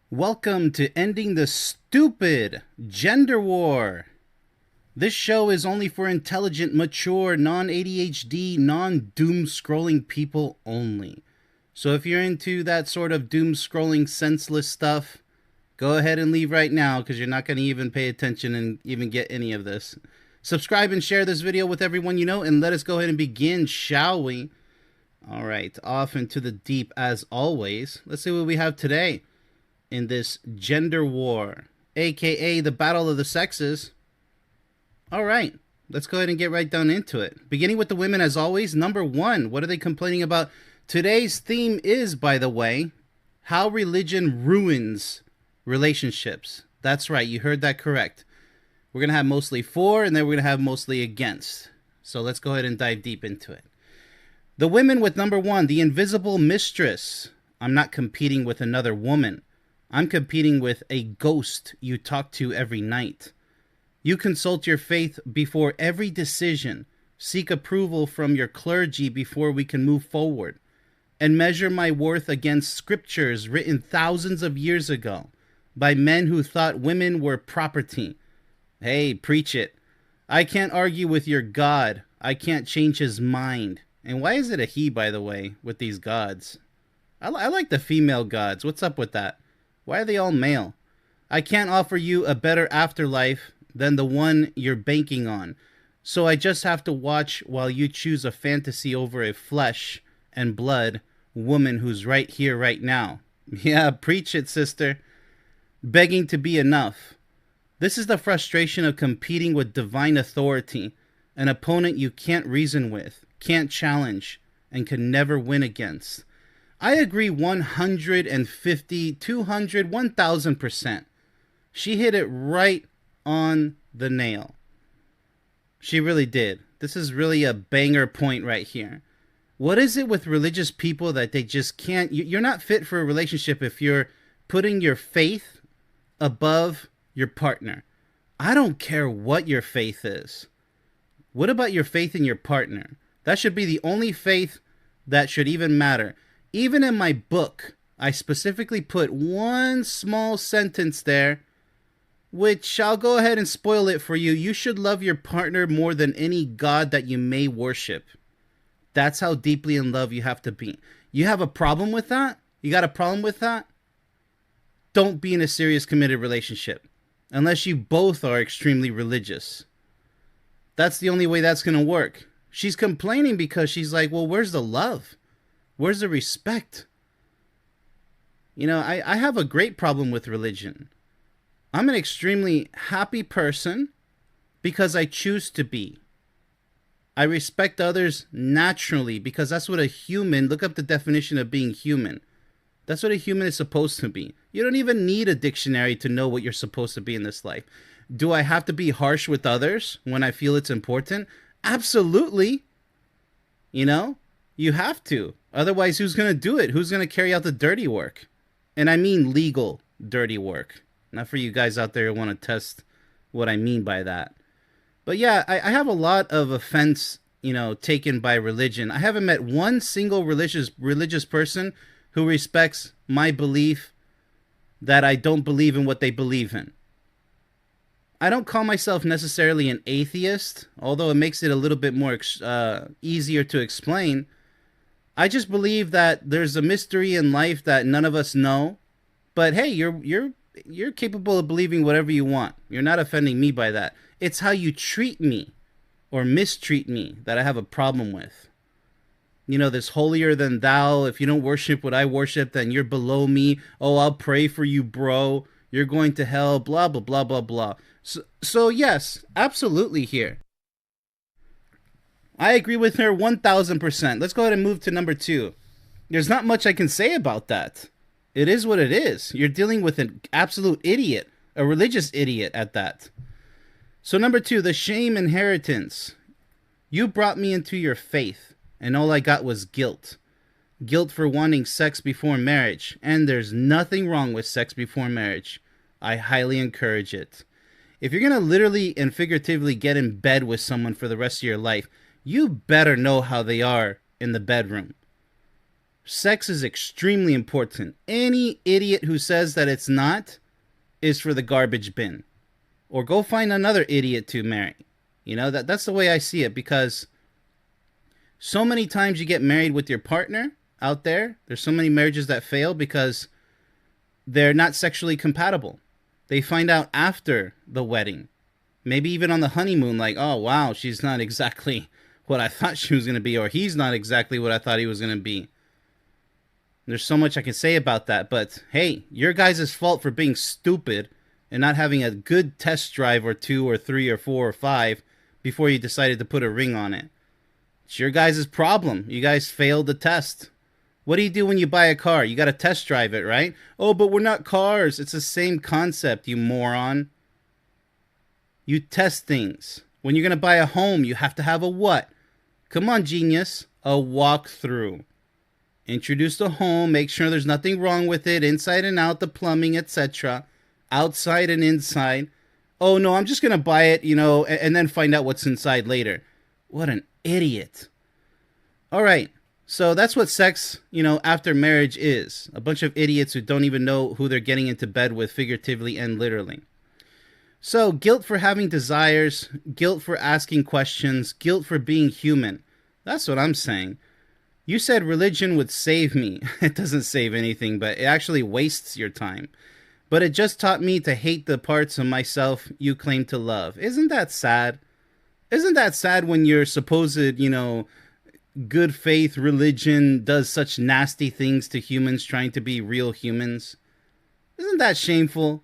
Welcome to Ending the Stupid Gender War. This show is only for intelligent, mature, non-ADHD, non-doom scrolling people only. So if you're into that sort of doom scrolling senseless stuff, go ahead and leave right now because you're not going to even pay attention and even get any of this. Subscribe and share this video with everyone you know, and let us go ahead and begin, shall we? All right, off into the deep as always. Let's see what we have today in this gender war, aka the battle of the sexes. All right, let's go ahead and get right down into it. Beginning with the women as always. Number one, what are they complaining about? Today's theme is, by the way, how religion ruins relationships. That's right, you heard that correct. We're going to have mostly for, and then we're going to have mostly against. So let's go ahead and dive deep into it. The women with number one, the invisible mistress. I'm not competing with another woman. I'm competing with a ghost you talk to every night. You consult your faith before every decision, seek approval from your clergy before we can move forward, and measure my worth against scriptures written thousands of years ago by men who thought women were property. Hey, preach it. I can't argue with your God. I can't change his mind. And why is it a he, by the way, with these gods? I like the female gods. What's up with that? Why are they all male? I can't offer you a better afterlife than the one you're banking on. So I just have to watch while you choose a fantasy over a flesh and blood woman who's right here, right now. Yeah, preach it, sister. Begging to be enough. This is the frustration of competing with divine authority, an opponent you can't reason with, can't challenge, and can never win against. I agree 150, 200, 1000%. She hit it right on the nail. She really did. This is really a banger point right here. What is it with religious people that they just can't... You're not fit for a relationship if you're putting your faith above your partner. I don't care what your faith is. What about your faith in your partner? That should be the only faith that should even matter. Even in my book, I specifically put one small sentence there, which I'll go ahead and spoil it for you. You should love your partner more than any god that you may worship. That's how deeply in love you have to be. You have a problem with that? You got a problem with that? Don't be in a serious committed relationship. Unless you both are extremely religious. That's the only way that's going to work. She's complaining because she's like, well, where's the love? Where's the respect? You know, I have a great problem with religion. I'm an extremely happy person because I choose to be. I respect others naturally because that's what a human, look up the definition of being human. That's what a human is supposed to be. You don't even need a dictionary to know what you're supposed to be in this life. Do I have to be harsh with others when I feel it's important? Absolutely. You know, you have to. Otherwise, who's going to do it? Who's going to carry out the dirty work? And I mean legal dirty work. Not for you guys out there who want to test what I mean by that. But yeah, I have a lot of offense, taken by religion. I haven't met one single religious person who respects my belief that I don't believe in what they believe in. I don't call myself necessarily an atheist, although it makes it a little bit more easier to explain. I just believe that there's a mystery in life that none of us know. But hey, you're capable of believing whatever you want. You're not offending me by that. It's how you treat me or mistreat me that I have a problem with. You know, this holier than thou. If you don't worship what I worship, then you're below me. Oh, I'll pray for you, bro. You're going to hell, blah, blah, blah, blah, blah. So yes, absolutely here. I agree with her 1000%. Let's go ahead and move to number two. There's not much I can say about that. It is what it is. You're dealing with an absolute idiot, a religious idiot at that. So number two, the shame inheritance. You brought me into your faith, and all I got was guilt. Guilt for wanting sex before marriage. And there's nothing wrong with sex before marriage. I highly encourage it. If you're going to literally and figuratively get in bed with someone for the rest of your life, you better know how they are in the bedroom. Sex is extremely important. Any idiot who says that it's not is for the garbage bin. Or go find another idiot to marry. That's the way I see it, because so many times you get married with your partner out there. There's so many marriages that fail because they're not sexually compatible. They find out after the wedding. Maybe even on the honeymoon, like, oh, wow, she's not exactly what I thought she was going to be, or he's not exactly what I thought he was going to be. There's so much I can say about that, but hey, your guys' fault for being stupid and not having a good test drive or 2 or 3 or 4 or 5 before you decided to put a ring on it. It's your guys' problem. You guys failed the test. What do you do when you buy a car? You got to test drive it, right? Oh, but we're not cars. It's the same concept, you moron. You test things. When you're going to buy a home, you have to have a what? Come on, genius. A walkthrough. Introduce the home. Make sure there's nothing wrong with it. Inside and out, the plumbing, etc. Outside and inside. Oh, no, I'm just going to buy it, and then find out what's inside later. What an idiot. All right. So that's what sex, after marriage is. A bunch of idiots who don't even know who they're getting into bed with, figuratively and literally. So guilt for having desires, guilt for asking questions, guilt for being human. That's what I'm saying. You said religion would save me. It doesn't save anything, but it actually wastes your time. But it just taught me to hate the parts of myself you claim to love. Isn't that sad? Isn't that sad when your supposed, good faith religion does such nasty things to humans trying to be real humans? Isn't that shameful?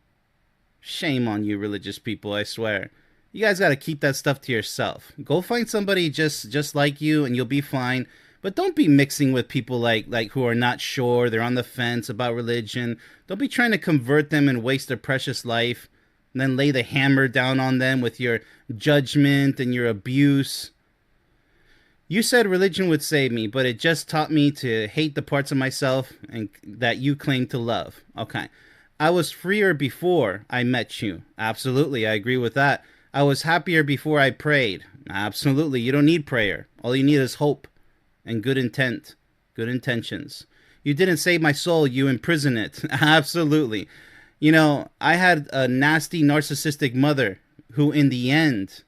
Shame on you, religious people, I swear. You guys got to keep that stuff to yourself. Go find somebody just like you and you'll be fine. But don't be mixing with people like who are not sure, they're on the fence about religion. Don't be trying to convert them and waste their precious life and then lay the hammer down on them with your judgment and your abuse. You said religion would save me, but it just taught me to hate the parts of myself and that you claim to love. Okay. I was freer before I met you. Absolutely, I agree with that. I was happier before I prayed. Absolutely, you don't need prayer. All you need is hope and good intent, good intentions. You didn't save my soul, you imprison it. Absolutely. I had a nasty narcissistic mother who in the end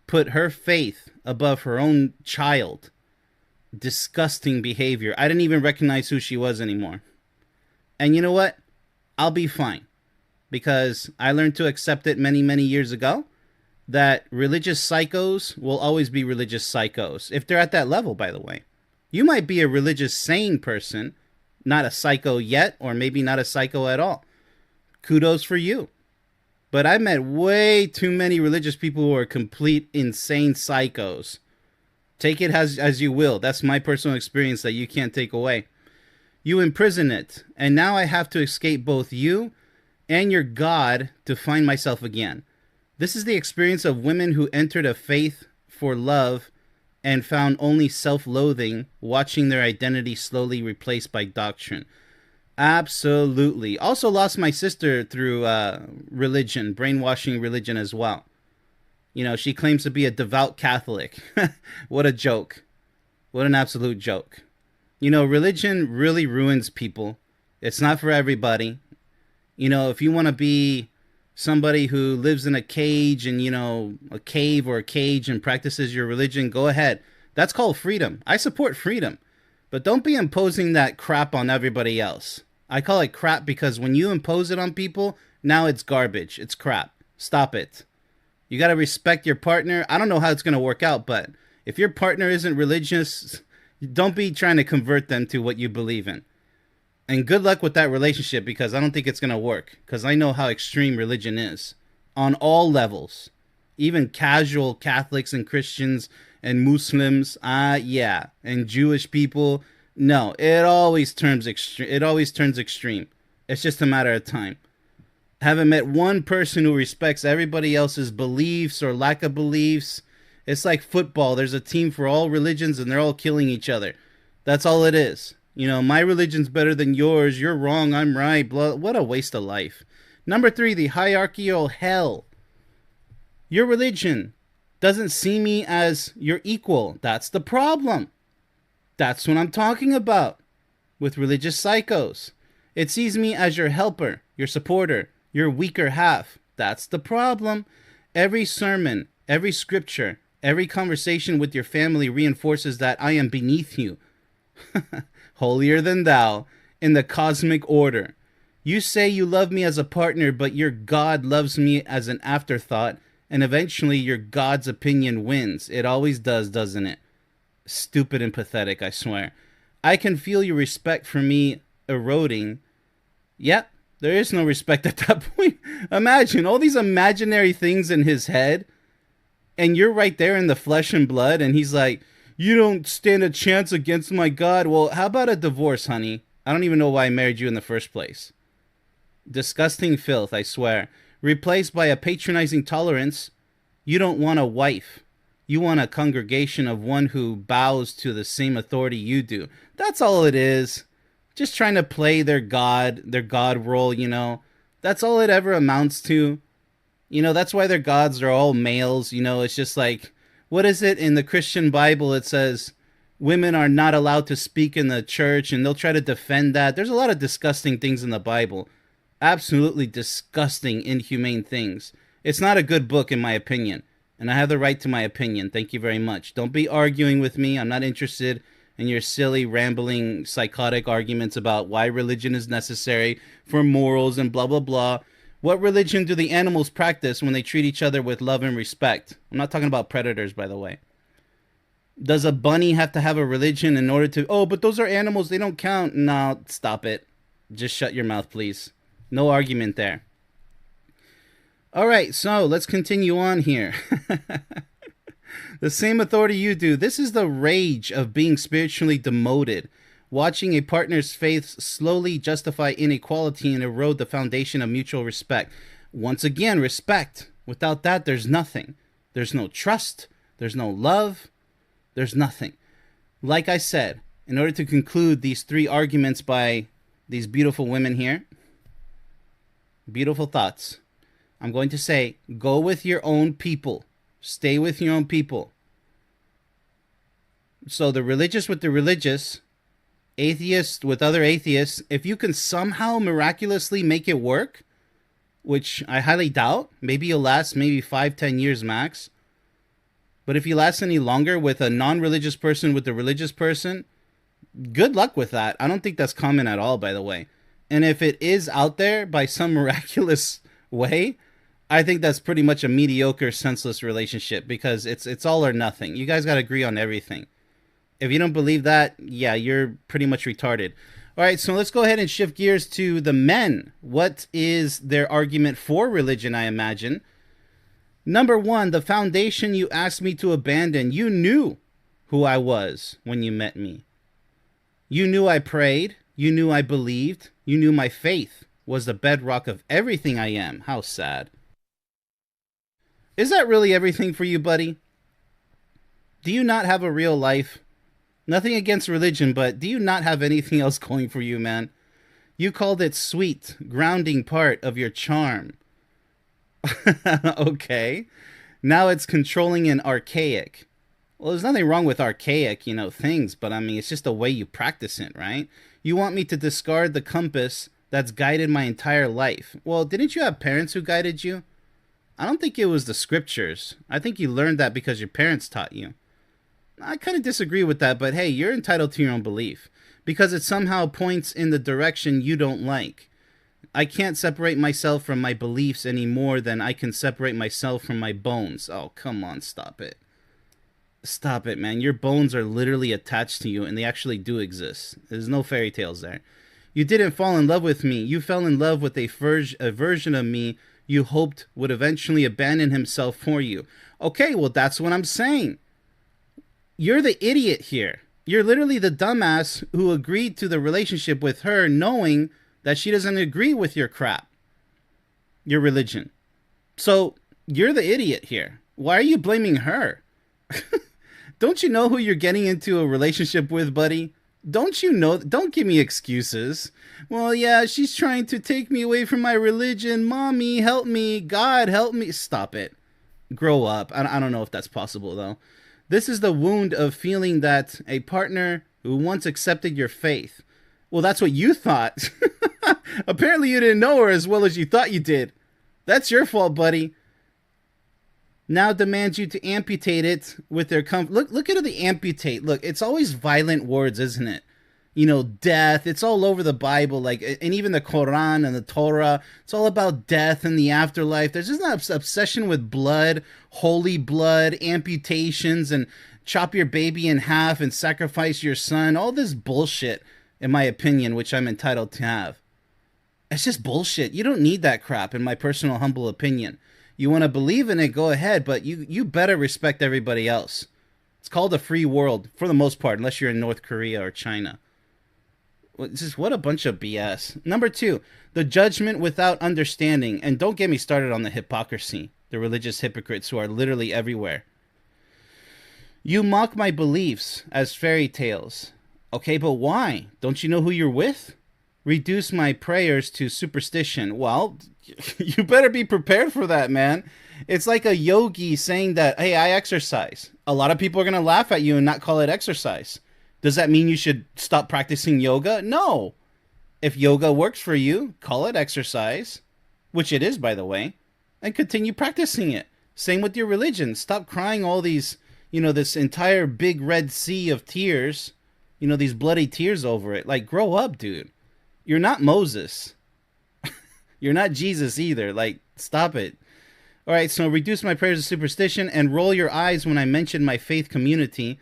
put her faith above her own child. Disgusting behavior. I didn't even recognize who she was anymore. And you know what? I'll be fine. Because I learned to accept it many, many years ago. That religious psychos will always be religious psychos. If they're at that level, by the way. You might be a religious sane person. Not a psycho yet. Or maybe not a psycho at all. Kudos for you. But I met way too many religious people who are complete insane psychos. Take it as you will. That's my personal experience that you can't take away. You imprison it. And now I have to escape both you and your God to find myself again. This is the experience of women who entered a faith for love and found only self-loathing, watching their identity slowly replaced by doctrine. Absolutely. Also lost my sister through religion, brainwashing religion as well. She claims to be a devout Catholic. What a joke. What an absolute joke. Religion really ruins people. It's not for everybody. If you want to be somebody who lives in a cage and, a cave or a cage and practices your religion, go ahead. That's called freedom. I support freedom. But don't be imposing that crap on everybody else. I call it crap because when you impose it on people, now it's garbage. It's crap. Stop it. You got to respect your partner. I don't know how it's going to work out, but if your partner isn't religious, don't be trying to convert them to what you believe in. And good luck with that relationship because I don't think it's going to work. Because I know how extreme religion is. On all levels. Even casual Catholics and Christians and Muslims. Yeah. And Jewish people. No. It always turns extreme. It's just a matter of time. I haven't met one person who respects everybody else's beliefs or lack of beliefs. It's like football. There's a team for all religions and they're all killing each other. That's all it is. My religion's better than yours. You're wrong. I'm right. Blah. What a waste of life. Number 3, the hierarchical hell. Your religion doesn't see me as your equal. That's the problem. That's what I'm talking about. with religious psychos. It sees me as your helper, your supporter, your weaker half. That's the problem. Every sermon, every scripture, every conversation with your family reinforces that I am beneath you, holier than thou, in the cosmic order. You say you love me as a partner, but your God loves me as an afterthought, and eventually your God's opinion wins. It always does, doesn't it? Stupid and pathetic, I swear. I can feel your respect for me eroding. Yep, there is no respect at that point. Imagine all these imaginary things in his head, and you're right there in the flesh and blood, and he's like, you don't stand a chance against my God. Well, how about a divorce, honey? I don't even know why I married you in the first place. Disgusting filth, I swear. Replaced by a patronizing tolerance. You don't want a wife. You want a congregation of one who bows to the same authority you do. That's all it is. Just trying to play their God role, you know. That's all it ever amounts to. You know, that's why their gods are all males, you know. It's just like, what is it in the Christian Bible? It says women are not allowed to speak in the church, and they'll try to defend that. There's a lot of disgusting things in the Bible. Absolutely disgusting, inhumane things. It's not a good book, in my opinion. And I have the right to my opinion. Thank you very much. Don't be arguing with me. I'm not interested in your silly, rambling, psychotic arguments about why religion is necessary for morals and blah, blah, blah. What religion do the animals practice when they treat each other with love and respect? I'm not talking about predators, by the way. Does a bunny have to have a religion in order to... Oh, but those are animals. They don't count. No, stop it. Just shut your mouth, please. No argument there. All right, so let's continue on here. The same authority you do. This is the rage of being spiritually demoted. Watching a partner's faith slowly justify inequality and erode the foundation of mutual respect. Once again, respect. Without that, there's nothing. There's no trust. There's no love. There's nothing. Like I said, in order to conclude these three arguments by these beautiful women here, beautiful thoughts, I'm going to say, go with your own people. Stay with your own people. So the religious with the religious, atheists with other atheists, if you can somehow miraculously make it work, which I highly doubt, maybe you'll last maybe 5-10 years max. But if you last any longer with a non-religious person with a religious person, good luck with that. I don't think that's common at all, by the way. And if it is out there by some miraculous way, I think that's pretty much a mediocre, senseless relationship, because it's all or nothing. You guys got to agree on everything. If you don't believe that, yeah, you're pretty much retarded. All right, so let's go ahead and shift gears to the men. What is their argument for religion, I imagine? Number one, the foundation you asked me to abandon. You knew who I was when you met me. You knew I prayed. You knew I believed. You knew my faith was the bedrock of everything I am. How sad. Is that really everything for you, buddy? Do you not have a real life? Nothing against religion, but do you not have anything else going for you, man? You called it sweet, grounding part of your charm. Okay. Now it's controlling and archaic. Well, there's nothing wrong with archaic, things, but I mean, it's just the way you practice it, right? You want me to discard the compass that's guided my entire life. Well, didn't you have parents who guided you? I don't think it was the scriptures. I think you learned that because your parents taught you. I kind of disagree with that, but hey, you're entitled to your own belief because it somehow points in the direction you don't like. I can't separate myself from my beliefs any more than I can separate myself from my bones. Oh, come on, stop it. Stop it, man. Your bones are literally attached to you, and they actually do exist. There's no fairy tales there. You didn't fall in love with me. You fell in love with a version of me you hoped would eventually abandon himself for you. Okay, well, that's what I'm saying. You're the idiot here. You're literally the dumbass who agreed to the relationship with her knowing that she doesn't agree with your crap, your religion. So you're the idiot here. Why are you blaming her? Don't you know who you're getting into a relationship with, buddy? Don't you know? Don't give me excuses. Well, yeah, she's trying to take me away from my religion. Mommy, help me. God, help me. Stop it. Grow up. I don't know if that's possible, though. This is the wound of feeling that a partner who once accepted your faith, Well, that's what you thought. Apparently, you didn't know her as well as you thought you did. That's your fault, buddy. Now demands you to amputate it with their Look at the amputate. Look, it's always violent words, isn't it? You know, death. It's all over the Bible, like, and even the Quran and the Torah. It's all about death and the afterlife. There's just an obsession with blood, holy blood, amputations, and chop your baby in half and sacrifice your son. All this bullshit, in my opinion, which I'm entitled to have. It's just bullshit. You don't need that crap, in my personal humble opinion. You want to believe in it, go ahead, but you better respect everybody else. It's called a free world, for the most part, unless you're in North Korea or China. Just what a bunch of BS. Number 2, the judgment without understanding. And don't get me started on the hypocrisy. The religious hypocrites who are literally everywhere. You mock my beliefs as fairy tales. Okay, but why? Don't you know who you're with? Reduce my prayers to superstition. Well, you better be prepared for that, man. It's like a yogi saying that, hey, I exercise. A lot of people are going to laugh at you and not call it exercise. Does that mean you should stop practicing yoga? No. If yoga works for you, call it exercise, which it is, by the way, and continue practicing it. Same with your religion. Stop crying all these, this entire big red sea of tears, these bloody tears over it. Like, grow up, dude. You're not Moses. You're not Jesus either. Like, stop it. All right, so reduce my prayers to superstition and roll your eyes when I mention my faith community.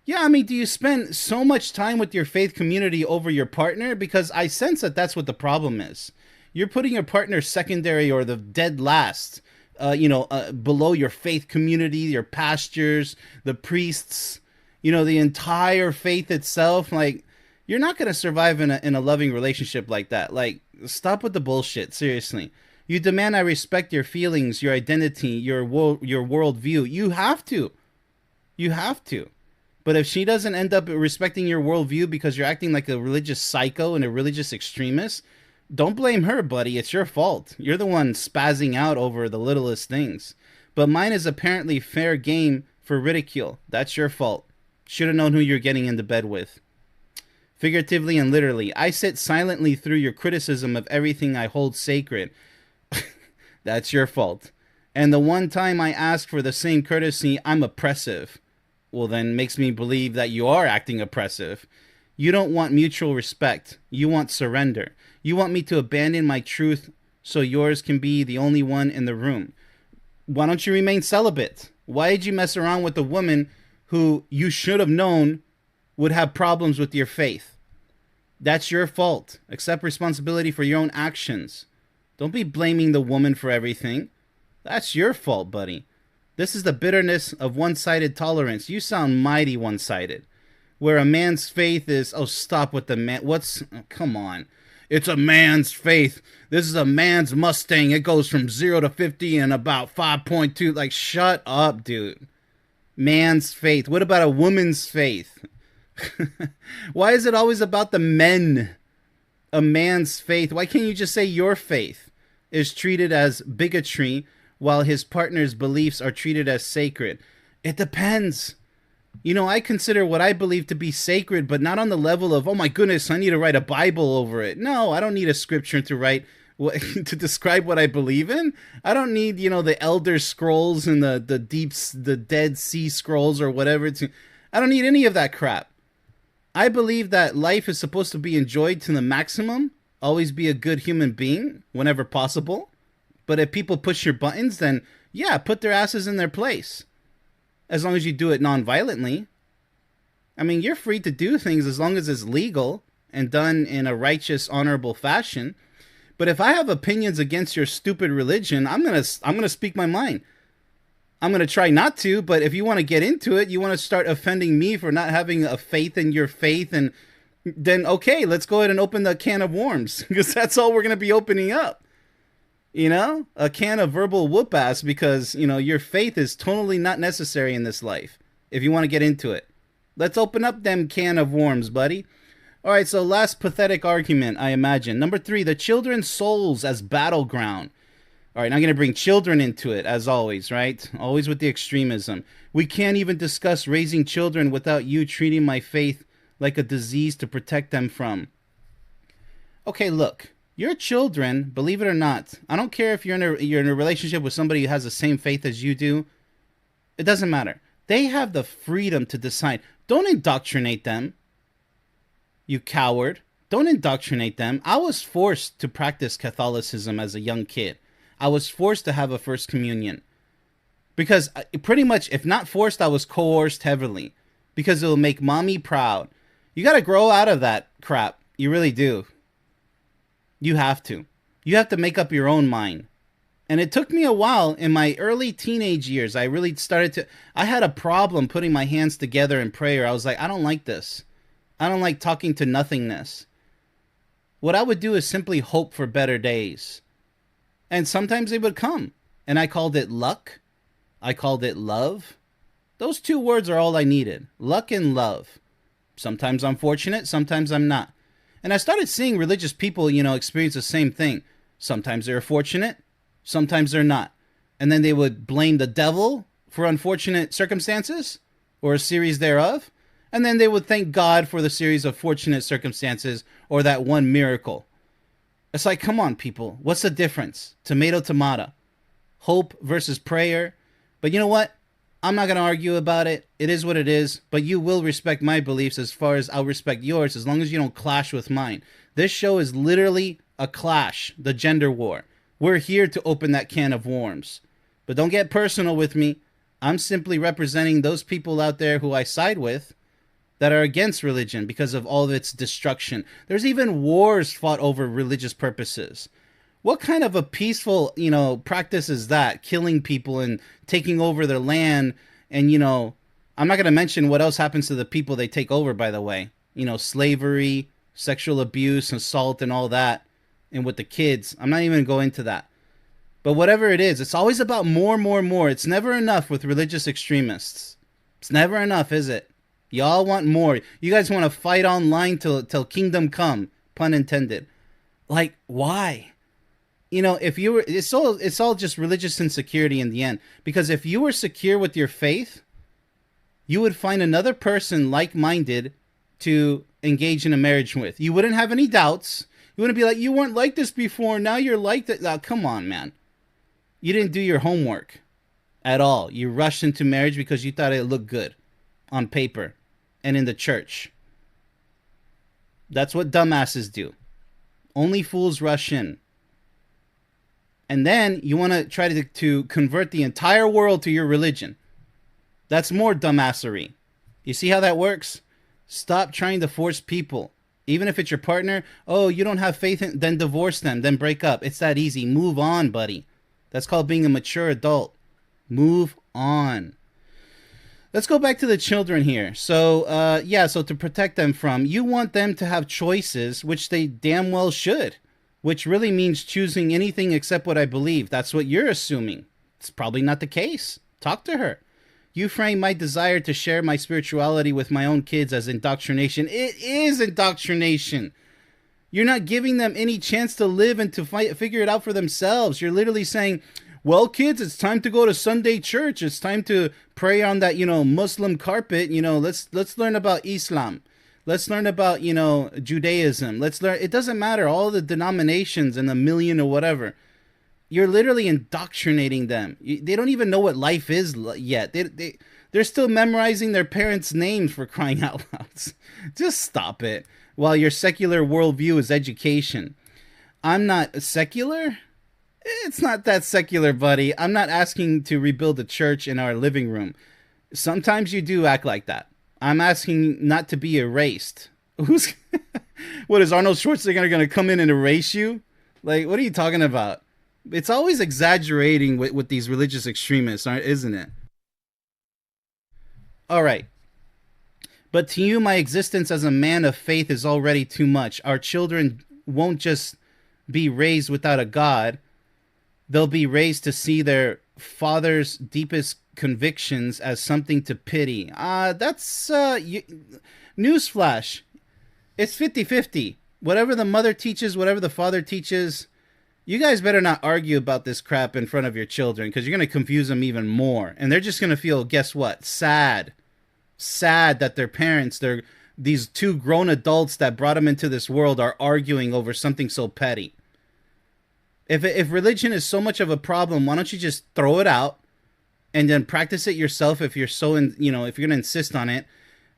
Yeah, I mean, do you spend so much time with your faith community over your partner? Because I sense that that's what the problem is. You're putting your partner secondary or the dead last, below your faith community, your pastors, the priests, the entire faith itself. Like, you're not going to survive in a loving relationship like that. Like, stop with the bullshit. Seriously. You demand I respect your feelings, your identity, your worldview. You have to. You have to. But if she doesn't end up respecting your worldview because you're acting like a religious psycho and a religious extremist, don't blame her, buddy. It's your fault. You're the one spazzing out over the littlest things. But mine is apparently fair game for ridicule. That's your fault. Should have known who you're getting into bed with. Figuratively and literally, I sit silently through your criticism of everything I hold sacred. That's your fault. And the one time I ask for the same courtesy, I'm oppressive. Well, then makes me believe that you are acting oppressive. You don't want mutual respect. You want surrender. You want me to abandon my truth so yours can be the only one in the room. Why don't you remain celibate? Why did you mess around with a woman who you should have known would have problems with your faith? That's your fault. Accept responsibility for your own actions. Don't be blaming the woman for everything. That's your fault, buddy. This is the bitterness of one-sided tolerance. You sound mighty one-sided. Where a man's faith is, oh, stop with the man. Come on. It's a man's faith. This is a man's Mustang. It goes from 0 to 50 in about 5.2. Like, shut up, dude. Man's faith. What about a woman's faith? Why is it always about the men? A man's faith. Why can't you just say your faith is treated as bigotry while his partner's beliefs are treated as sacred? It depends. I consider what I believe to be sacred, but not on the level of, oh my goodness, I need to write a Bible over it. No, I don't need a scripture to write to describe what I believe in. I don't need, the Elder Scrolls and the Dead Sea Scrolls or whatever. I don't need any of that crap. I believe that life is supposed to be enjoyed to the maximum. Always be a good human being whenever possible. But if people push your buttons, then yeah, put their asses in their place. As long as you do it non-violently. I mean, you're free to do things as long as it's legal and done in a righteous, honorable fashion. But if I have opinions against your stupid religion, I'm gonna speak my mind. I'm going to try not to, but if you want to get into it, you want to start offending me for not having a faith in your faith, and then, okay, let's go ahead and open the can of worms, because that's all we're going to be opening up. A can of verbal whoop-ass, because, your faith is totally not necessary in this life, if you want to get into it. Let's open up them can of worms, buddy. All right, so last pathetic argument, I imagine. Number 3, the children's souls as battleground. All right, I'm going to bring children into it, as always, right? Always with the extremism. We can't even discuss raising children without you treating my faith like a disease to protect them from. Okay, look, your children, believe it or not, I don't care if you're in a relationship with somebody who has the same faith as you do. It doesn't matter. They have the freedom to decide. Don't indoctrinate them, you coward. Don't indoctrinate them. I was forced to practice Catholicism as a young kid. I was forced to have a first communion. Because pretty much, if not forced, I was coerced heavily. Because it will make mommy proud. You got to grow out of that crap. You really do. You have to. You have to make up your own mind. And it took me a while in my early teenage years. I really started to... I had a problem putting my hands together in prayer. I was like, I don't like this. I don't like talking to nothingness. What I would do is simply hope for better days. And sometimes they would come. And I called it luck. I called it love. Those two words are all I needed. Luck and love. Sometimes I'm fortunate, sometimes I'm not. And I started seeing religious people, experience the same thing. Sometimes they're fortunate, sometimes they're not. And then they would blame the devil for unfortunate circumstances or a series thereof. And then they would thank God for the series of fortunate circumstances or that one miracle. It's like, come on, people. What's the difference? Tomato, tomato. Hope versus prayer. But you know what? I'm not going to argue about it. It is what it is. But you will respect my beliefs as far as I'll respect yours, as long as you don't clash with mine. This show is literally a clash, the gender war. We're here to open that can of worms. But don't get personal with me. I'm simply representing those people out there who I side with that are against religion because of all of its destruction. There's even wars fought over religious purposes. What kind of a peaceful, practice is that? Killing people and taking over their land. And, I'm not going to mention what else happens to the people they take over, by the way. Slavery, sexual abuse, assault, and all that. And with the kids. I'm not even going to go into that. But whatever it is, it's always about more, more, more. It's never enough with religious extremists. It's never enough, is it? Y'all want more. You guys want to fight online till kingdom come. Pun intended. Like, why? If you were, it's all just religious insecurity in the end. Because if you were secure with your faith, you would find another person like-minded to engage in a marriage with. You wouldn't have any doubts. You wouldn't be like, you weren't like this before, now you're like that. Oh, come on, man. You didn't do your homework at all. You rushed into marriage because you thought it looked good on paper and in the church. That's what dumbasses do. Only fools rush in. And then you want to try to convert the entire world to your religion. That's more dumbassery. You see how that works? Stop trying to force people. Even if it's your partner, oh, you don't have faith in, then divorce them, then break up. It's that easy. Move on, buddy. That's called being a mature adult. Move on. Let's go back to the children here. So, so to protect them from, you want them to have choices, which they damn well should. Which really means choosing anything except what I believe. That's what you're assuming. It's probably not the case. Talk to her. You frame my desire to share my spirituality with my own kids as indoctrination. It is indoctrination. You're not giving them any chance to live and to figure it out for themselves. You're literally saying, well, kids, it's time to go to Sunday church. It's time to pray on that, Muslim carpet. Let's learn about Islam. Let's learn about, Judaism. Let's learn. It doesn't matter. All the denominations and the million or whatever. You're literally indoctrinating them. They don't even know what life is yet. They're still memorizing their parents' names, for crying out loud. Just stop it. While your secular worldview is education. I'm not secular? It's not that secular, buddy. I'm not asking to rebuild a church in our living room. Sometimes you do act like that. I'm asking not to be erased. What is Arnold Schwarzenegger going to come in and erase you? Like, what are you talking about? It's always exaggerating with these religious extremists, isn't it? All right. But to you, my existence as a man of faith is already too much. Our children won't just be raised without a God. They'll be raised to see their father's deepest convictions as something to pity. Newsflash. It's 50-50. Whatever the mother teaches, whatever the father teaches, you guys better not argue about this crap in front of your children, because you're going to confuse them even more. And they're just going to feel, guess what? Sad that their parents, their these two grown adults that brought them into this world are arguing over something so petty. If religion is so much of a problem, why don't you just throw it out and then practice it yourself if you're so if you're gonna insist on it.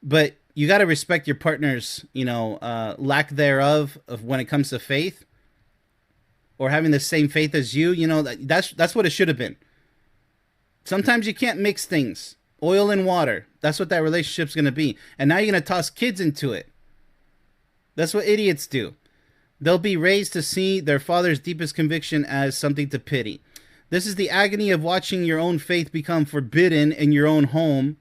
But you got to respect your partner's lack thereof of when it comes to faith, or having the same faith as you. That's what it should have been. Sometimes you can't mix things. Oil and water. That's what that relationship's going to be. And now you're going to toss kids into it. That's what idiots do. They'll be raised to see their father's deepest conviction as something to pity. This is the agony of watching your own faith become forbidden in your own home.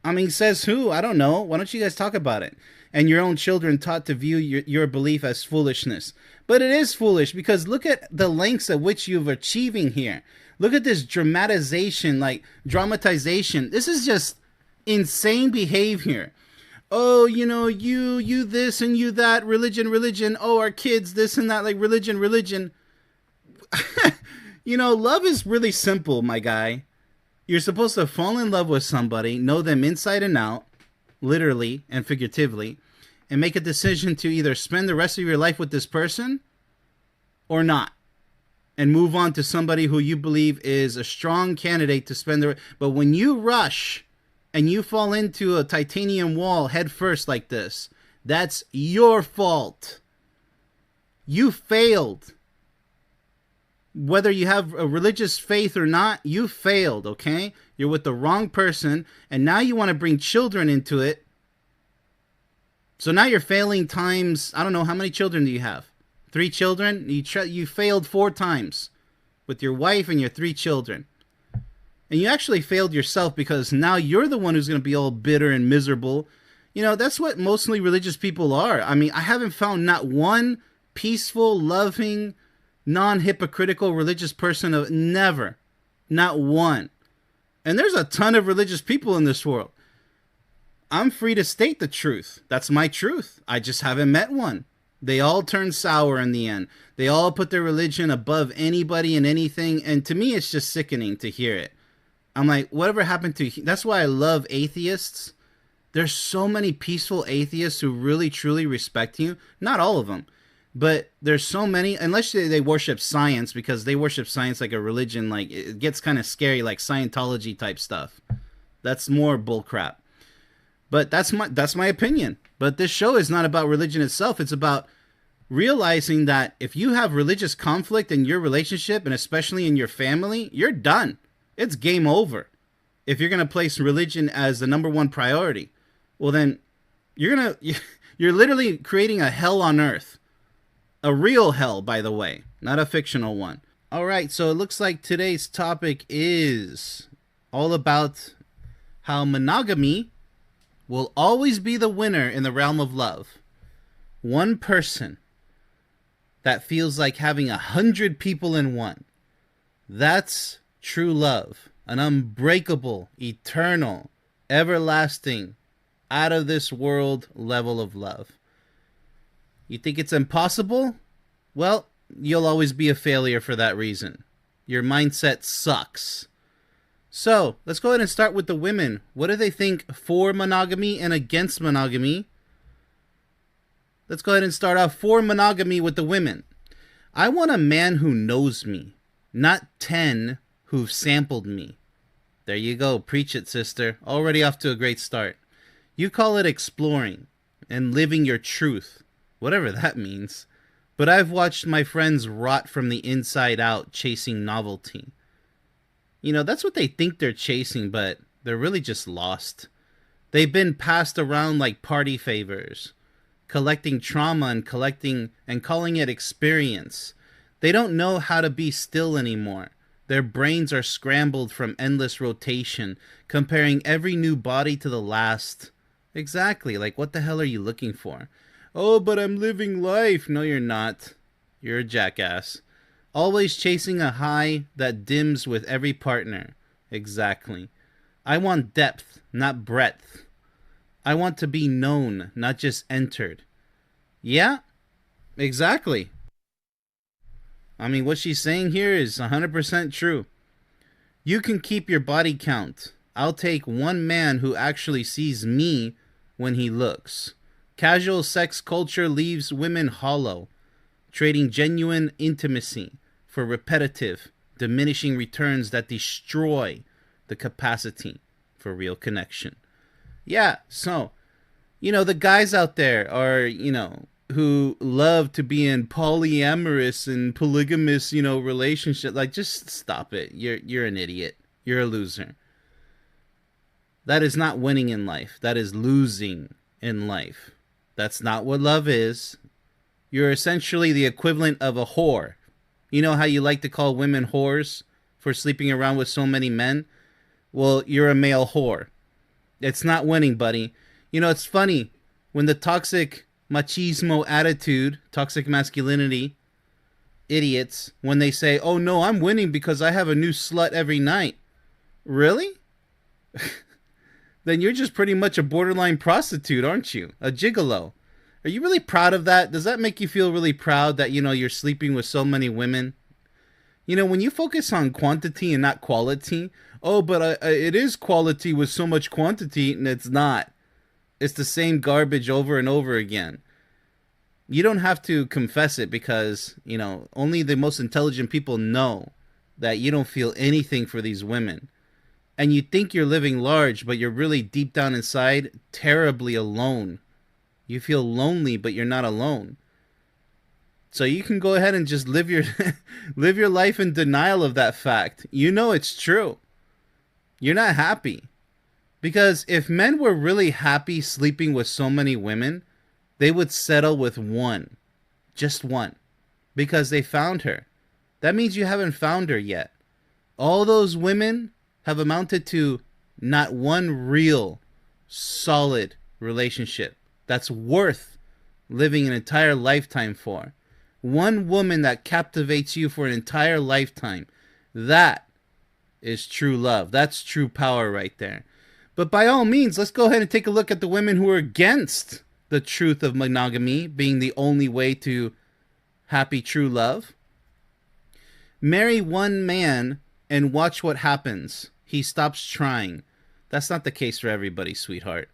I mean, says who? I don't know. Why don't you guys talk about it? And your own children taught to view your belief as foolishness. But it is foolish, because look at the lengths at which you've achieving here. Look at this dramatization. This is just insane behavior. Oh, you this and you that, religion. Oh, our kids, this and that, like religion. Love is really simple, my guy. You're supposed to fall in love with somebody, know them inside and out, literally and figuratively, and make a decision to either spend the rest of your life with this person or not, and move on to somebody who you believe is a strong candidate to spend the... But when you rush and you fall into a titanium wall head first like this, that's your fault. You failed. Whether you have a religious faith or not, you failed, okay? You're with the wrong person, and now you want to bring children into it. So now you're failing times... I don't know, how many children do you have? 3 children? You failed 4 times with your wife and your 3 children. And you actually failed yourself, because now you're the one who's going to be all bitter and miserable. That's what mostly religious people are. I mean, I haven't found not one peaceful, loving, non-hypocritical religious person. Never. Not one. And there's a ton of religious people in this world. I'm free to state the truth. That's my truth. I just haven't met one. They all turn sour in the end. They all put their religion above anybody and anything. And to me, it's just sickening to hear it. I'm like, whatever happened to... That's why I love atheists. There's so many peaceful atheists who really, truly respect you. Not all of them. But there's so many, unless they worship science, because they worship science like a religion. Like, it gets kind of scary, like Scientology type stuff. That's more bullcrap. But that's my opinion. But this show is not about religion itself. It's about realizing that if you have religious conflict in your relationship, and especially in your family, you're done. It's game over. If you're going to place religion as the number one priority, well then, you're literally creating a hell on earth. A real hell, by the way, not a fictional one. All right, so it looks like today's topic is all about how monogamy will always be the winner in the realm of love. One person that feels like having 100 people in one. That's true love. An unbreakable, eternal, everlasting, out of this world level of love. You think it's impossible? Well, you'll always be a failure for that reason. Your mindset sucks. So, let's go ahead and start with the women. What do they think for monogamy and against monogamy? Let's go ahead and start off for monogamy with the women. I want a man who knows me, not 10 who've sampled me. There you go. Preach it, sister. Already off to a great start. You call it exploring and living your truth. Whatever that means. But I've watched my friends rot from the inside out chasing novelty. That's what they think they're chasing, but they're really just lost. They've been passed around like party favors, collecting trauma and calling it experience. They don't know how to be still anymore. Their brains are scrambled from endless rotation, comparing every new body to the last. Exactly, like what the hell are you looking for? Oh, but I'm living life. No, you're not. You're a jackass. Always chasing a high that dims with every partner. Exactly. I want depth, not breadth. I want to be known, not just entered. Yeah, exactly. I mean, what she's saying here is 100% true. You can keep your body count. I'll take one man who actually sees me when he looks. Casual sex culture leaves women hollow, trading genuine intimacy for repetitive, diminishing returns that destroy the capacity for real connection. Yeah, so, the guys out there are, who love to be in polyamorous and polygamous, relationship. Like, just stop it. You're an idiot. You're a loser. That is not winning in life. That is losing in life. That's not what love is. You're essentially the equivalent of a whore. You know how you like to call women whores for sleeping around with so many men? Well, you're a male whore. It's not winning, buddy. It's funny. When the toxic machismo attitude, toxic masculinity, idiots, when they say, oh no, I'm winning because I have a new slut every night. Really? Then you're just pretty much a borderline prostitute, aren't you? A gigolo. Are you really proud of that? Does that make you feel really proud that, you're sleeping with so many women? When you focus on quantity and not quality, oh, but it is quality with so much quantity, and it's not. It's the same garbage over and over again. You don't have to confess it because, only the most intelligent people know that you don't feel anything for these women. And you think you're living large, but you're really deep down inside terribly alone. You feel lonely, but you're not alone. So you can go ahead and just live your live your life in denial of that fact. It's true. You're not happy. Because if men were really happy sleeping with so many women, they would settle with one. Just one. Because they found her. That means you haven't found her yet. All those women have amounted to not one real, solid relationship that's worth living an entire lifetime for. One woman that captivates you for an entire lifetime. That is true love. That's true power right there. But by all means, let's go ahead and take a look at the women who are against the truth of monogamy being the only way to happy true love. Marry one man and watch what happens. He stops trying. That's not the case for everybody, sweetheart.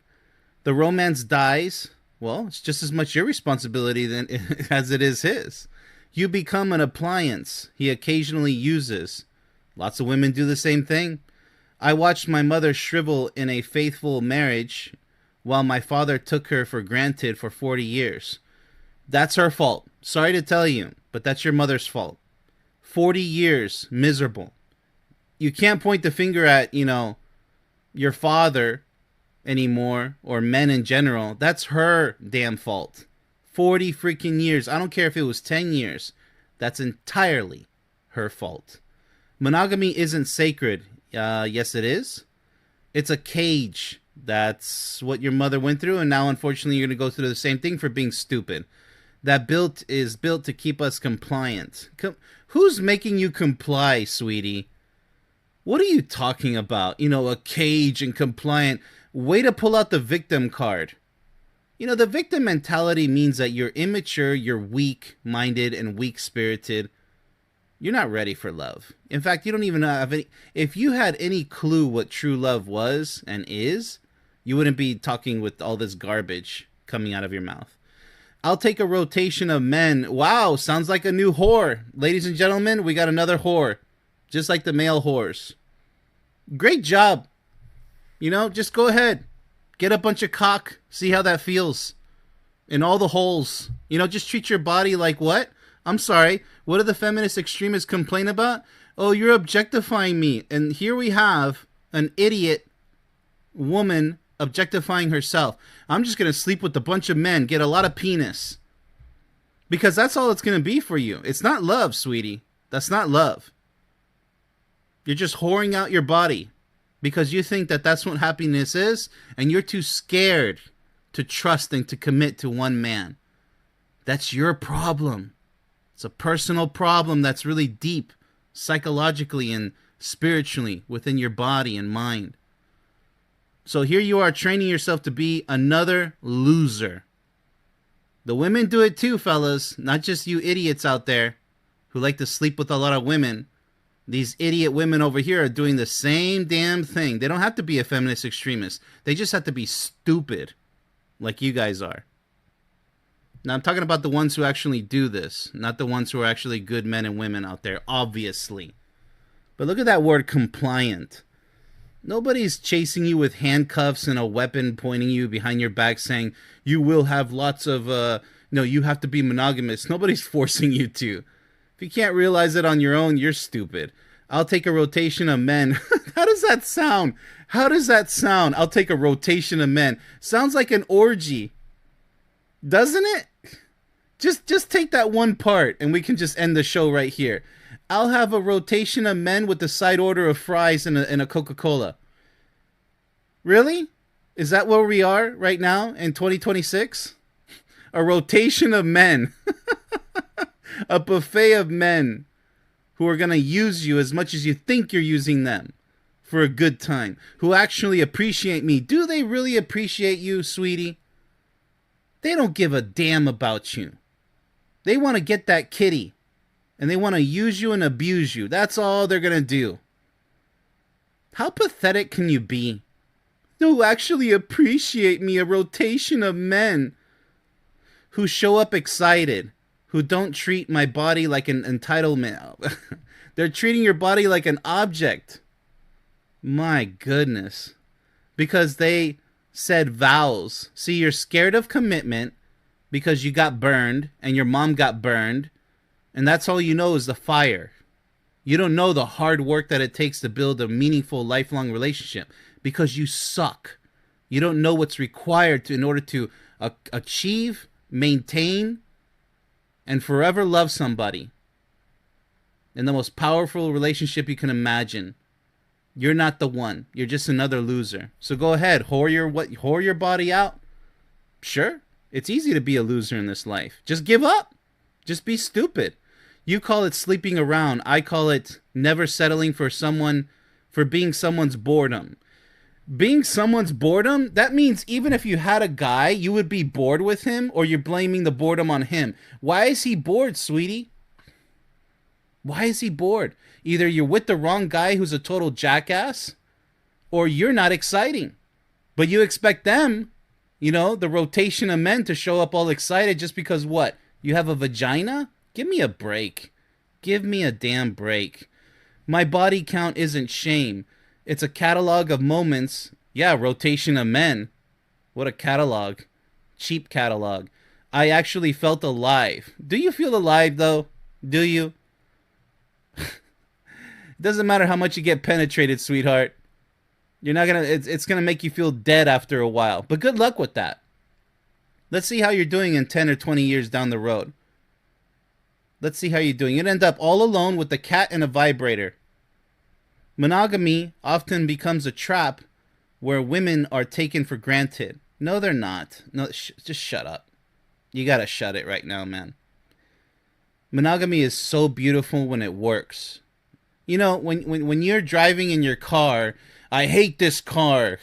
The romance dies. Well, it's just as much your responsibility as it is his. You become an appliance he occasionally uses. Lots of women do the same thing. I watched my mother shrivel in a faithful marriage while my father took her for granted for 40 years. That's her fault. Sorry to tell you, but that's your mother's fault. 40 years miserable. You can't point the finger at, your father anymore or men in general. That's her damn fault. 40 freaking years. I don't care if it was 10 years. That's entirely her fault. Monogamy isn't sacred. Yes, it is. It's a cage. That's what your mother went through, and now unfortunately you're going to go through the same thing for being stupid. That is built to keep us compliant. Who's making you comply, sweetie? What are you talking about? A cage and compliant. Way to pull out the victim card. The victim mentality means that you're immature, you're weak-minded, and weak-spirited. You're not ready for love. In fact, you don't even have any... If you had any clue what true love was and is, you wouldn't be talking with all this garbage coming out of your mouth. I'll take a rotation of men. Wow, sounds like a new whore. Ladies and gentlemen, we got another whore. Just like the male whores. Great job. Just go ahead. Get a bunch of cock. See how that feels. In all the holes. Just treat your body like what? I'm sorry. What do the feminist extremists complain about? Oh, you're objectifying me. And here we have an idiot woman objectifying herself. I'm just going to sleep with a bunch of men. Get a lot of penis. Because that's all it's going to be for you. It's not love, sweetie. That's not love. You're just whoring out your body because you think that that's what happiness is, and you're too scared to trust and to commit to one man. That's your problem. It's a personal problem that's really deep, psychologically and spiritually within your body and mind. So here you are training yourself to be another loser. The women do it too, fellas. Not just you idiots out there who like to sleep with a lot of women. These idiot women over here are doing the same damn thing. They don't have to be a feminist extremist. They just have to be stupid like you guys are. Now, I'm talking about the ones who actually do this, not the ones who are actually good men and women out there, obviously. But look at that word, compliant. Nobody's chasing you with handcuffs and a weapon pointing you behind your back saying, you will have lots of, no, you have to be monogamous. Nobody's forcing you to. If you can't realize it on your own, you're stupid. I'll take a rotation of men. How does that sound? How does that sound? I'll take a rotation of men. Sounds like an orgy. Doesn't it? Just take that one part and we can just end the show right here. I'll have a rotation of men with the side order of fries and a Coca-Cola. Really? Is that where we are right now in 2026? A rotation of men. A buffet of men who are going to use you as much as you think you're using them for a good time. Who actually appreciate me. Do they really appreciate you, sweetie? They don't give a damn about you. They want to get that kitty. And they want to use you and abuse you. That's all they're going to do. How pathetic can you be? Who actually appreciate me, a rotation of men who show up excited, who don't treat my body like an entitlement. They're treating your body like an object. My goodness. Because they said vows. See, you're scared of commitment because you got burned and your mom got burned. And that's all you know is the fire. You don't know the hard work that it takes to build a meaningful, lifelong relationship because you suck. You don't know what's required in order to achieve, maintain, and forever love somebody in the most powerful relationship you can imagine. You're not the one. You're just another loser. So go ahead, whore your body out. Sure, it's easy to be a loser in this life. Just give up. Just be stupid. You call it sleeping around. I call it never settling for being someone's boredom. Being someone's boredom, that means even if you had a guy, you would be bored with him, or you're blaming the boredom on him. Why is he bored, sweetie? Why is he bored? Either you're with the wrong guy who's a total jackass, or you're not exciting. But you expect them, the rotation of men to show up all excited just because what? You have a vagina? Give me a break. Give me a damn break. My body count isn't shame. It's a catalog of moments. Yeah, rotation of men. What a catalog. Cheap catalog. I actually felt alive. Do you feel alive, though? Do you? Doesn't matter how much you get penetrated, sweetheart. You're not gonna. It's gonna make you feel dead after a while. But good luck with that. Let's see how you're doing in 10 or 20 years down the road. Let's see how you're doing. You'd end up all alone with a cat and a vibrator. Monogamy often becomes a trap where women are taken for granted. No, they're not. No, just shut up. You gotta shut it right now, man. Monogamy is so beautiful when it works. When you're driving in your car, I hate this car.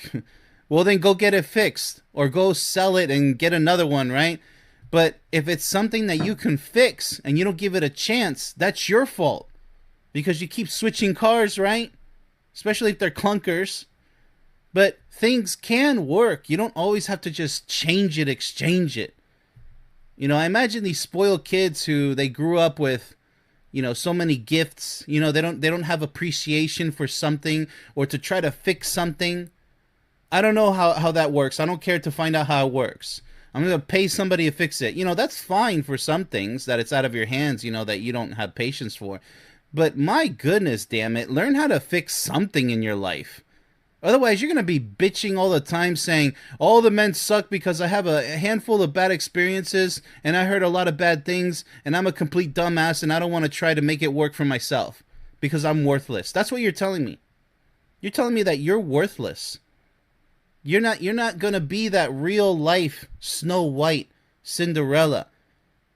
Well, then go get it fixed. Or go sell it and get another one, right? But if it's something that you can fix and you don't give it a chance, that's your fault. Because you keep switching cars, right? Especially if they're clunkers. But things can work. You don't always have to just change it, exchange it. I imagine these spoiled kids who they grew up with, so many gifts. They don't have appreciation for something or to try to fix something. I don't know how that works. I don't care to find out how it works. I'm going to pay somebody to fix it. That's fine for some things that it's out of your hands, that you don't have patience for. But my goodness, damn it, learn how to fix something in your life. Otherwise, you're going to be bitching all the time saying, all the men suck because I have a handful of bad experiences and I heard a lot of bad things and I'm a complete dumbass and I don't want to try to make it work for myself because I'm worthless. That's what you're telling me. You're telling me that you're worthless. You're not going to be that real life Snow White, Cinderella.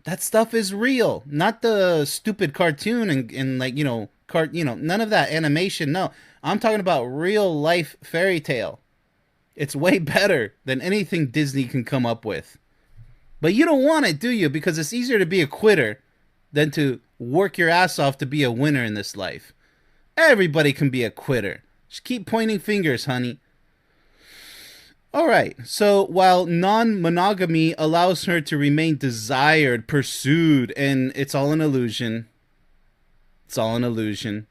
That stuff is real, not the stupid cartoon and none of that animation. No, I'm talking about real life fairy tale. It's way better than anything Disney can come up with. But you don't want it, do you? Because it's easier to be a quitter than to work your ass off to be a winner in this life. Everybody can be a quitter. Just keep pointing fingers, honey. All right. So while non monogamy allows her to remain desired, pursued, and it's all an illusion, it's all an illusion,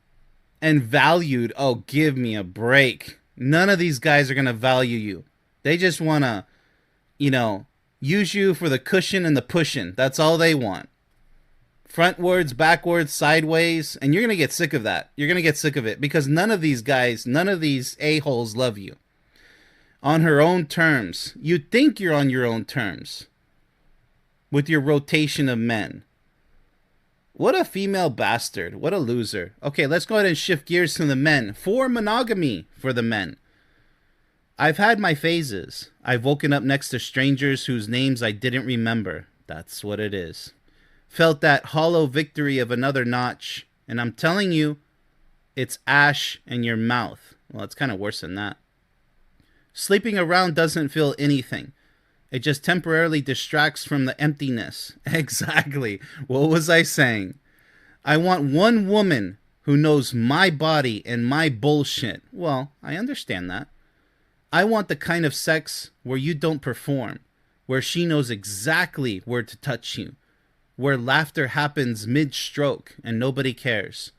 and valued, oh, give me a break. None of these guys are going to value you. They just want to, you know, use you for the cushion and the pushing. That's all they want. Frontwards, backwards, sideways, and you're going to get sick of that. You're going to get sick of it because none of these guys, none of these a-holes love you. On her own terms. You think you're on your own terms with your rotation of men. What a female bastard. What a loser. Okay, let's go ahead and shift gears to the men. For monogamy for the men. I've had my phases. I've woken up next to strangers whose names I didn't remember. That's what it is. Felt that hollow victory of another notch. And I'm telling you, it's ash in your mouth. Well, it's kind of worse than that. Sleeping around doesn't feel anything. It just temporarily distracts from the emptiness. Exactly. What was I saying? I want one woman who knows my body and my bullshit. Well, I understand that. I want the kind of sex where you don't perform, where she knows exactly where to touch you, where laughter happens mid-stroke and nobody cares.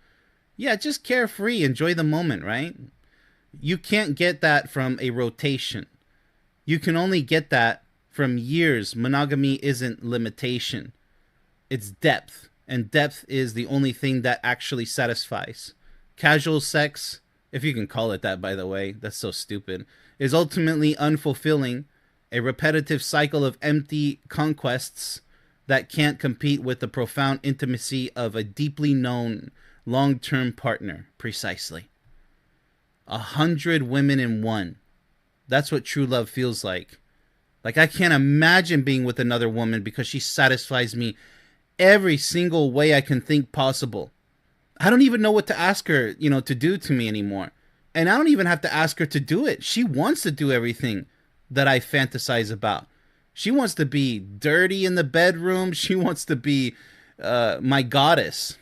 Yeah, just carefree, enjoy the moment, right? You can't get that from a rotation. You can only get that from years. Monogamy isn't limitation. It's depth. And depth is the only thing that actually satisfies. Casual sex, if you can call it that, by the way, that's so stupid, is ultimately unfulfilling, a repetitive cycle of empty conquests that can't compete with the profound intimacy of a deeply known long-term partner. Precisely. 100 women in one. That's what true love feels like. Like, I can't imagine being with another woman because she satisfies me every single way I can think possible. I don't even know what to ask her, to do to me anymore. And I don't even have to ask her to do it. She wants to do everything that I fantasize about. She wants to be dirty in the bedroom. She wants to be my goddess.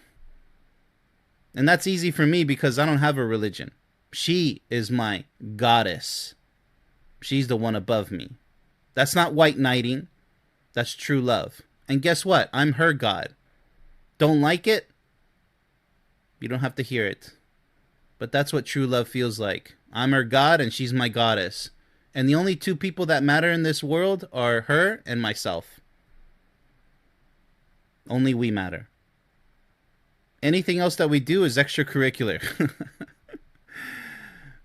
And that's easy for me because I don't have a religion. She is my goddess. She's the one above me. That's not white knighting. That's true love. And guess what? I'm her god. Don't like it? You don't have to hear it. But that's what true love feels like. I'm her god and she's my goddess. And the only two people that matter in this world are her and myself. Only we matter. Anything else that we do is extracurricular.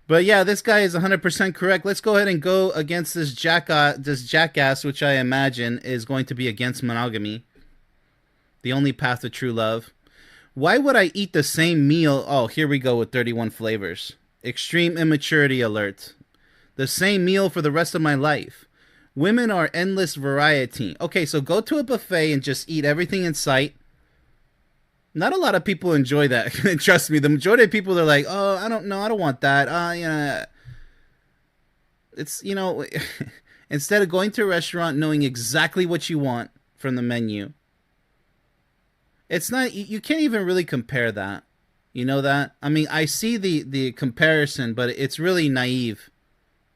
But yeah, this guy is 100% correct. Let's go ahead and go against this jackass, which I imagine is going to be against monogamy. The only path to true love. Why would I eat the same meal? Oh, here we go with 31 flavors. Extreme immaturity alert. The same meal for the rest of my life. Women are endless variety. Okay, so go to a buffet and just eat everything in sight. Not a lot of people enjoy that. Trust me, the majority of people are like, oh, I don't know, I don't want that. It's, instead of going to a restaurant knowing exactly what you want from the menu, it's not, you can't even really compare that. You know that? I mean, I see the comparison, but it's really naive.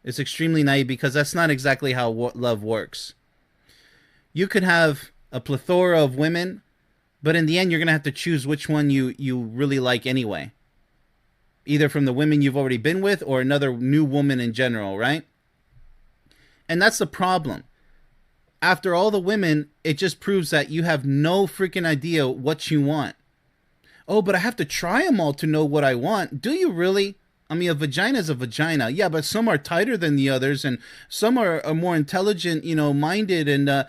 It's extremely naive because that's not exactly how love works. You could have a plethora of women, but in the end, you're going to have to choose which one you really like anyway. Either from the women you've already been with or another new woman in general, right? And that's the problem. After all the women, it just proves that you have no freaking idea what you want. Oh, but I have to try them all to know what I want. Do you really? I mean, a vagina is a vagina. Yeah, but some are tighter than the others, and some are more intelligent, minded, and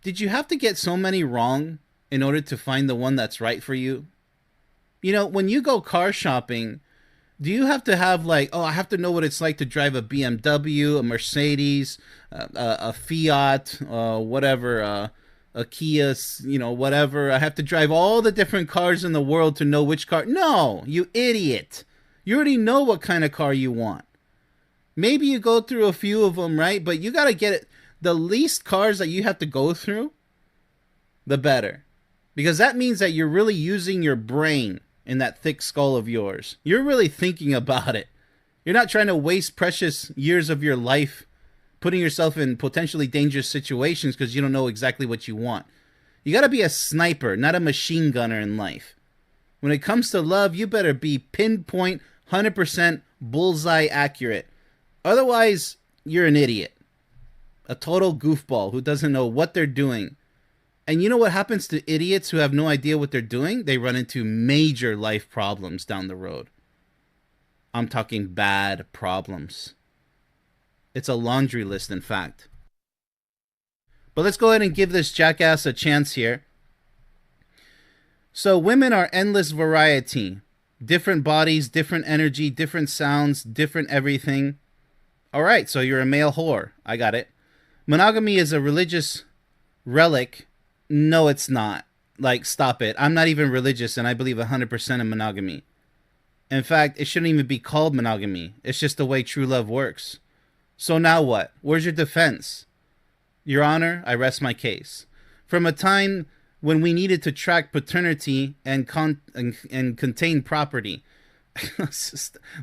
did you have to get so many wrong in order to find the one that's right for you? When you go car shopping, do you have to have I have to know what it's like to drive a BMW, a Mercedes, a Fiat, whatever, a Kia, whatever. I have to drive all the different cars in the world to know which car. No, you idiot. You already know what kind of car you want. Maybe you go through a few of them, right? But you got to get it. The least cars that you have to go through, the better. Because that means that you're really using your brain in that thick skull of yours. You're really thinking about it. You're not trying to waste precious years of your life putting yourself in potentially dangerous situations because you don't know exactly what you want. You got to be a sniper, not a machine gunner in life. When it comes to love, you better be pinpoint, 100% bullseye accurate. Otherwise, you're an idiot. A total goofball who doesn't know what they're doing. And you know what happens to idiots who have no idea what they're doing? They run into major life problems down the road. I'm talking bad problems. It's a laundry list, in fact. But let's go ahead and give this jackass a chance here. So women are endless variety. Different bodies, different energy, different sounds, different everything. All right, so you're a male whore. I got it. Monogamy is a religious relic. No, it's not. Like, stop it. I'm not even religious, and I believe 100% in monogamy. In fact, it shouldn't even be called monogamy. It's just the way true love works. So now what? Where's your defense? Your Honor, I rest my case. From a time when we needed to track paternity and contain property.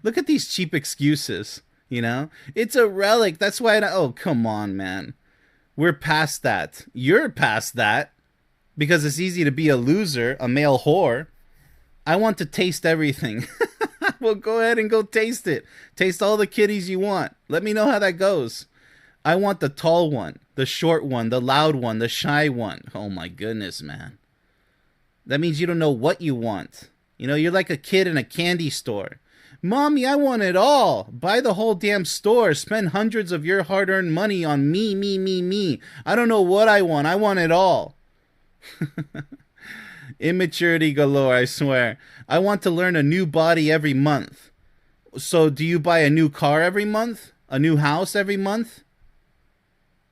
Look at these cheap excuses, you know? It's a relic. That's why oh, come on, man. We're past that. You're past that because it's easy to be a loser, a male whore. I want to taste everything. Well, go ahead and go taste it. Taste all the kitties you want. Let me know how that goes. I want the tall one, the short one, the loud one, the shy one. Oh my goodness, man. That means you don't know what you want. You know, you're like a kid in a candy store. Mommy, I want it all. Buy the whole damn store. Spend hundreds of your hard-earned money on me, me, me, me. I don't know what I want. I want it all. Immaturity galore, I swear. I want to learn a new body every month. So do you buy a new car every month? A new house every month?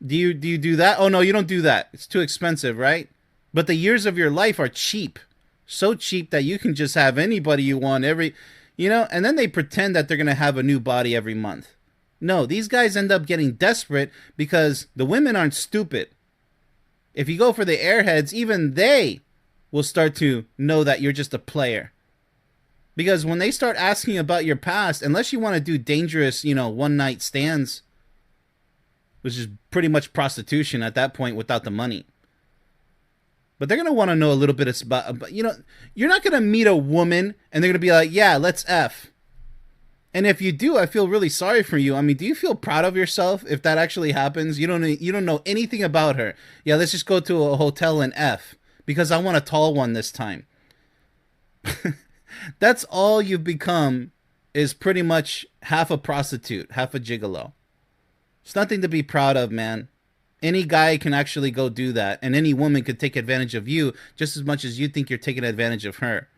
Do you do that? Oh, no, you don't do that. It's too expensive, right? But the years of your life are cheap. So cheap that you can just have anybody you want every... You know, and then they pretend that they're going to have a new body every month. No, these guys end up getting desperate because the women aren't stupid. If you go for the airheads, even they will start to know that you're just a player. Because when they start asking about your past, unless you want to do dangerous, you know, one-night stands, which is pretty much prostitution at that point without the money. But they're going to want to know a little bit about, you know, you're not going to meet a woman and they're going to be like, yeah, let's F. And if you do, I feel really sorry for you. I mean, do you feel proud of yourself if that actually happens? You don't know anything about her. Yeah, let's just go to a hotel and F because I want a tall one this time. That's all you've become is pretty much half a prostitute, half a gigolo. It's nothing to be proud of, man. Any guy can actually go do that, and any woman could take advantage of you just as much as you think you're taking advantage of her.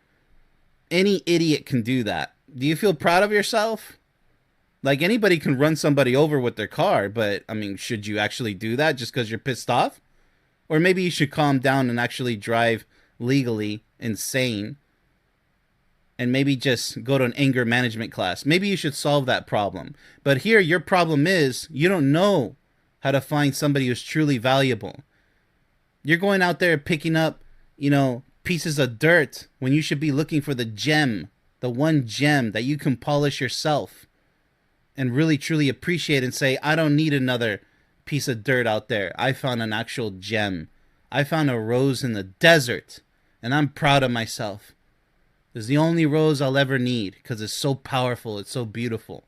Any idiot can do that. Do you feel proud of yourself? Like, anybody can run somebody over with their car, but, I mean, should you actually do that just because you're pissed off? Or maybe you should calm down and actually drive legally insane, and maybe just go to an anger management class. Maybe you should solve that problem. But here, your problem is you don't know how to find somebody who's truly valuable. You're going out there picking up, you know, pieces of dirt when you should be looking for the gem, the one gem that you can polish yourself and really truly appreciate and say, I don't need another piece of dirt out there. I found an actual gem. I found a rose in the desert, and I'm proud of myself. It's the only rose I'll ever need because it's so powerful. It's so beautiful.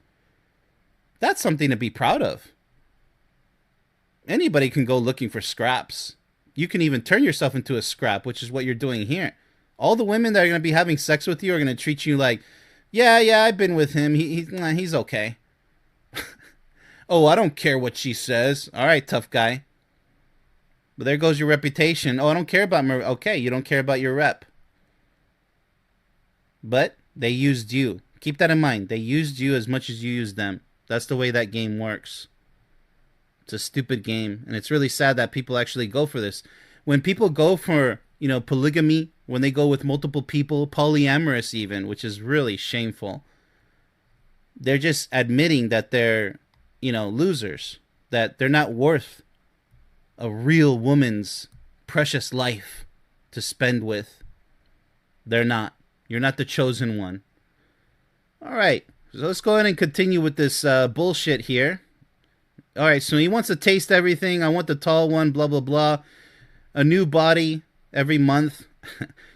That's something to be proud of. Anybody can go looking for scraps. You can even turn yourself into a scrap, which is what you're doing here. All the women that are going to be having sex with you are going to treat you like, yeah, I've been with him. He's okay. Oh, I don't care what she says. All right, tough guy. But there goes your reputation. Oh, I don't care about my... Okay, you don't care about your rep. But they used you. Keep that in mind. They used you as much as you used them. That's the way that game works. It's a stupid game, and it's really sad that people actually go for this. When people go for, you know, polygamy, when they go with multiple people, polyamorous even, which is really shameful, they're just admitting that they're, you know, losers, that they're not worth a real woman's precious life to spend with. They're not. You're not the chosen one. All right. So let's go ahead and continue with this bullshit here. All right, so he wants to taste everything. I want the tall one, blah, blah, blah. A new body every month.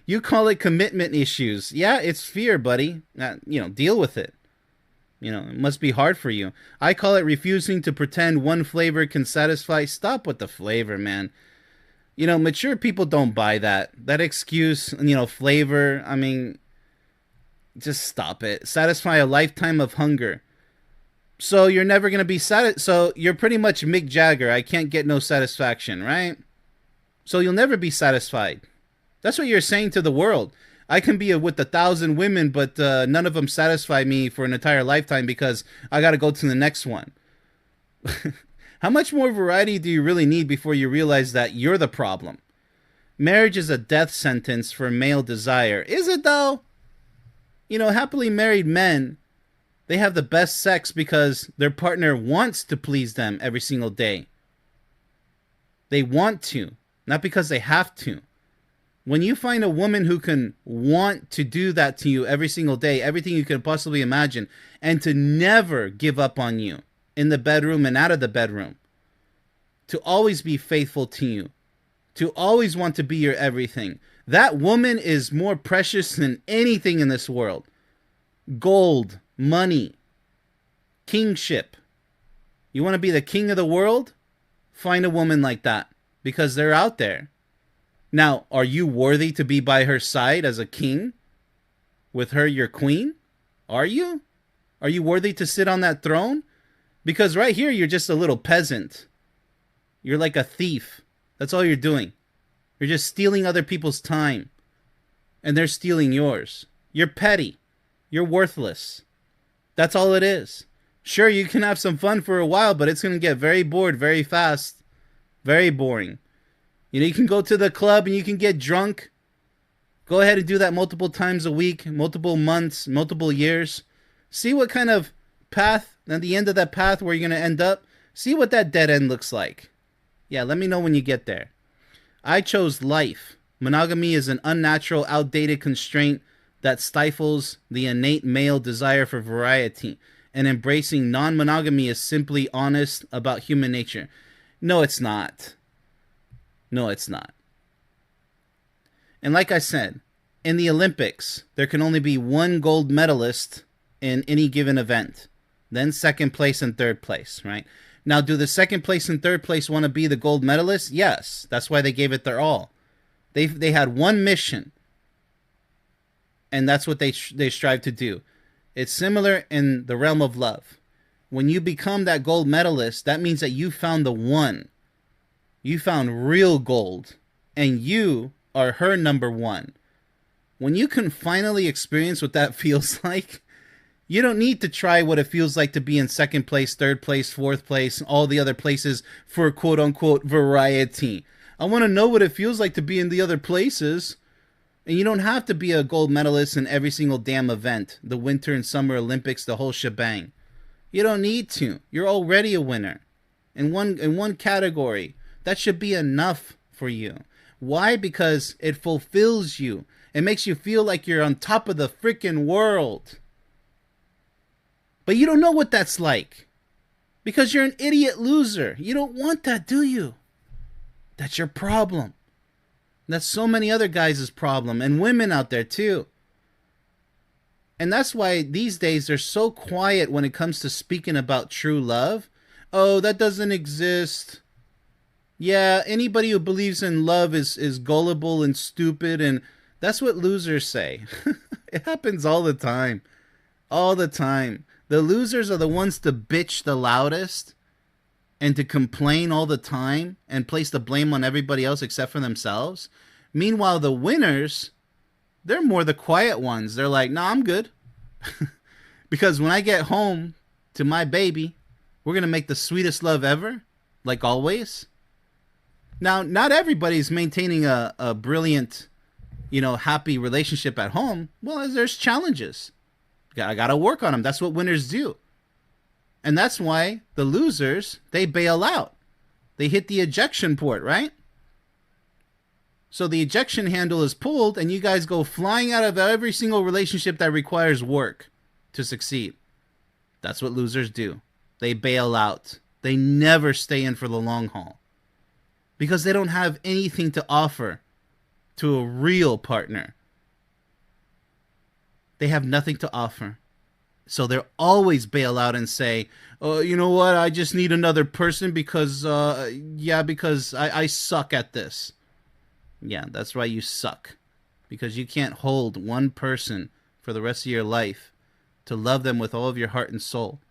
You call it commitment issues. Yeah, it's fear, buddy. Deal with it. It must be hard for you. I call it refusing to pretend one flavor can satisfy. Stop with the flavor, man. Mature people don't buy that. That excuse, flavor. I mean, just stop it. Satisfy a lifetime of hunger. So you're never going to be satisfied. So you're pretty much Mick Jagger. I can't get no satisfaction, right? So you'll never be satisfied. That's what you're saying to the world. I can be with 1,000 women, but none of them satisfy me for an entire lifetime because I got to go to the next one. How much more variety do you really need before you realize that you're the problem? Marriage is a death sentence for male desire. Is it though? Happily married men, they have the best sex because their partner wants to please them every single day. They want to, not because they have to. When you find a woman who can want to do that to you every single day, everything you could possibly imagine, and to never give up on you in the bedroom and out of the bedroom, to always be faithful to you, to always want to be your everything, that woman is more precious than anything in this world. Gold, money, kingship. You want to be the king of the world? Find a woman like that, because they're out there. Now, are you worthy to be by her side as a king? With her, your queen? Are you? Are you worthy to sit on that throne? Because right here, you're just a little peasant. You're like a thief. That's all you're doing. You're just stealing other people's time. And they're stealing yours. You're petty. You're worthless. That's all it is. Sure, you can have some fun for a while, but it's going to get very bored very fast. Very boring. You can go to the club and you can get drunk. Go ahead and do that multiple times a week, multiple months, multiple years. See what kind of path, at the end of that path where you're going to end up. See what that dead end looks like. Yeah, let me know when you get there. I chose life. Monogamy is an unnatural, outdated constraint that stifles the innate male desire for variety. And embracing non-monogamy is simply honest about human nature. No, it's not. No, it's not. And like I said, in the Olympics, there can only be one gold medalist in any given event. Then second place and third place, right? Now, do the second place and third place want to be the gold medalists? Yes. That's why they gave it their all. They had one mission. And that's what they strive to do. It's similar in the realm of love. When you become that gold medalist, that means that you found the one. You found real gold, and you are her number one. When you can finally experience what that feels like, you don't need to try what it feels like to be in second place, third place, fourth place, all the other places for quote-unquote variety. I want to know what it feels like to be in the other places. And you don't have to be a gold medalist in every single damn event. The Winter and Summer Olympics, the whole shebang. You don't need to. You're already a winner. In one category. That should be enough for you. Why? Because it fulfills you. It makes you feel like you're on top of the freaking world. But you don't know what that's like. Because you're an idiot loser. You don't want that, do you? That's your problem. That's so many other guys' problem. And women out there too. And that's why these days they're so quiet when it comes to speaking about true love. Oh, that doesn't exist. Yeah, anybody who believes in love is gullible and stupid, and that's what losers say. It happens all the time. All the time. The losers are the ones to bitch the loudest and to complain all the time and place the blame on everybody else except for themselves. Meanwhile, the winners, they're more the quiet ones. They're like, nah, I'm good. Because when I get home to my baby, we're going to make the sweetest love ever, like always. Now, not everybody's maintaining a brilliant, happy relationship at home. Well, there's challenges. I got to work on them. That's what winners do. And that's why the losers, they bail out. They hit the ejection port, right? So the ejection handle is pulled and you guys go flying out of every single relationship that requires work to succeed. That's what losers do. They bail out. They never stay in for the long haul because they don't have anything to offer to a real partner. They have nothing to offer. So they'll always bail out and say, "Oh, you know what? I just need another person because, because I suck at this." Yeah, that's why you suck. Because you can't hold one person for the rest of your life to love them with all of your heart and soul.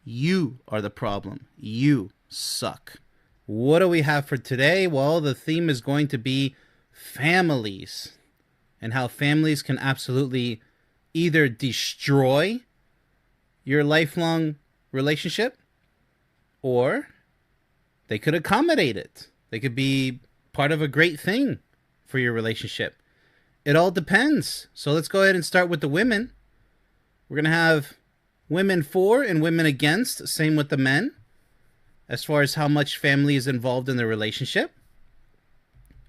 You are the problem. You suck. What do we have for today? Well, the theme is going to be families and how families can absolutely either destroy your lifelong relationship or they could accommodate it. They could be part of a great thing for your relationship. It all depends. So let's go ahead and start with the women. We're going to have women for and women against. Same with the men. As far as how much family is involved in the relationship.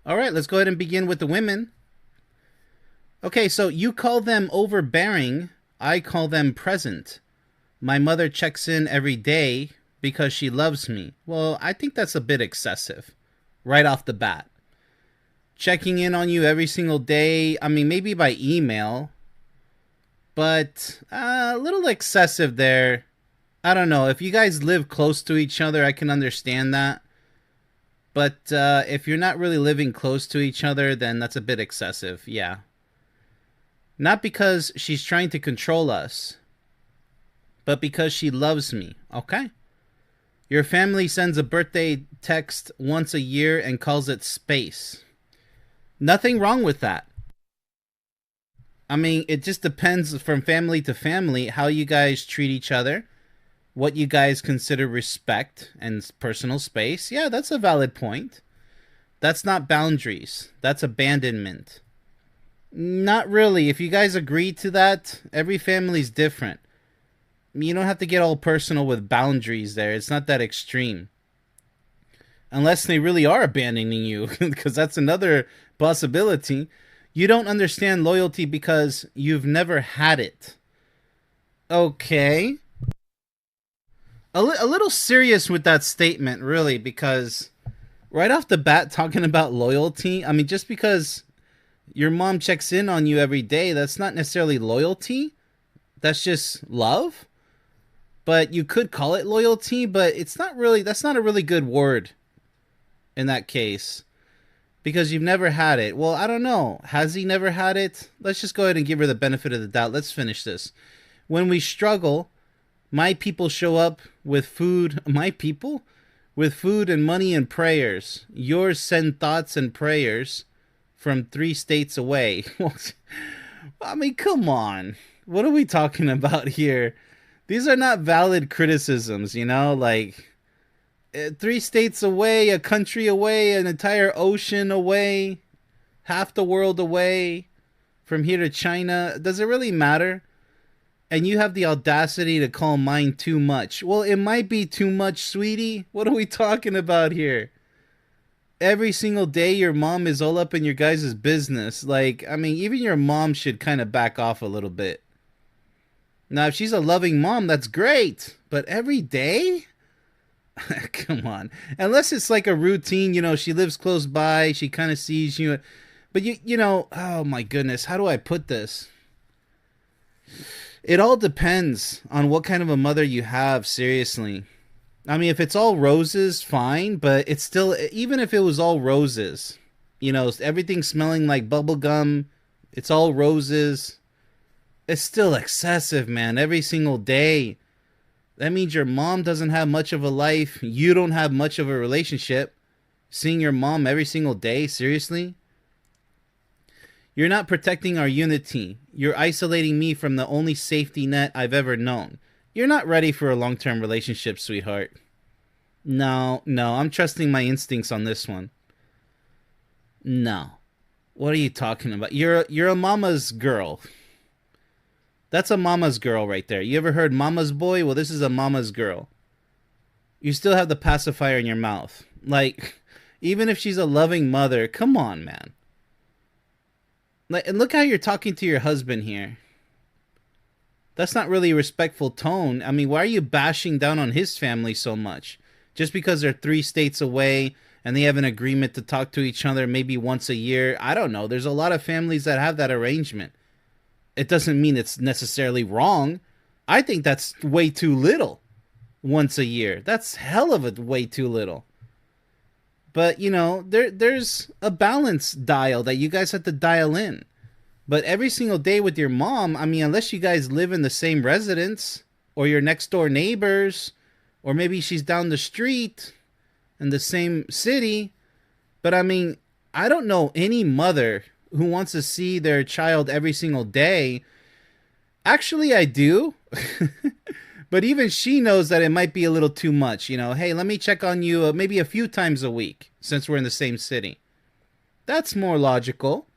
All right, let's go ahead and begin with the women. Okay, so you call them overbearing. I call them present. My mother checks in every day because she loves me. Well, I think that's a bit excessive. Right off the bat. Checking in on you every single day. I mean, maybe by email. But a little excessive there. I don't know. If you guys live close to each other, I can understand that. But if you're not really living close to each other, then that's a bit excessive. Yeah. Not because she's trying to control us, but because she loves me. Okay? Your family sends a birthday text once a year and calls it space. Nothing wrong with that. I mean, it just depends from family to family how you guys treat each other, what you guys consider respect and personal space. Yeah, that's a valid point. That's not boundaries. That's abandonment. Not really. If you guys agree to that, every family's different. You don't have to get all personal with boundaries there. It's not that extreme. Unless they really are abandoning you, because that's another possibility. You don't understand loyalty because you've never had it. Okay. A little serious with that statement, really, because right off the bat, talking about loyalty, I mean, just because your mom checks in on you every day, that's not necessarily loyalty. That's just love. But you could call it loyalty, but it's not really, that's not a really good word in that case. Because you've never had it. Well, I don't know. Has he never had it? Let's just go ahead and give her the benefit of the doubt. Let's finish this. When we struggle, my people show up with food. My people? With food and money and prayers. Yours send thoughts and prayers from 3 states away. I mean, come on. What are we talking about here? These are not valid criticisms, you know? Like, 3 states away, a country away, an entire ocean away, half the world away, from here to China. Does it really matter? And you have the audacity to call mine too much. Well, it might be too much, sweetie. What are we talking about here? Every single day your mom is all up in your guys' business. Like, I mean, even your mom should kind of back off a little bit. Now, if she's a loving mom, that's great. But every day? Come on. Unless it's like a routine, you know, she lives close by, she kind of sees you. But you know, oh my goodness, how do I put this? It all depends on what kind of a mother you have, seriously. I mean, if it's all roses, fine, but it's still, even if it was all roses, you know, everything smelling like bubble gum, it's all roses, it's still excessive, man, every single day. That means your mom doesn't have much of a life. You don't have much of a relationship. Seeing your mom every single day, seriously? You're not protecting our unity. You're isolating me from the only safety net I've ever known. You're not ready for a long-term relationship, sweetheart. No, I'm trusting my instincts on this one. No. What are you talking about? You're a mama's girl. That's a mama's girl right there. You ever heard mama's boy? Well, this is a mama's girl. You still have the pacifier in your mouth. Like, even if she's a loving mother, come on, man. Like, and look how you're talking to your husband here. That's not really a respectful tone. I mean, why are you bashing down on his family so much? Just because they're 3 states away and they have an agreement to talk to each other maybe once a year. I don't know. There's a lot of families that have that arrangement. It doesn't mean it's necessarily wrong. I think that's way too little once a year. That's hell of a way too little. But, you know, there's a balance dial that you guys have to dial in. But every single day with your mom, I mean, unless you guys live in the same residence or you're next door neighbors, or maybe she's down the street in the same city. But I mean, I don't know any mother who wants to see their child every single day. Actually, I do. But even she knows that it might be a little too much. You know, hey, let me check on you maybe a few times a week since we're in the same city. That's more logical.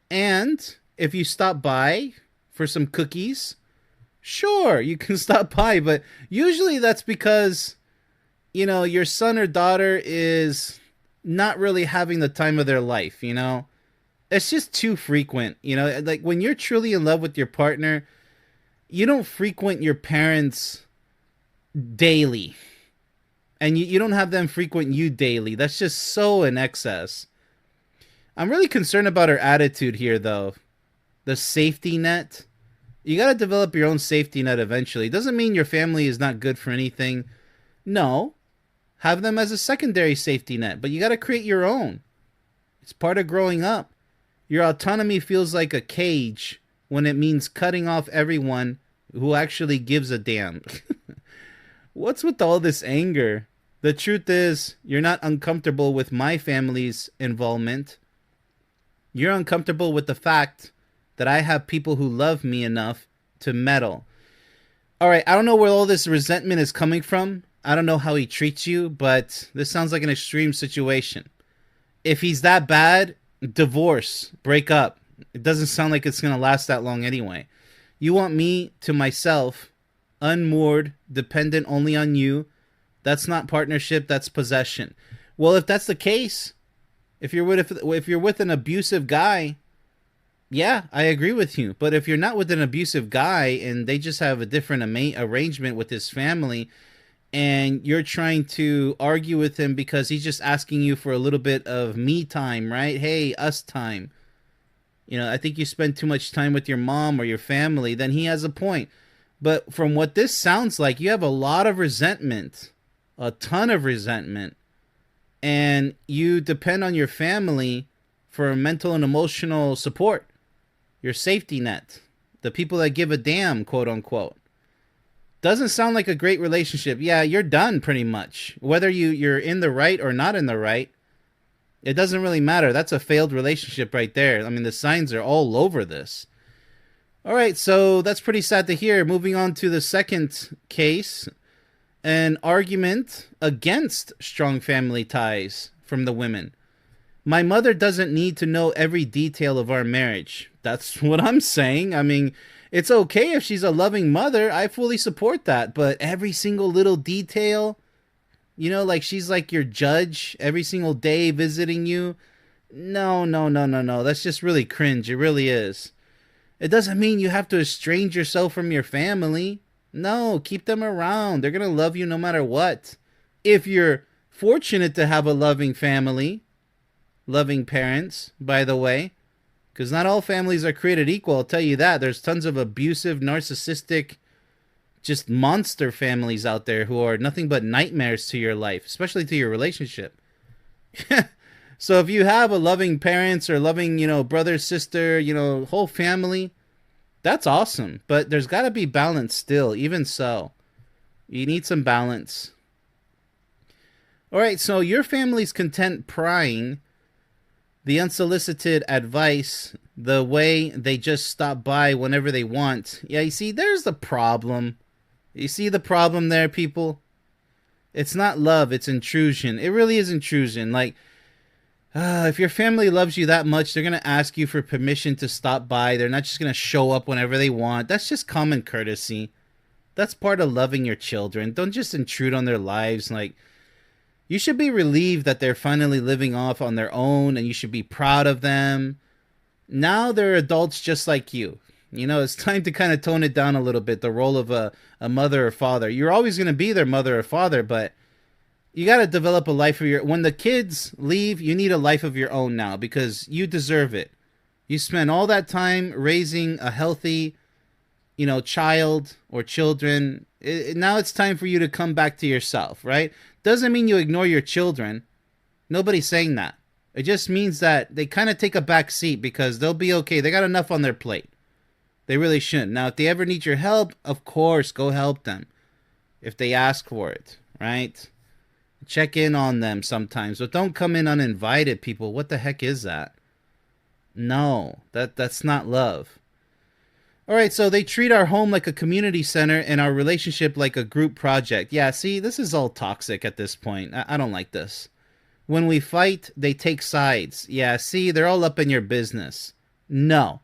And if you stop by for some cookies, sure, you can stop by. But usually that's because, you know, your son or daughter is not really having the time of their life, you know? It's just too frequent, you know? Like, when you're truly in love with your partner, you don't frequent your parents daily. And you don't have them frequent you daily. That's just so in excess. I'm really concerned about her attitude here, though. The safety net. You got to develop your own safety net eventually. It doesn't mean your family is not good for anything. No. Have them as a secondary safety net. But you got to create your own. It's part of growing up. Your autonomy feels like a cage when it means cutting off everyone who actually gives a damn. What's with all this anger? The truth is, you're not uncomfortable with my family's involvement. You're uncomfortable with the fact that I have people who love me enough to meddle. All right, I don't know where all this resentment is coming from. I don't know how he treats you, but this sounds like an extreme situation. If he's that bad, divorce, break up. It doesn't sound like it's going to last that long anyway. You want me to myself, unmoored, dependent only on you. That's not partnership, that's possession. Well, if that's the case, if you're with an abusive guy, yeah, I agree with you. But if you're not with an abusive guy and they just have a different arrangement with his family, and you're trying to argue with him because he's just asking you for a little bit of me time, right? Hey, us time. You know, I think you spend too much time with your mom or your family, then he has a point. But from what this sounds like, you have a lot of resentment, a ton of resentment, and you depend on your family for mental and emotional support, your safety net, the people that give a damn, quote unquote. Doesn't sound like a great relationship. Yeah, you're done pretty much. Whether you're in the right or not in the right, it doesn't really matter. That's a failed relationship right there. I mean, the signs are all over this. All right, so that's pretty sad to hear. Moving on to the second case, an argument against strong family ties from the women. My mother doesn't need to know every detail of our marriage. That's what I'm saying. I mean, it's okay if she's a loving mother. I fully support that. But every single little detail, you know, like she's like your judge every single day visiting you. No. That's just really cringe. It really is. It doesn't mean you have to estrange yourself from your family. No, keep them around. They're going to love you no matter what. If you're fortunate to have a loving family, loving parents, by the way, because not all families are created equal, I'll tell you that. There's tons of abusive, narcissistic, just monster families out there who are nothing but nightmares to your life, especially to your relationship. So if you have a loving parents or loving, you know, brother, sister, you know, whole family, that's awesome. But there's got to be balance still, even so. You need some balance. All right, so your family's content prying the unsolicited advice, the way they just stop by whenever they want. Yeah, you see, there's the problem. You see the problem there, people? It's not love, it's intrusion. It really is intrusion. Like, if your family loves you that much, they're going to ask you for permission to stop by. They're not just going to show up whenever they want. That's just common courtesy. That's part of loving your children. Don't just intrude on their lives. Like, you should be relieved that they're finally living off on their own, and you should be proud of them. Now they're adults just like you. It's time to kind of tone it down a little bit, the role of a mother or father. You're always going to be their mother or father, but you got to develop a life of your. When the kids leave, you need a life of your own now because you deserve it. You spend all that time raising a healthy, child or children. Now it's time for you to come back to yourself, right? Doesn't mean you ignore your children. Nobody's saying that. It just means that they kind of take a back seat because they'll be okay. They got enough on their plate. They really shouldn't. Now, if they ever need your help, of course, go help them. If they ask for it, right? Check in on them sometimes. But don't come in uninvited, people. What the heck is that? No, that's not love. All right, so they treat our home like a community center and our relationship like a group project. Yeah, see, this is all toxic at this point. I don't like this. When we fight, they take sides. Yeah, see, they're all up in your business. No.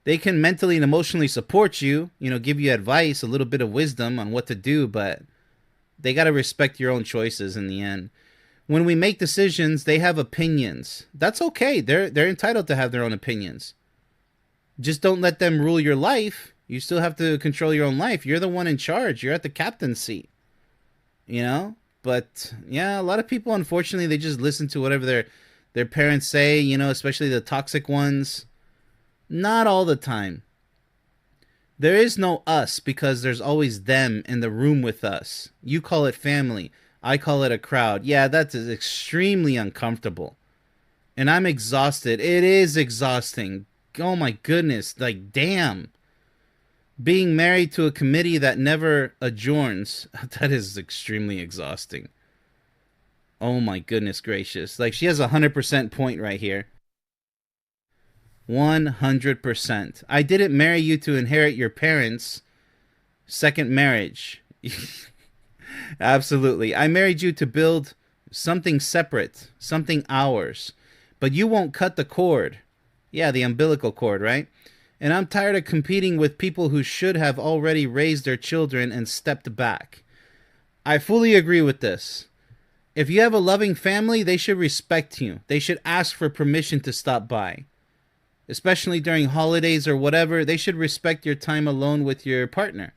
They can mentally and emotionally support you, give you advice, a little bit of wisdom on what to do, but they got to respect your own choices in the end. When we make decisions, they have opinions. That's okay. They're entitled to have their own opinions. Just don't let them rule your life. You still have to control your own life. You're the one in charge. You're at the captain's seat. But yeah, a lot of people, unfortunately, they just listen to whatever their parents say, especially the toxic ones. Not all the time. There is no us because there's always them in the room with us. You call it family. I call it a crowd. Yeah, that is extremely uncomfortable. And I'm exhausted. It is exhausting. Oh my goodness. Like, damn. Being married to a committee that never adjourns, that is extremely exhausting. Oh my goodness gracious. Like, she has a 100% point right here. 100%. I didn't marry you to inherit your parents' second marriage. Absolutely. I married you to build something separate, something ours. But you won't cut the cord. Yeah, the umbilical cord, right? And I'm tired of competing with people who should have already raised their children and stepped back. I fully agree with this. If you have a loving family, they should respect you. They should ask for permission to stop by. Especially during holidays or whatever, they should respect your time alone with your partner.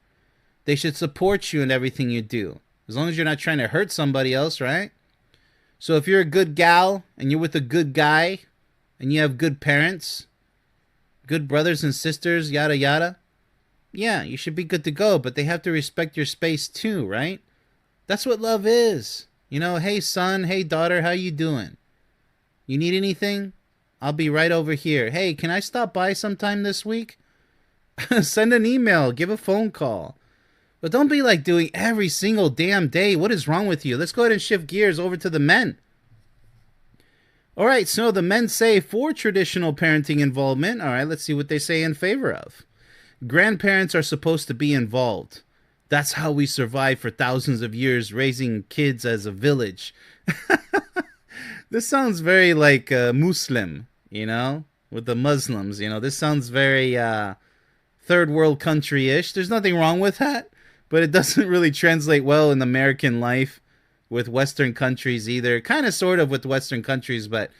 They should support you in everything you do. As long as you're not trying to hurt somebody else, right? So if you're a good gal and you're with a good guy and you have good parents, good brothers and sisters, yada yada, yeah, you should be good to go, but they have to respect your space too, right? That's what love is. Hey son, hey daughter, how you doing? You need anything? I'll be right over here. Hey, can I stop by sometime this week? Send an email, give a phone call. But don't be like doing every single damn day. What is wrong with you? Let's go ahead and shift gears over to the men. All right, so the men say for traditional parenting involvement. All right, let's see what they say in favor of. Grandparents are supposed to be involved. That's how we survived for thousands of years, raising kids as a village. This sounds very like Muslim, with the Muslims. This sounds very third world country-ish. There's nothing wrong with that, but it doesn't really translate well in American life with Western countries either. Kind of sort of with Western countries, but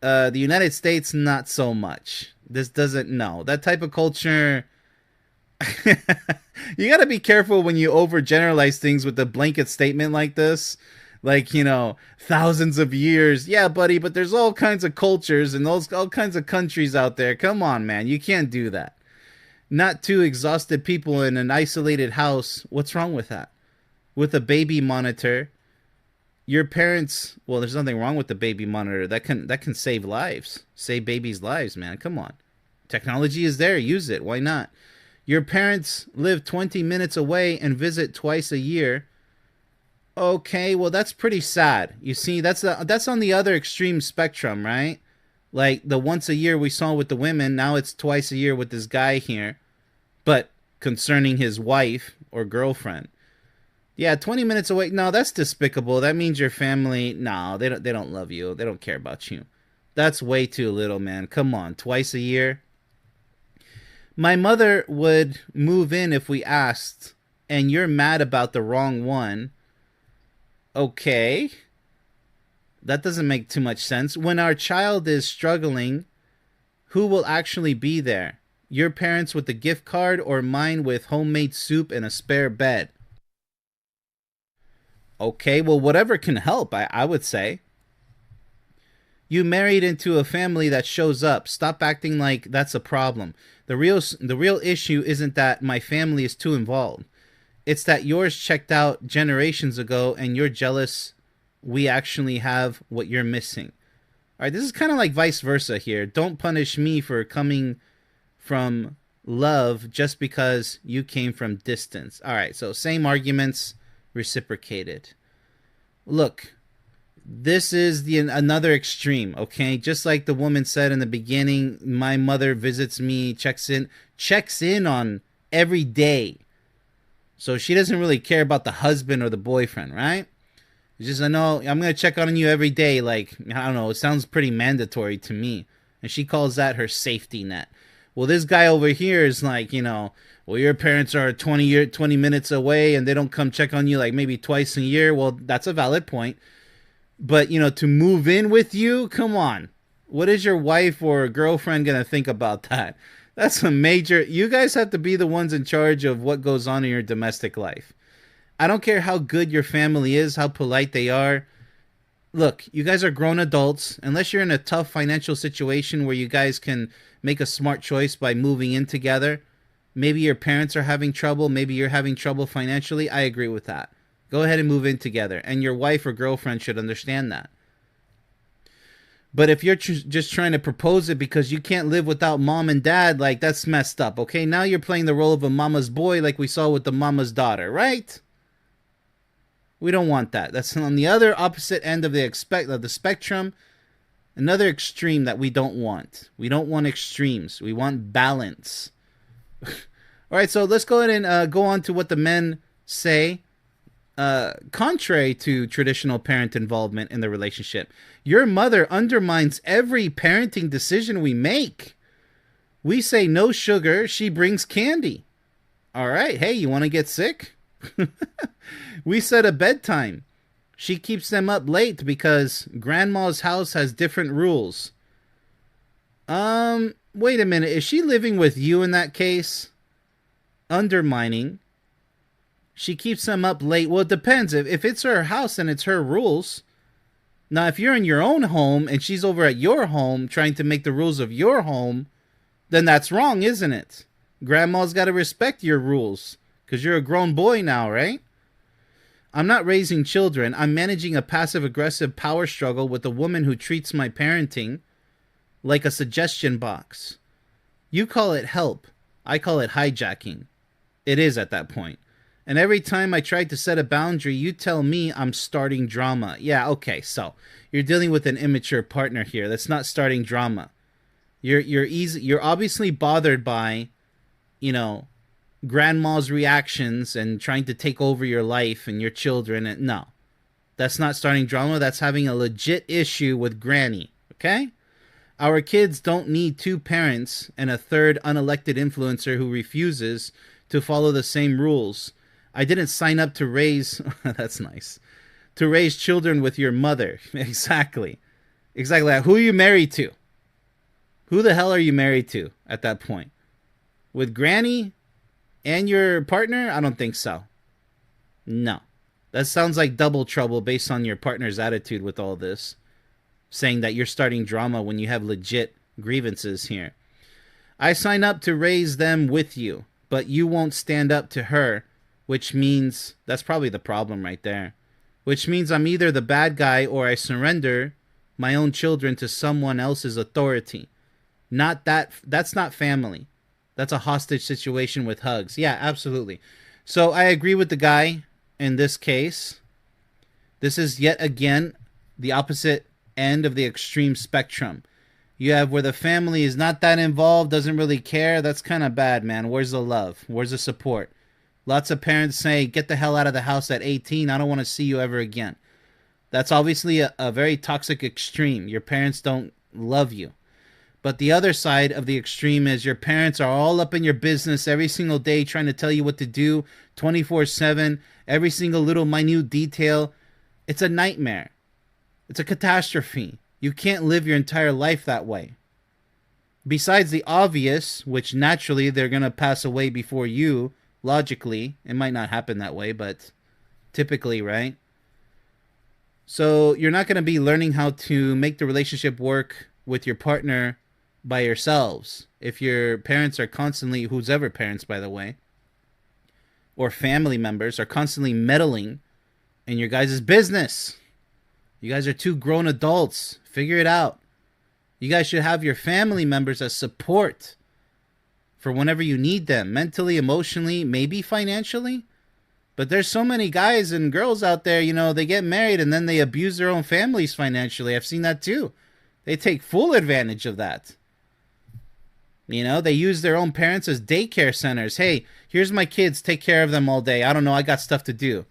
the United States, not so much. This doesn't, no. That type of culture, you got to be careful when you overgeneralize things with a blanket statement like this. Like, thousands of years. Yeah, buddy, but there's all kinds of cultures and all kinds of countries out there. Come on, man. You can't do that. Not two exhausted people in an isolated house. What's wrong with that? With a baby monitor. Your parents, well, there's nothing wrong with the baby monitor. That can save lives. Save babies' lives, man. Come on. Technology is there. Use it. Why not? Your parents live 20 minutes away and visit twice a year. Okay, well, that's pretty sad. You see, that's on the other extreme spectrum, right? Like the once a year we saw with the women, now it's twice a year with this guy here, but concerning his wife or girlfriend. Yeah, 20 minutes away. No, that's despicable. That means your family, no, they don't love you. They don't care about you. That's way too little, man. Come on, twice a year. My mother would move in if we asked, and you're mad about the wrong one. Okay. That doesn't make too much sense. When our child is struggling, Who will actually be there? Your parents with the gift card or mine with homemade soup and a spare bed? Okay, well, whatever can help, I would say. You married into a family that shows up. Stop acting like that's a problem. The real issue isn't that my family is too involved. It's that yours checked out generations ago and you're jealous we actually have what you're missing. All right, this is kind of like vice versa here. Don't punish me for coming from love just because you came from distance. All right, so same arguments reciprocated. Look, this is the another extreme, okay? Just like the woman said in the beginning, my mother visits me, checks in on every day. So she doesn't really care about the husband or the boyfriend, right? It's just, I know I'm going to check on you every day. Like, I don't know, it sounds pretty mandatory to me. And she calls that her safety net. Well, this guy over here is like, well, your parents are 20 minutes away and they don't come check on you like maybe twice a year. Well, that's a valid point. But, to move in with you, come on. What is your wife or girlfriend going to think about that? That's a major... You guys have to be the ones in charge of what goes on in your domestic life. I don't care how good your family is, how polite they are. Look, you guys are grown adults. Unless you're in a tough financial situation where you guys can make a smart choice by moving in together. Maybe your parents are having trouble. Maybe you're having trouble financially. I agree with that. Go ahead and move in together. And your wife or girlfriend should understand that. But if you're just trying to propose it because you can't live without mom and dad, like, that's messed up, okay? Now you're playing the role of a mama's boy like we saw with the mama's daughter, right? We don't want that. That's on the other opposite end of the spectrum. Another extreme that we don't want. We don't want extremes. We want balance. All right, so let's go ahead and go on to what the men say. Contrary to traditional parent involvement in the relationship, your mother undermines every parenting decision we make. We say no sugar, she brings candy. All right, hey, you want to get sick? We set a bedtime. She keeps them up late because grandma's house has different rules. Wait a minute, is she living with you in that case? Undermining. She keeps them up late. Well, it depends. If it's her house and it's her rules. Now, if you're in your own home and she's over at your home trying to make the rules of your home, then that's wrong, isn't it? Grandma's got to respect your rules because you're a grown boy now, right? I'm not raising children. I'm managing a passive-aggressive power struggle with a woman who treats my parenting like a suggestion box. You call it help. I call it hijacking. It is at that point. And every time I try to set a boundary, you tell me I'm starting drama. Yeah, okay, so you're dealing with an immature partner here. That's not starting drama. You're obviously bothered by, grandma's reactions and trying to take over your life and your children. And no, that's not starting drama. That's having a legit issue with granny, okay? Our kids don't need two parents and a third unelected influencer who refuses to follow the same rules. I didn't sign up to raise... That's nice. To raise children with your mother. Exactly. Exactly. Who are you married to? Who the hell are you married to at that point? With granny and your partner? I don't think so. No. That sounds like double trouble based on your partner's attitude with all this. Saying that you're starting drama when you have legit grievances here. I sign up to raise them with you, but you won't stand up to her. Which means, that's probably the problem right there. Which means I'm either the bad guy or I surrender my own children to someone else's authority. That's not family. That's a hostage situation with hugs. Yeah, absolutely. So I agree with the guy in this case. This is yet again the opposite end of the extreme spectrum. You have where the family is not that involved, doesn't really care. That's kind of bad, man. Where's the love? Where's the support? Lots of parents say, get the hell out of the house at 18. I don't want to see you ever again. That's obviously a very toxic extreme. Your parents don't love you. But the other side of the extreme is your parents are all up in your business every single day trying to tell you what to do 24/7, every single little minute detail. It's a nightmare. It's a catastrophe. You can't live your entire life that way. Besides the obvious, which naturally they're going to pass away before you, logically. It might not happen that way, but typically, right? So you're not going to be learning how to make the relationship work with your partner by yourselves. If your parents are constantly, who's ever parents, by the way, or family members are constantly meddling in your guys' business. You guys are two grown adults. Figure it out. You guys should have your family members as support for whenever you need them, mentally, emotionally, maybe financially. But there's so many guys and girls out there, they get married and then they abuse their own families financially. I've seen that too. They take full advantage of that. They use their own parents as daycare centers. Hey, here's my kids. Take care of them all day. I don't know. I got stuff to do.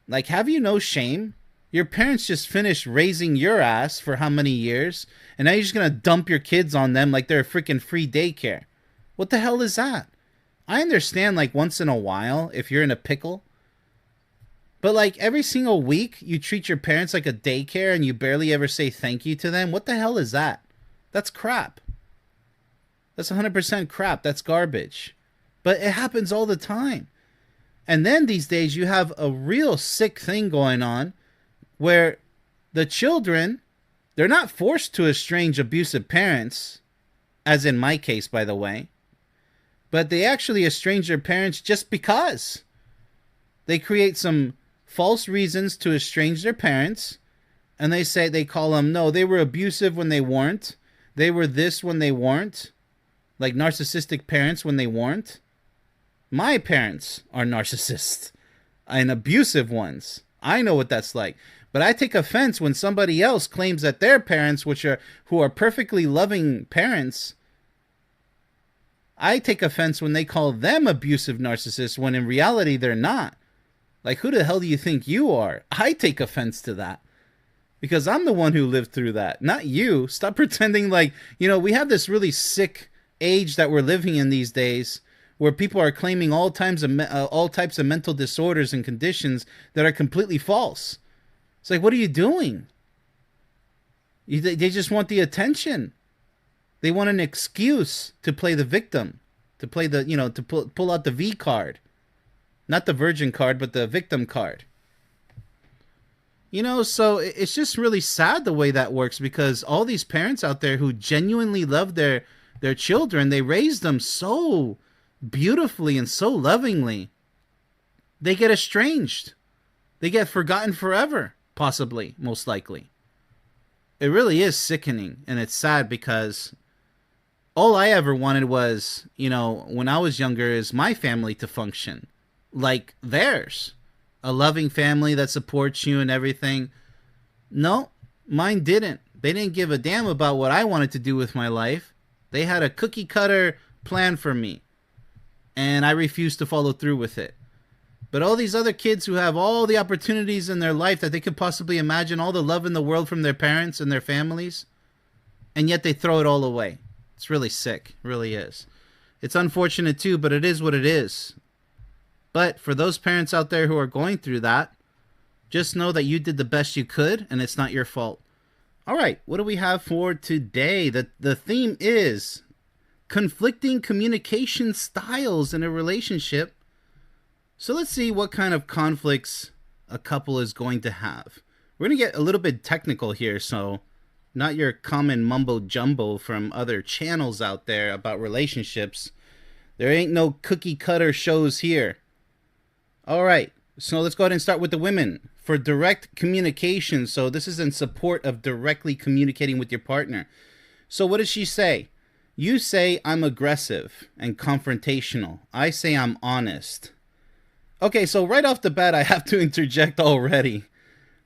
Like, have you no shame? Your parents just finished raising your ass for how many years? And now you're just going to dump your kids on them like they're a freaking free daycare. What the hell is that? I understand, like, once in a while, if you're in a pickle. But, like, every single week, you treat your parents like a daycare and you barely ever say thank you to them? What the hell is that? That's crap. That's 100% crap. That's garbage. But it happens all the time. And then these days, you have a real sick thing going on where the children, they're not forced to estrange abusive parents, as in my case, by the way, but they actually estrange their parents just because. They create some false reasons to estrange their parents, and they call them, no, they were abusive when they weren't. They were this when they weren't. Like narcissistic parents when they weren't. My parents are narcissists and abusive ones. I know what that's like. But I take offense when somebody else claims that their parents, who are perfectly loving parents, I take offense when they call them abusive narcissists when in reality they're not. Like, who the hell do you think you are? I take offense to that. Because I'm the one who lived through that, not you. Stop pretending like, we have this really sick age that we're living in these days where people are claiming all types of mental disorders and conditions that are completely false. It's like, what are you doing? They just want the attention. They want an excuse to play the victim, to play the, to pull out the V card. Not the virgin card, but the victim card. So it's just really sad the way that works, because all these parents out there who genuinely love their children, they raise them so beautifully and so lovingly, they get estranged. They get forgotten forever, possibly, most likely. It really is sickening, and it's sad because all I ever wanted was, when I was younger, is my family to function like theirs. A loving family that supports you and everything. No, mine didn't. They didn't give a damn about what I wanted to do with my life. They had a cookie cutter plan for me, and I refused to follow through with it. But all these other kids who have all the opportunities in their life that they could possibly imagine, all the love in the world from their parents and their families, and yet they throw it all away. It's really sick. It really is. It's unfortunate too, but it is what it is. But for those parents out there who are going through that, just know that you did the best you could, and it's not your fault. All right, what do we have for today? The theme is conflicting communication styles in a relationship. So let's see what kind of conflicts a couple is going to have. We're going to get a little bit technical here, so not your common mumbo jumbo from other channels out there about relationships. There ain't no cookie cutter shows here. All right, so let's go ahead and start with the women. For direct communication, so this is in support of directly communicating with your partner. So what does she say? You say, I'm aggressive and confrontational. I say I'm honest. Okay, so right off the bat, I have to interject already.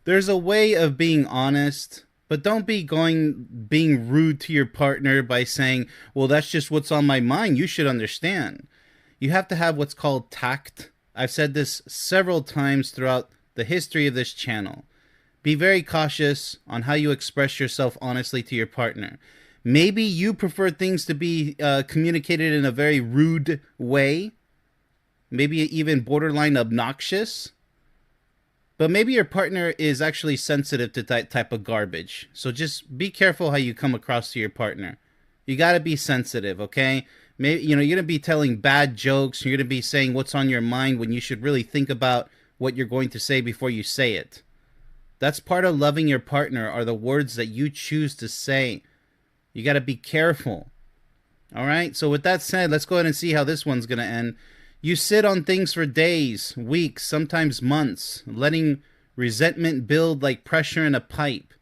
There's a way of being honest, but don't be being rude to your partner by saying, well, that's just what's on my mind. You should understand. You have to have what's called tact. I've said this several times throughout the history of this channel. Be very cautious on how you express yourself honestly to your partner. Maybe you prefer things to be communicated in a very rude way. Maybe even borderline obnoxious. But maybe your partner is actually sensitive to that type of garbage. So just be careful how you come across to your partner. You got to be sensitive, okay? Maybe you're going to be telling bad jokes. You're going to be saying what's on your mind when you should really think about what you're going to say before you say it. That's part of loving your partner, are the words that you choose to say. You got to be careful. All right? So with that said, let's go ahead and see how this one's going to end. You sit on things for days, weeks, sometimes months, letting resentment build like pressure in a pipe.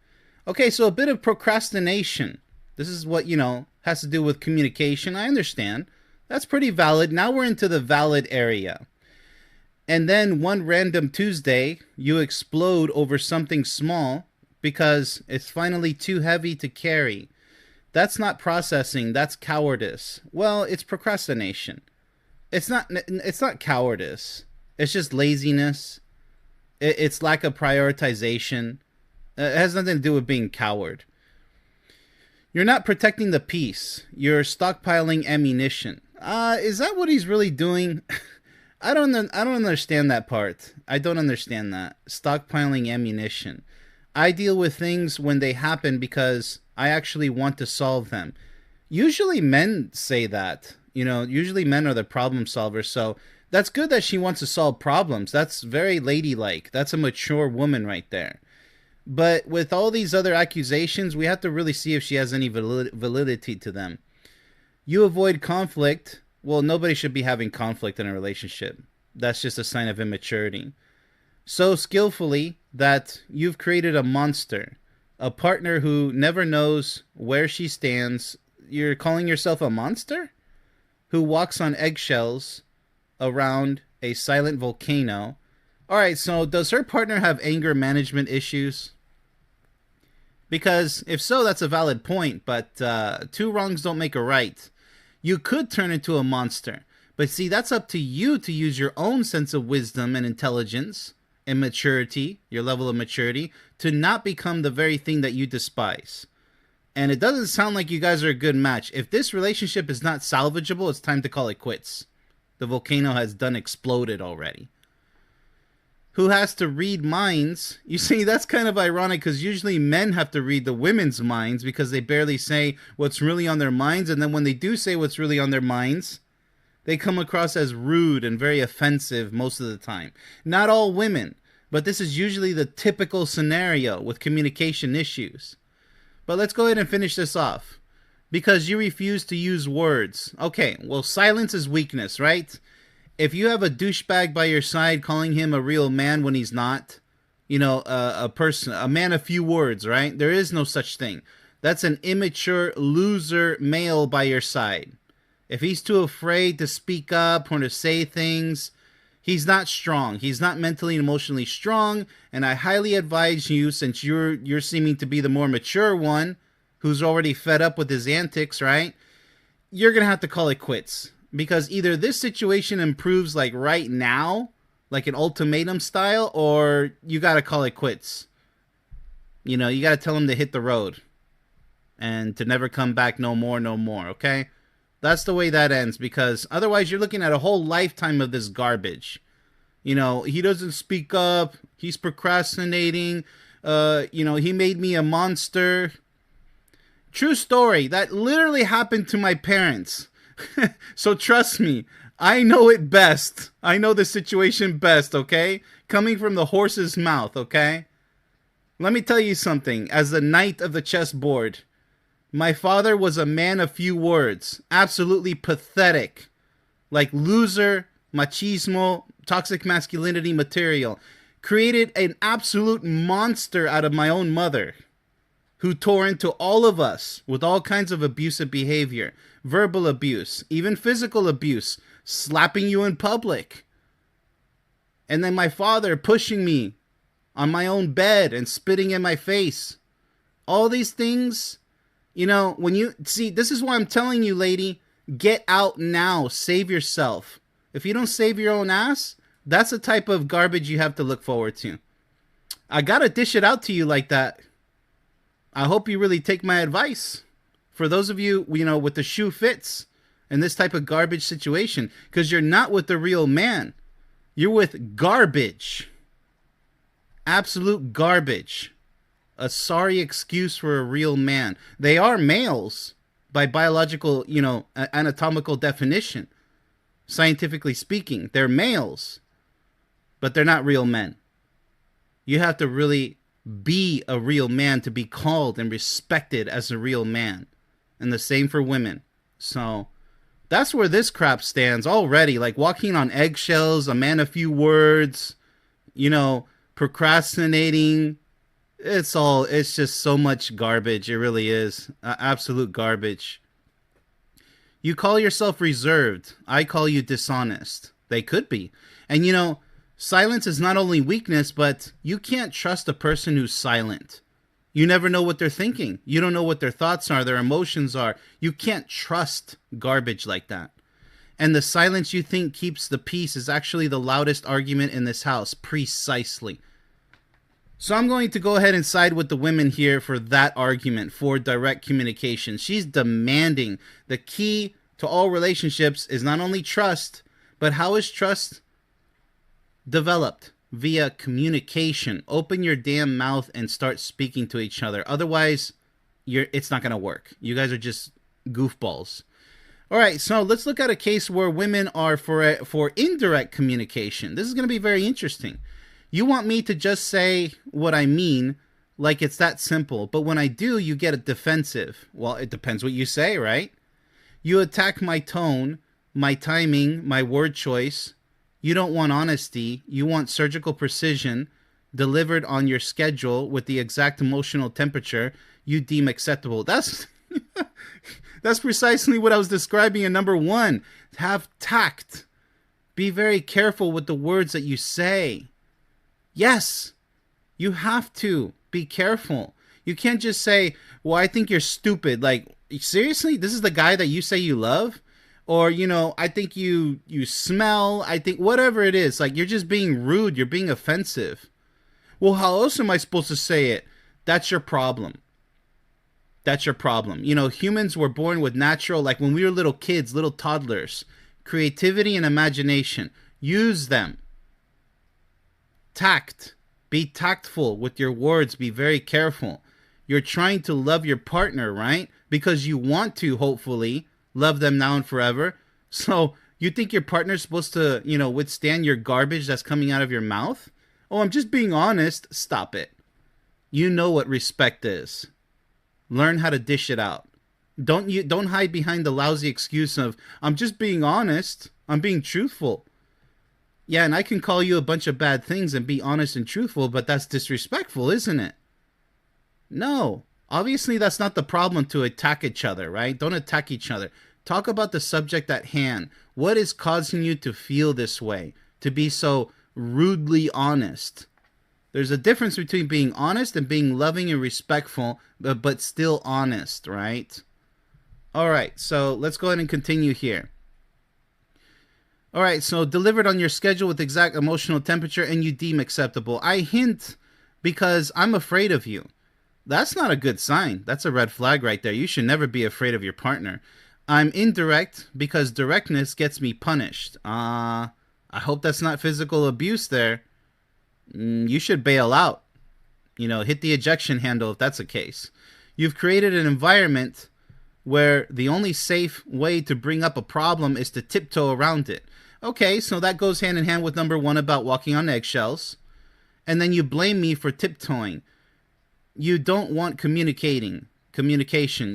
Okay, so a bit of procrastination. This is what, has to do with communication. I understand. That's pretty valid. Now we're into the valid area. And then one random Tuesday, you explode over something small because it's finally too heavy to carry. That's not processing, that's cowardice. Well, it's procrastination. It's not cowardice. It's just laziness. It's lack of prioritization. It has nothing to do with being coward. You're not protecting the peace. You're stockpiling ammunition. Is that what he's really doing? I don't understand that part. I don't understand that. Stockpiling ammunition. I deal with things when they happen because I actually want to solve them. Usually men say that. Usually men are the problem solvers. So that's good that she wants to solve problems. That's very ladylike. That's a mature woman right there. But with all these other accusations, we have to really see if she has any validity to them. You avoid conflict. Well, nobody should be having conflict in a relationship. That's just a sign of immaturity. So skillfully that you've created a monster, a partner who never knows where she stands. You're calling yourself a monster? Who walks on eggshells around a silent volcano. All right, so does her partner have anger management issues? Because if so, that's a valid point, but two wrongs don't make a right. You could turn into a monster. But see, that's up to you to use your own sense of wisdom and intelligence and maturity, your level of maturity, to not become the very thing that you despise. And it doesn't sound like you guys are a good match. If this relationship is not salvageable, it's time to call it quits. The volcano has done exploded already. Who has to read minds? You see, that's kind of ironic because usually men have to read the women's minds because they barely say what's really on their minds. And then when they do say what's really on their minds, they come across as rude and very offensive most of the time. Not all women, but this is usually the typical scenario with communication issues. But let's go ahead and finish this off. Because you refuse to use words. Okay, well, silence is weakness, right? If you have a douchebag by your side calling him a real man when he's not, a man of few words, right? There is no such thing. That's an immature loser male by your side. If he's too afraid to speak up or to say things, he's not strong. He's not mentally and emotionally strong. And I highly advise you, since you're seeming to be the more mature one, who's already fed up with his antics, right? You're going to have to call it quits. Because either this situation improves like right now, like an ultimatum style, or you got to call it quits. You got to tell him to hit the road. And to never come back no more, okay? That's the way that ends, because otherwise you're looking at a whole lifetime of this garbage. He doesn't speak up. He's procrastinating. He made me a monster. True story. That literally happened to my parents. So trust me, I know it best. I know the situation best, okay? Coming from the horse's mouth, okay? Let me tell you something. As the knight of the chessboard, my father was a man of few words. Absolutely pathetic. Like loser, machismo, toxic masculinity material. Created an absolute monster out of my own mother, who tore into all of us with all kinds of abusive behavior. Verbal abuse, even physical abuse, slapping you in public. And then my father pushing me on my own bed and spitting in my face. All these things, when you see, this is why I'm telling you, lady, get out now, save yourself. If you don't save your own ass, that's the type of garbage you have to look forward to. I gotta dish it out to you like that. I hope you really take my advice. For those of you, with the shoe fits in this type of garbage situation, because you're not with the real man. You're with garbage. Absolute garbage. A sorry excuse for a real man. They are males, by biological, anatomical definition, scientifically speaking. They're males, but they're not real men. You have to really be a real man to be called and respected as a real man. And the same for women. So that's where this crap stands already. Like walking on eggshells, a man of few words, procrastinating. It's just so much garbage. It really is. Absolute garbage. You call yourself reserved. I call you dishonest. They could be. And silence is not only weakness, but you can't trust a person who's silent. You never know what they're thinking. You don't know what their thoughts are, their emotions are. You can't trust garbage like that. And the silence you think keeps the peace is actually the loudest argument in this house. Precisely. So I'm going to go ahead and side with the women here for that argument, for direct communication. She's demanding the key to all relationships is not only trust, but how is trust developed? Via communication. Open your damn mouth and start speaking to each other. Otherwise, it's not going to work. You guys are just goofballs. All right, so let's look at a case where women are for indirect communication. This is going to be very interesting. You want me to just say what I mean, like it's that simple. But when I do, you get defensive. Well, it depends what you say, right? You attack my tone, my timing, my word choice. You don't want honesty. You want surgical precision delivered on your schedule with the exact emotional temperature you deem acceptable. That's precisely what I was describing in number 1. Have tact. Be very careful with the words that you say. Yes, you have to be careful. You can't just say, well, I think you're stupid. Like, seriously? This is the guy that you say you love? Or, I think you smell, I think whatever it is, like you're just being rude, you're being offensive. Well, how else am I supposed to say it? That's your problem. That's your problem. Humans were born with natural, like when we were little kids, little toddlers, creativity and imagination. Use them. Tact. Be tactful with your words. Be very careful. You're trying to love your partner, right? Because you want to, hopefully, love them now and forever. So you think your partner's supposed to, withstand your garbage that's coming out of your mouth? Oh, I'm just being honest. Stop it. You know what respect is. Learn how to dish it out. Don't hide behind the lousy excuse of, I'm just being honest. I'm being truthful. Yeah, and I can call you a bunch of bad things and be honest and truthful, but that's disrespectful, isn't it? No. Obviously, that's not the problem to attack each other, right? Don't attack each other. Talk about the subject at hand. What is causing you to feel this way? To be so rudely honest? There's a difference between being honest and being loving and respectful, but still honest, right? All right, so let's go ahead and continue here. All right, so delivered on your schedule with exact emotional temperature and you deem acceptable. I hint because I'm afraid of you. That's not a good sign. That's a red flag right there. You should never be afraid of your partner. I'm indirect because directness gets me punished. I hope that's not physical abuse there. You should bail out. Hit the ejection handle if that's the case. You've created an environment where the only safe way to bring up a problem is to tiptoe around it. Okay, so that goes hand in hand with number 1 about walking on eggshells. And then you blame me for tiptoeing. You don't want communication.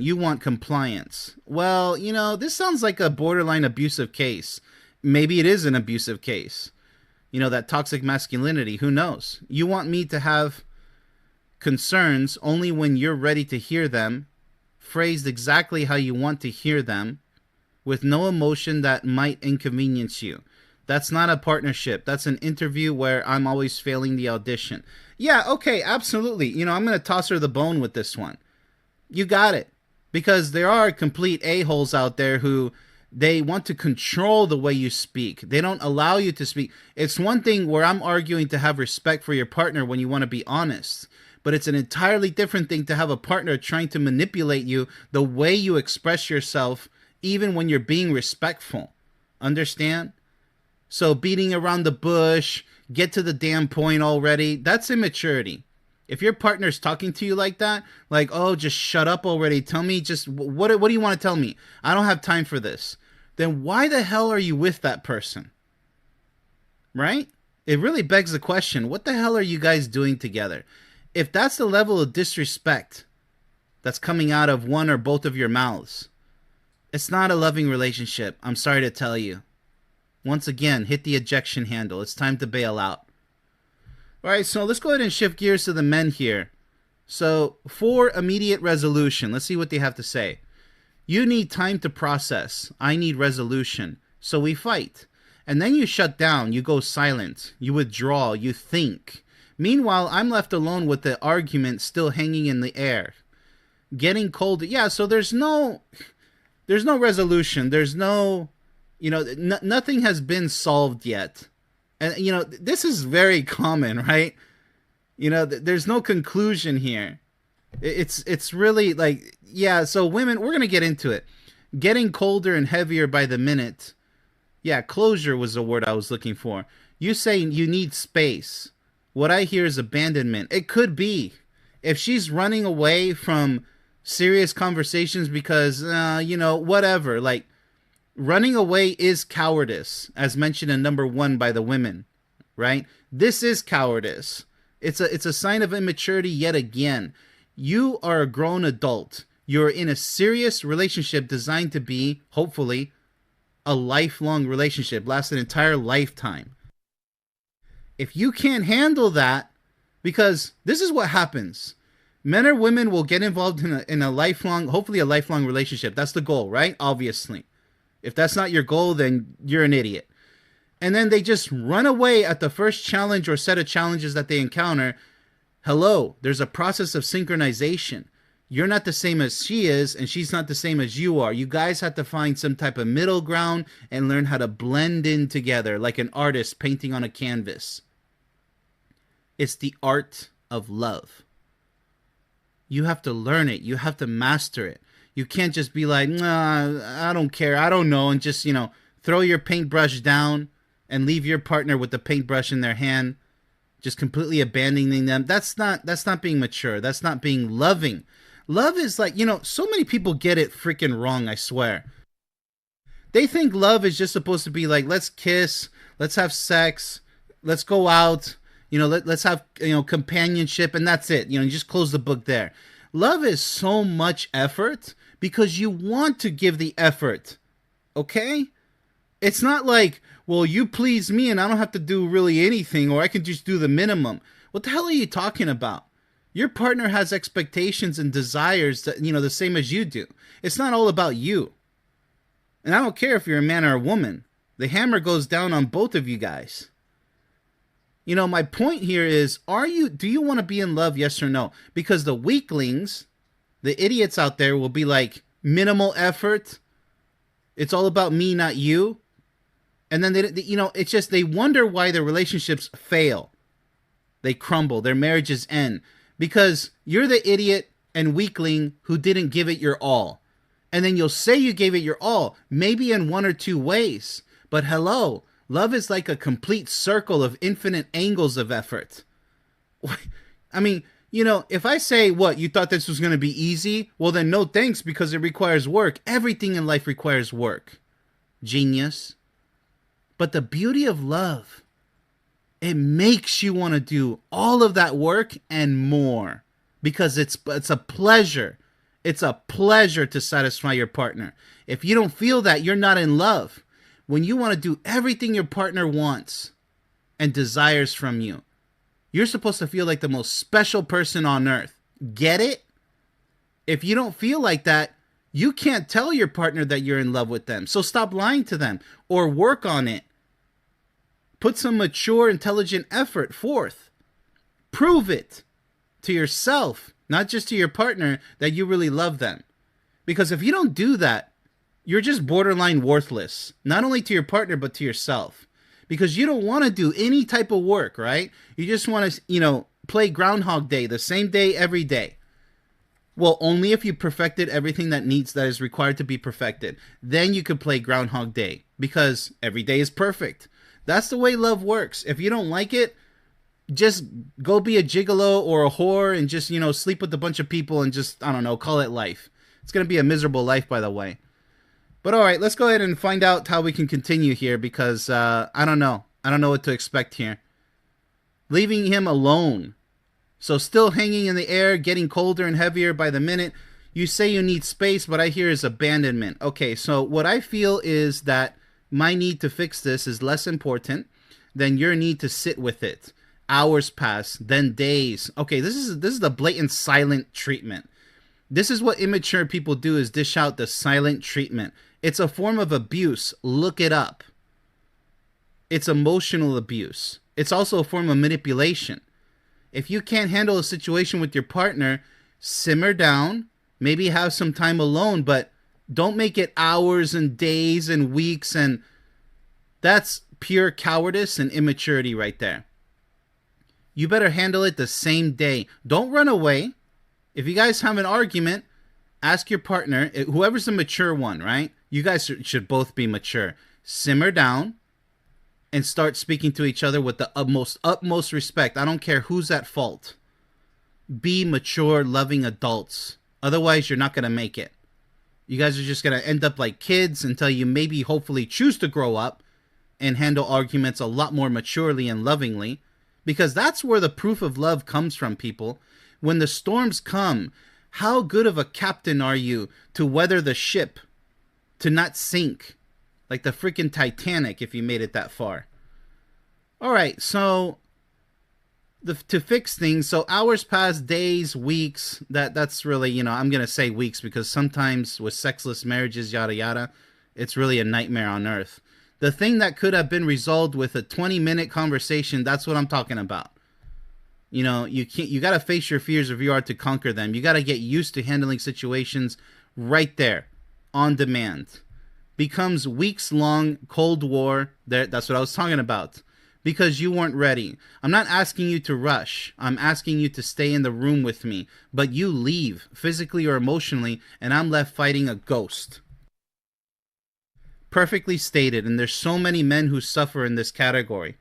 You want compliance. Well, this sounds like a borderline abusive case. Maybe it is an abusive case. That toxic masculinity. Who knows? You want me to have concerns only when you're ready to hear them, phrased exactly how you want to hear them, with no emotion that might inconvenience you. That's not a partnership. That's an interview where I'm always failing the audition. Yeah, okay, absolutely. I'm going to toss her the bone with this one. You got it. Because there are complete a-holes out there who they want to control the way you speak. They don't allow you to speak. It's one thing where I'm arguing to have respect for your partner when you want to be honest. But it's an entirely different thing to have a partner trying to manipulate you the way you express yourself, even when you're being respectful. Understand? So beating around the bush, get to the damn point already, that's immaturity. If your partner's talking to you like that, like, oh, just shut up already. Tell me just what do you want to tell me? I don't have time for this. Then why the hell are you with that person? Right? It really begs the question, what the hell are you guys doing together? If that's the level of disrespect that's coming out of one or both of your mouths, it's not a loving relationship. I'm sorry to tell you. Once again, hit the ejection handle. It's time to bail out. All right, so let's go ahead and shift gears to the men here. So, for immediate resolution, let's see what they have to say. You need time to process. I need resolution. So we fight. And then you shut down. You go silent. You withdraw. You think. Meanwhile, I'm left alone with the argument still hanging in the air. Getting cold. Yeah, so there's no resolution. There's no, nothing has been solved yet. And, this is very common, right? There's no conclusion here. It's really like, yeah, so women, we're going to get into it. Getting colder and heavier by the minute. Yeah, closure was the word I was looking for. You saying you need space. What I hear is abandonment. It could be. If she's running away from serious conversations because, whatever, like, running away is cowardice, as mentioned in number 1 by the women, right? This is cowardice. It's a sign of immaturity yet again. You are a grown adult. You're in a serious relationship designed to be, hopefully, a lifelong relationship, last an entire lifetime. If you can't handle that, because this is what happens. Men or women will get involved in a lifelong, hopefully a lifelong relationship. That's the goal, right? Obviously. If that's not your goal, then you're an idiot. And then they just run away at the first challenge or set of challenges that they encounter. Hello, there's a process of synchronization. You're not the same as she is, and she's not the same as you are. You guys have to find some type of middle ground and learn how to blend in together like an artist painting on a canvas. It's the art of love. You have to learn it. You have to master it. You can't just be like, nah, I don't care, I don't know, and just, throw your paintbrush down and leave your partner with the paintbrush in their hand, just completely abandoning them. That's not being mature. That's not being loving. Love is like, so many people get it freaking wrong, I swear. They think love is just supposed to be like, let's kiss, let's have sex, let's go out, let's have, companionship, and that's it. You just close the book there. Love is so much effort because you want to give the effort, okay? It's not like, well, you please me and I don't have to do really anything, or I can just do the minimum. What the hell are you talking about? Your partner has expectations and desires that, the same as you do. It's not all about you. And I don't care if you're a man or a woman. The hammer goes down on both of you guys. My point here is, do you want to be in love, yes or no? Because the weaklings, the idiots out there will be like, minimal effort. It's all about me, not you. And then, it's just, they wonder why their relationships fail. They crumble. Their marriages end. Because you're the idiot and weakling who didn't give it your all. And then you'll say you gave it your all, maybe in one or two ways. But hello, love is like a complete circle of infinite angles of effort. I mean, if I say, what, you thought this was going to be easy? Well, then no thanks, because it requires work. Everything in life requires work. Genius. But the beauty of love, it makes you want to do all of that work and more, because it's a pleasure. It's a pleasure to satisfy your partner. If you don't feel that, you're not in love. When you want to do everything your partner wants and desires from you, you're supposed to feel like the most special person on earth. Get it? If you don't feel like that, you can't tell your partner that you're in love with them. So stop lying to them or work on it. Put some mature, intelligent effort forth. Prove it to yourself, not just to your partner, that you really love them. Because if you don't do that, you're just borderline worthless. Not only to your partner, but to yourself. Because you don't want to do any type of work, right? You just want to, play Groundhog Day, the same day every day. Well, only if you perfected everything that is required to be perfected. Then you could play Groundhog Day. Because every day is perfect. That's the way love works. If you don't like it, just go be a gigolo or a whore and just, sleep with a bunch of people and just, I don't know, call it life. It's going to be a miserable life, by the way. But all right, let's go ahead and find out how we can continue here because I don't know. I don't know what to expect here. Leaving him alone. So still hanging in the air, getting colder and heavier by the minute. You say you need space, but I hear is abandonment. Okay, so what I feel is that my need to fix this is less important than your need to sit with it. Hours pass, then days. Okay, this is the blatant silent treatment. This is what immature people do, is dish out the silent treatment. It's a form of abuse. Look it up. It's emotional abuse. It's also a form of manipulation. If you can't handle a situation with your partner, simmer down, maybe have some time alone, but don't make it hours and days and weeks, and that's pure cowardice and immaturity right there. You better handle it the same day. Don't run away. If you guys have an argument, ask your partner, whoever's the mature one, right? You guys should both be mature. Simmer down and start speaking to each other with the utmost respect. I don't care who's at fault. Be mature, loving adults. Otherwise, you're not going to make it. You guys are just going to end up like kids until you maybe hopefully choose to grow up and handle arguments a lot more maturely and lovingly. Because that's where the proof of love comes from, people. When the storms come, how good of a captain are you to weather the ship, to not sink like the freaking Titanic if you made it that far? All right, so to fix things, so hours pass, days, weeks. That's really, I'm going to say weeks because sometimes with sexless marriages, yada, yada, it's really a nightmare on earth. The thing that could have been resolved with a 20-minute conversation, that's what I'm talking about. You got to face your fears if you are to conquer them. You got to get used to handling situations right there, on demand. Becomes weeks-long Cold War. That's what I was talking about. Because you weren't ready. I'm not asking you to rush. I'm asking you to stay in the room with me. But you leave, physically or emotionally, and I'm left fighting a ghost. Perfectly stated, and there's so many men who suffer in this category.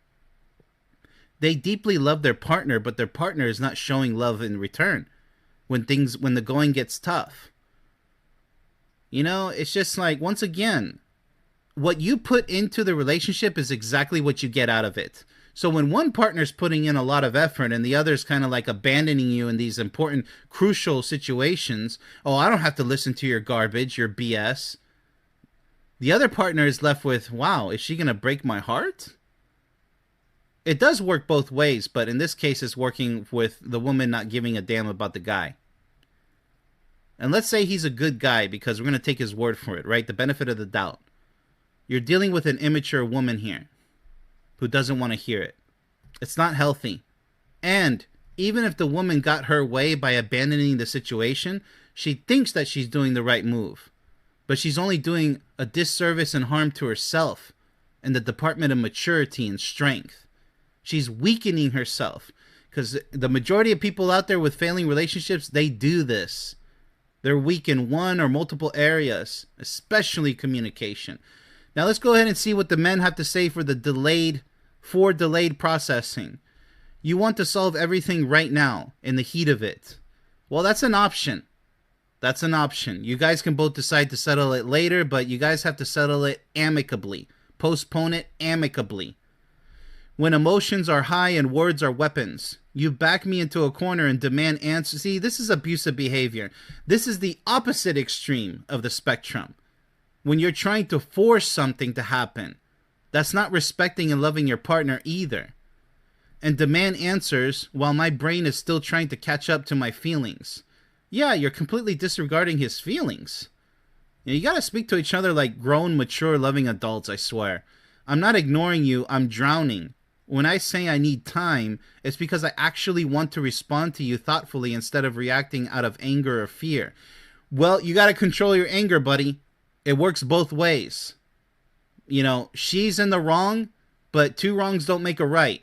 They deeply love their partner, but their partner is not showing love in return when the going gets tough. It's just like, once again, what you put into the relationship is exactly what you get out of it. So when one partner's putting in a lot of effort and the other's kind of like abandoning you in these important, crucial situations, oh, I don't have to listen to your garbage, your BS. The other partner is left with, wow, is she going to break my heart? It does work both ways, but in this case, it's working with the woman not giving a damn about the guy. And let's say he's a good guy because we're going to take his word for it, right? The benefit of the doubt. You're dealing with an immature woman here who doesn't want to hear it. It's not healthy. And even if the woman got her way by abandoning the situation, she thinks that she's doing the right move. But she's only doing a disservice and harm to herself and the department of maturity and strength. She's weakening herself because the majority of people out there with failing relationships, they do this. They're weak in one or multiple areas, especially communication. Now let's go ahead and see what the men have to say for delayed processing. You want to solve everything right now in the heat of it. Well, that's an option. That's an option. You guys can both decide to settle it later, but you guys have to settle it amicably. Postpone it amicably. When emotions are high and words are weapons, you back me into a corner and demand answers. See, this is abusive behavior. This is the opposite extreme of the spectrum. When you're trying to force something to happen, that's not respecting and loving your partner either. And demand answers while my brain is still trying to catch up to my feelings. Yeah, you're completely disregarding his feelings. You got to speak to each other like grown, mature, loving adults, I swear. I'm not ignoring you, I'm drowning. When I say I need time, it's because I actually want to respond to you thoughtfully instead of reacting out of anger or fear. Well, you got to control your anger, buddy. It works both ways. She's in the wrong, but two wrongs don't make a right.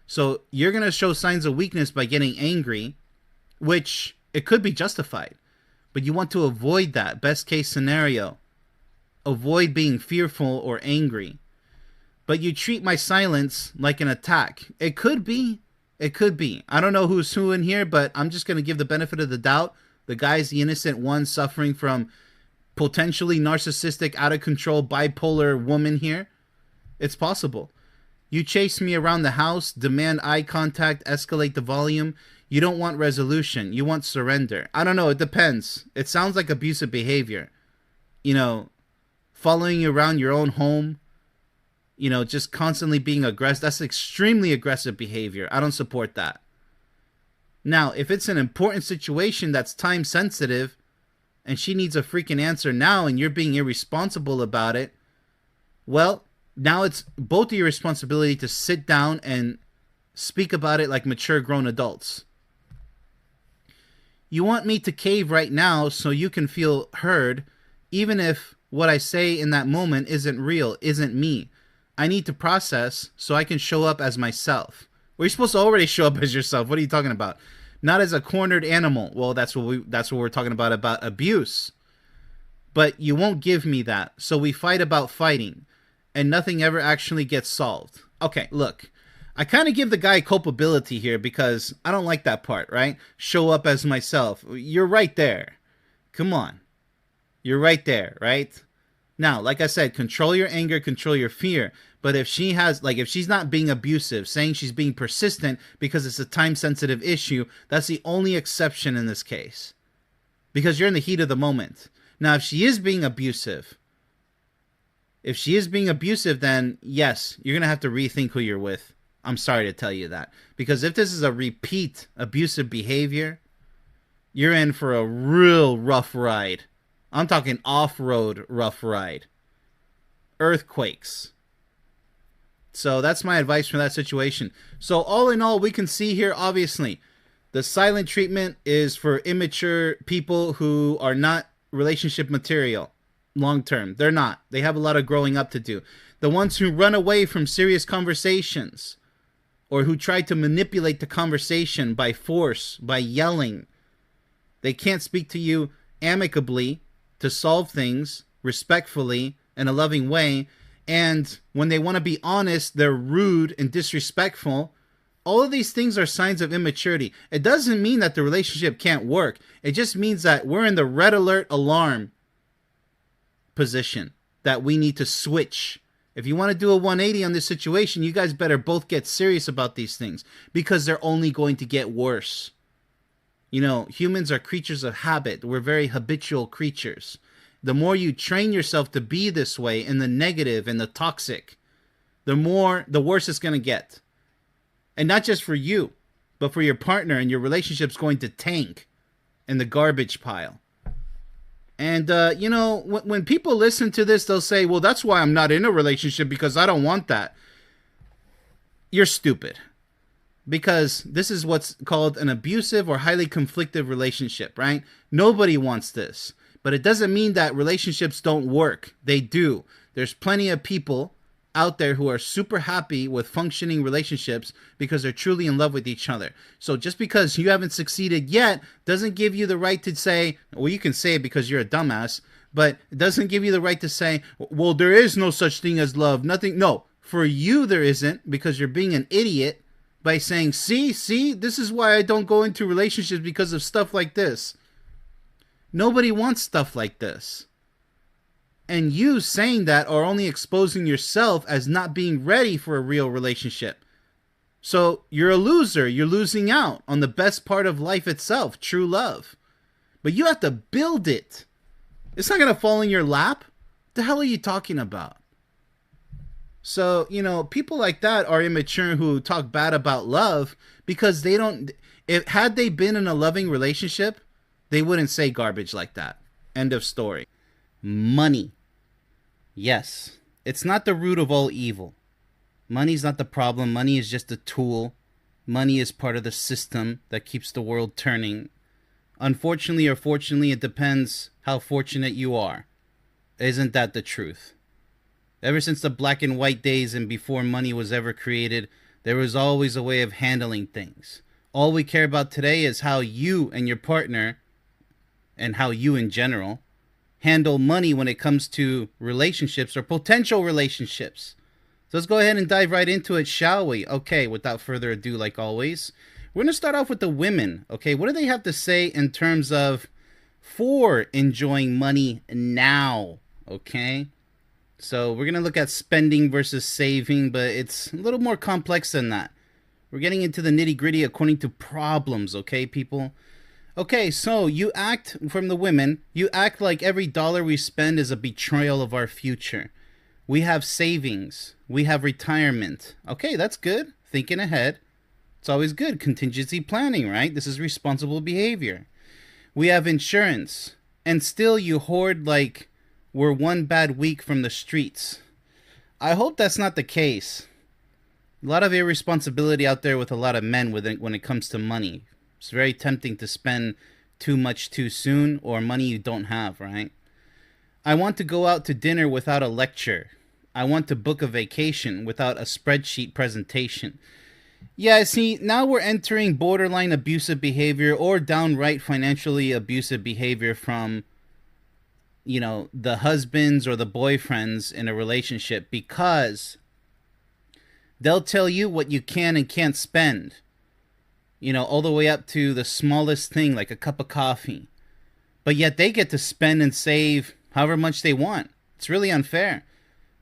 So you're going to show signs of weakness by getting angry, which it could be justified. But you want to avoid that. Best case scenario. Avoid being fearful or angry. But you treat my silence like an attack. It could be It could be. I don't know who's who in here, but I'm just going to give the benefit of the doubt. The guy's the innocent one suffering from potentially narcissistic, out of control, bipolar woman here. It's possible. You chase me around the house, demand eye contact, escalate the volume. You don't want resolution. You want surrender. I don't know. It depends. It sounds like abusive behavior. You know, following you around your own home. You know, just constantly being aggressive. That's extremely aggressive behavior. I don't support that. Now, if it's an important situation that's time sensitive and she needs a freaking answer now and you're being irresponsible about it, well, now it's both of your responsibility to sit down and speak about it like mature grown adults. You want me to cave right now so you can feel heard, even if what I say in that moment isn't real, isn't me. I need to process so I can show up as myself. Well, you're supposed to already show up as yourself. What are you talking about? Not as a cornered animal. Well, that's what we're talking about abuse. But you won't give me that. So we fight about fighting. And nothing ever actually gets solved. Okay, look. I kind of give the guy culpability here because I don't like that part, right? Show up as myself. You're right there. Come on. You're right there, right? Now, like I said, control your anger, control your fear. But if she has, like, if she's not being abusive, saying she's being persistent because it's a time-sensitive issue, that's the only exception in this case. Because you're in the heat of the moment. Now, if she is being abusive, then yes, you're going to have to rethink who you're with. I'm sorry to tell you that. Because if this is a repeat abusive behavior, you're in for a real rough ride. I'm talking off-road rough ride. Earthquakes. So that's my advice for that situation. So all in all, we can see here, obviously, the silent treatment is for immature people who are not relationship material long-term. They're not. They have a lot of growing up to do. The ones who run away from serious conversations or who try to manipulate the conversation by force, by yelling. They can't speak to you amicably to solve things respectfully in a loving way. And when they want to be honest, they're rude and disrespectful. All of these things are signs of immaturity. It doesn't mean that the relationship can't work. It just means that we're in the red alert alarm position that we need to switch. If you want to do a 180 on this situation, you guys better both get serious about these things because they're only going to get worse. You know, humans are creatures of habit. We're very habitual creatures. The more you train yourself to be this way in the negative and the toxic, the worse it's going to get. And not just for you, but for your partner, and your relationship's going to tank in the garbage pile. And, you know, when people listen to this, they'll say, well, that's why I'm not in a relationship because I don't want that. You're stupid. Because this is what's called an abusive or highly conflictive relationship, right? Nobody wants this. But it doesn't mean that relationships don't work. They do. There's plenty of people out there who are super happy with functioning relationships because they're truly in love with each other. So just because you haven't succeeded yet doesn't give you the right to say, well, you can say it because you're a dumbass, but it doesn't give you the right to say, well, there is no such thing as love. Nothing. No, for you there isn't, because you're being an idiot by saying, see, this is why I don't go into relationships, because of stuff like this. Nobody wants stuff like this. And you saying that are only exposing yourself as not being ready for a real relationship. So you're a loser. You're losing out on the best part of life itself, true love. But you have to build it. It's not going to fall in your lap. What the hell are you talking about? So, you know, people like that are immature who talk bad about love because they don't... Had they been in a loving relationship, they wouldn't say garbage like that. End of story. Money. Yes, it's not the root of all evil. Money's not the problem. Money is just a tool. Money is part of the system that keeps the world turning. Unfortunately or fortunately, it depends how fortunate you are. Isn't that the truth? Ever since the black and white days and before money was ever created, there was always a way of handling things. All we care about today is how you and your partner, and how you in general, handle money when it comes to relationships or potential relationships. So let's go ahead and dive right into it, shall we? Okay, without further ado, like always, we're going to start off with the women. Okay, what do they have to say in terms of for enjoying money now? Okay, so we're going to look at spending versus saving, but it's a little more complex than that. We're getting into the nitty gritty according to problems, okay, people? Okay, so you act, from the women, you act like every dollar we spend is a betrayal of our future. We have savings. We have retirement. Okay, that's good. Thinking ahead. It's always good. Contingency planning, right? This is responsible behavior. We have insurance. And still you hoard like we're one bad week from the streets. I hope that's not the case. A lot of irresponsibility out there with a lot of men when it comes to money. It's very tempting to spend too much too soon or money you don't have, right? I want to go out to dinner without a lecture. I want to book a vacation without a spreadsheet presentation. Yeah, see, now we're entering borderline abusive behavior or downright financially abusive behavior from, the husbands or the boyfriends in a relationship, because they'll tell you what you can and can't spend. All the way up to the smallest thing, like a cup of coffee. But yet they get to spend and save however much they want. It's really unfair.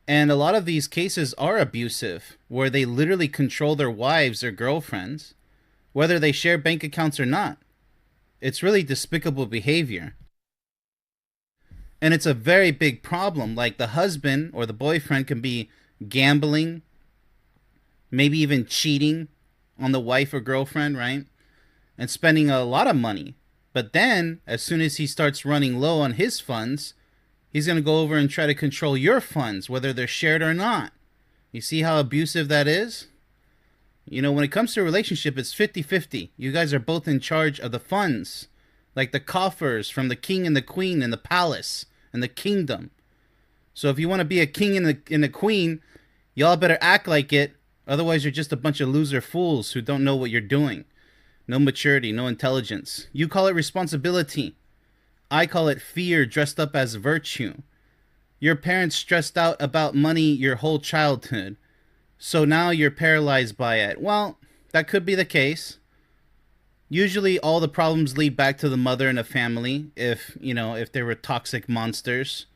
And a lot of these cases are abusive, where they literally control their wives or girlfriends, whether they share bank accounts or not. It's really despicable behavior. And it's a very big problem. Like, the husband or the boyfriend can be gambling, maybe even cheating on the wife or girlfriend, right? And spending a lot of money. But then, as soon as he starts running low on his funds, he's going to go over and try to control your funds, whether they're shared or not. You see how abusive that is? When it comes to a relationship, it's 50-50. You guys are both in charge of the funds. Like the coffers from the king and the queen in the palace and the kingdom. So if you want to be a king and a queen, y'all better act like it. Otherwise, you're just a bunch of loser fools who don't know what you're doing. No maturity, no intelligence. You call it responsibility. I call it fear dressed up as virtue. Your parents stressed out about money your whole childhood, so now you're paralyzed by it. Well, that could be the case. Usually all the problems lead back to the mother in a family, if they were toxic monsters.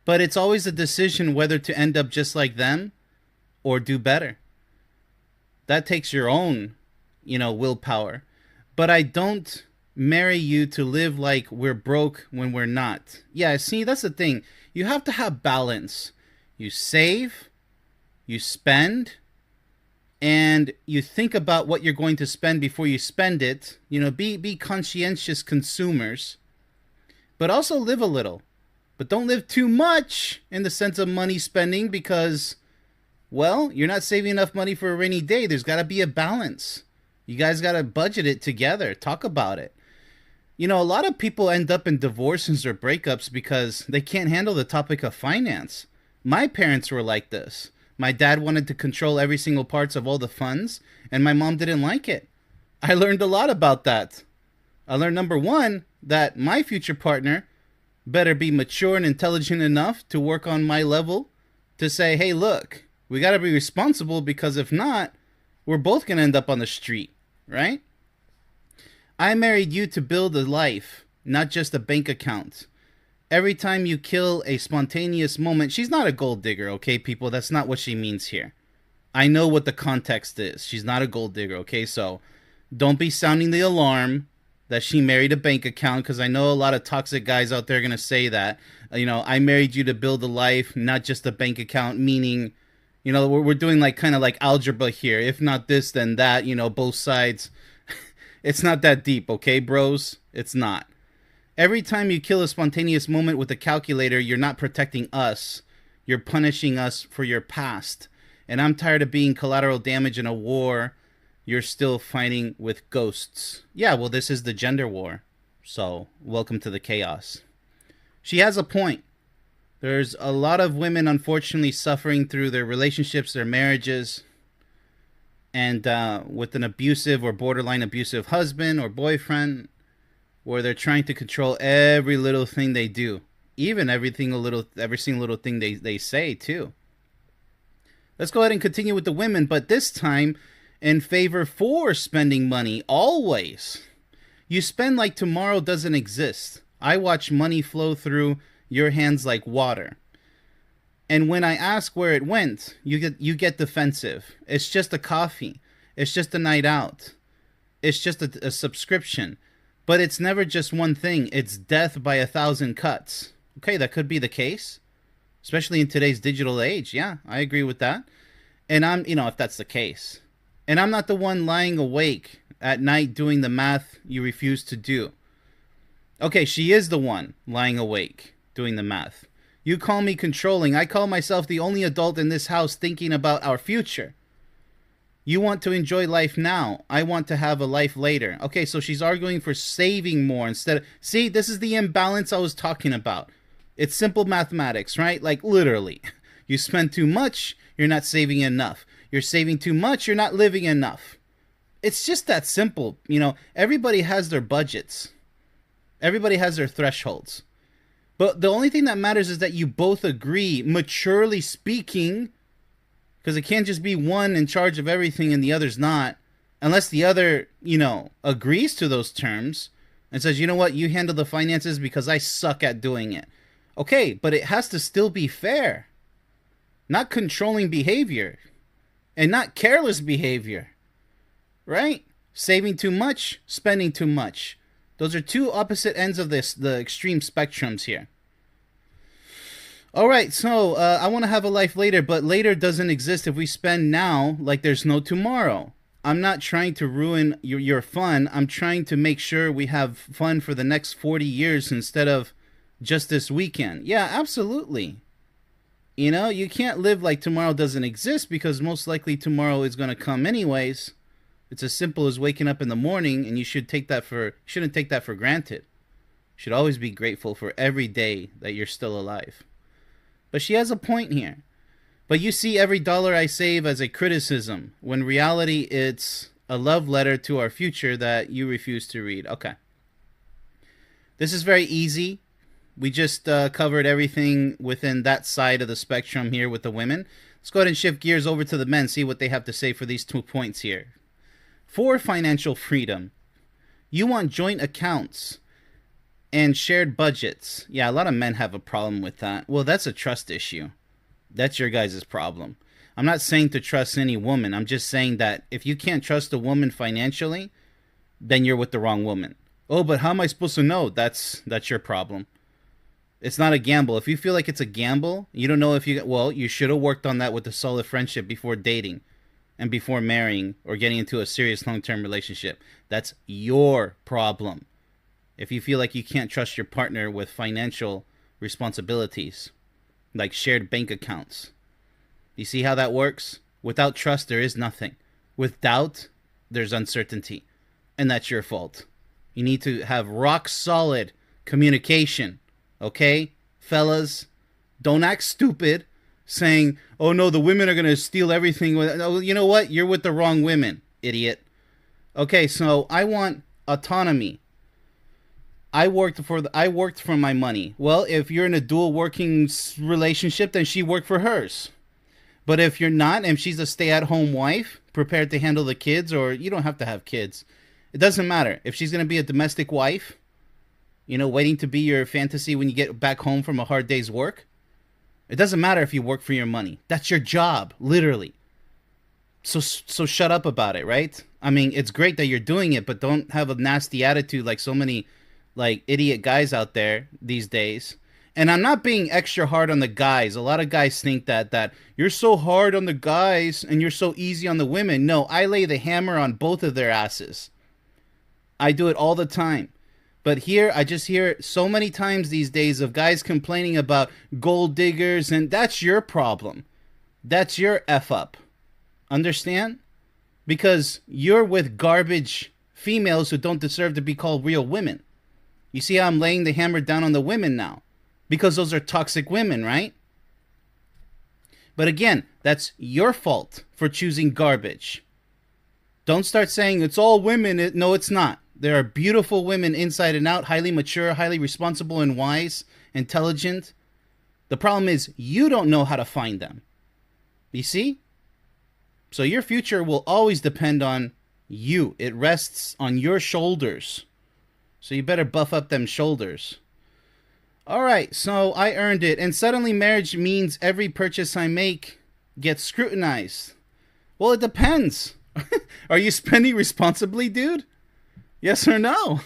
But it's always a decision whether to end up just like them or do better. That takes your own, willpower. But I don't marry you to live like we're broke when we're not. Yeah, see, that's the thing. You have to have balance. You save, you spend, and you think about what you're going to spend before you spend it. Be conscientious consumers, but also live a little. But don't live too much in the sense of money spending, because, well, you're not saving enough money for a rainy day. There's got to be a balance. You guys got to budget it together. Talk about it. A lot of people end up in divorces or breakups because they can't handle the topic of finance. My parents were like this. My dad wanted to control every single parts of all the funds, and my mom didn't like it. I learned a lot about that. I learned, number one, that my future partner better be mature and intelligent enough to work on my level to say, hey, look, we got to be responsible, because if not, we're both going to end up on the street, right? I married you to build a life, not just a bank account. Every time you kill a spontaneous moment, she's not a gold digger, okay, people? That's not what she means here. I know what the context is. She's not a gold digger, okay? So don't be sounding the alarm that she married a bank account, because I know a lot of toxic guys out there are going to say that. I married you to build a life, not just a bank account, meaning, we're doing kind of like algebra here. If not this, then that, both sides. It's not that deep, okay, bros? It's not. Every time you kill a spontaneous moment with a calculator, you're not protecting us. You're punishing us for your past. And I'm tired of being collateral damage in a war you're still fighting with ghosts. Yeah, well, this is the gender war. So, welcome to the chaos. She has a point. There's a lot of women, unfortunately, suffering through their relationships, their marriages, and with an abusive or borderline abusive husband or boyfriend, where they're trying to control every little thing they do, even every single little thing they say too. Let's go ahead and continue with the women, but this time in favor for spending money, always. You spend like tomorrow doesn't exist. I watch money flow through your hands like water. And when I ask where it went, you get defensive. It's just a coffee. It's just a night out. It's just a subscription. But it's never just one thing. It's death by 1,000 cuts. Okay, that could be the case. Especially in today's digital age. Yeah, I agree with that. And if that's the case. And I'm not the one lying awake at night doing the math you refuse to do. Okay, she is the one lying awake doing the math. You call me controlling. I call myself the only adult in this house thinking about our future. You want to enjoy life now. I want to have a life later. Okay, so she's arguing for saving more instead of... See, this is the imbalance I was talking about. It's simple mathematics, right? Like, literally. You spend too much, you're not saving enough. You're saving too much, you're not living enough. It's just that simple. Everybody has their budgets. Everybody has their thresholds. But the only thing that matters is that you both agree, maturely speaking, because it can't just be one in charge of everything and the other's not, unless the other, agrees to those terms and says, you know what, you handle the finances because I suck at doing it. Okay, but it has to still be fair. Not controlling behavior. And not careless behavior. Right? Saving too much, spending too much. Those are two opposite ends of the extreme spectrums here. All right, so I want to have a life later, but later doesn't exist if we spend now like there's no tomorrow. I'm not trying to ruin your fun. I'm trying to make sure we have fun for the next 40 years instead of just this weekend. Yeah, absolutely. You can't live like tomorrow doesn't exist because most likely tomorrow is going to come anyways. It's as simple as waking up in the morning, and you shouldn't take that for granted. You should always be grateful for every day that you're still alive. But she has a point here. But you see every dollar I save as a criticism, when reality it's a love letter to our future that you refuse to read. Okay. This is very easy. We just covered everything within that side of the spectrum here with the women. Let's go ahead and shift gears over to the men, see what they have to say for these 2 points here. For financial freedom, you want joint accounts and shared budgets. Yeah, a lot of men have a problem with that. Well, that's a trust issue. That's your guys' problem. I'm not saying to trust any woman. I'm just saying that if you can't trust a woman financially, then you're with the wrong woman. Oh, but how am I supposed to know? That's your problem. It's not a gamble. If you feel like it's a gamble, you don't know if you should have worked on that with a solid friendship before dating and before marrying or getting into a serious long-term relationship. That's your problem. If you feel like you can't trust your partner with financial responsibilities, like shared bank accounts. You see how that works? Without trust, there is nothing. With doubt, there's uncertainty. And that's your fault. You need to have rock solid communication. Okay? Fellas, don't act stupid saying, oh no, the women are going to steal everything. No, you know what? You're with the wrong women, idiot. Okay, so I want autonomy. I worked for my money. Well, if you're in a dual working relationship, then she worked for hers. But if you're not, and she's a stay-at-home wife, prepared to handle the kids, or you don't have to have kids. It doesn't matter. If she's going to be a domestic wife, waiting to be your fantasy when you get back home from a hard day's work, it doesn't matter if you work for your money. That's your job, literally. So shut up about it, right? I mean, it's great that you're doing it, but don't have a nasty attitude like so many idiot guys out there these days. And I'm not being extra hard on the guys. A lot of guys think that you're so hard on the guys and you're so easy on the women. No, I lay the hammer on both of their asses. I do it all the time. But here, I just hear so many times these days of guys complaining about gold diggers, and that's your problem. That's your F up. Understand? Because you're with garbage females who don't deserve to be called real women. You see how I'm laying the hammer down on the women now? Because those are toxic women, right? But again, that's your fault for choosing garbage. Don't start saying it's all women. No, it's not. There are beautiful women inside and out, highly mature, highly responsible and wise, intelligent. The problem is you don't know how to find them. You see? So your future will always depend on you. It rests on your shoulders. So you better buff up them shoulders. All right, so I earned it. And suddenly marriage means every purchase I make gets scrutinized. Well, it depends. Are you spending responsibly, dude? Yes or no?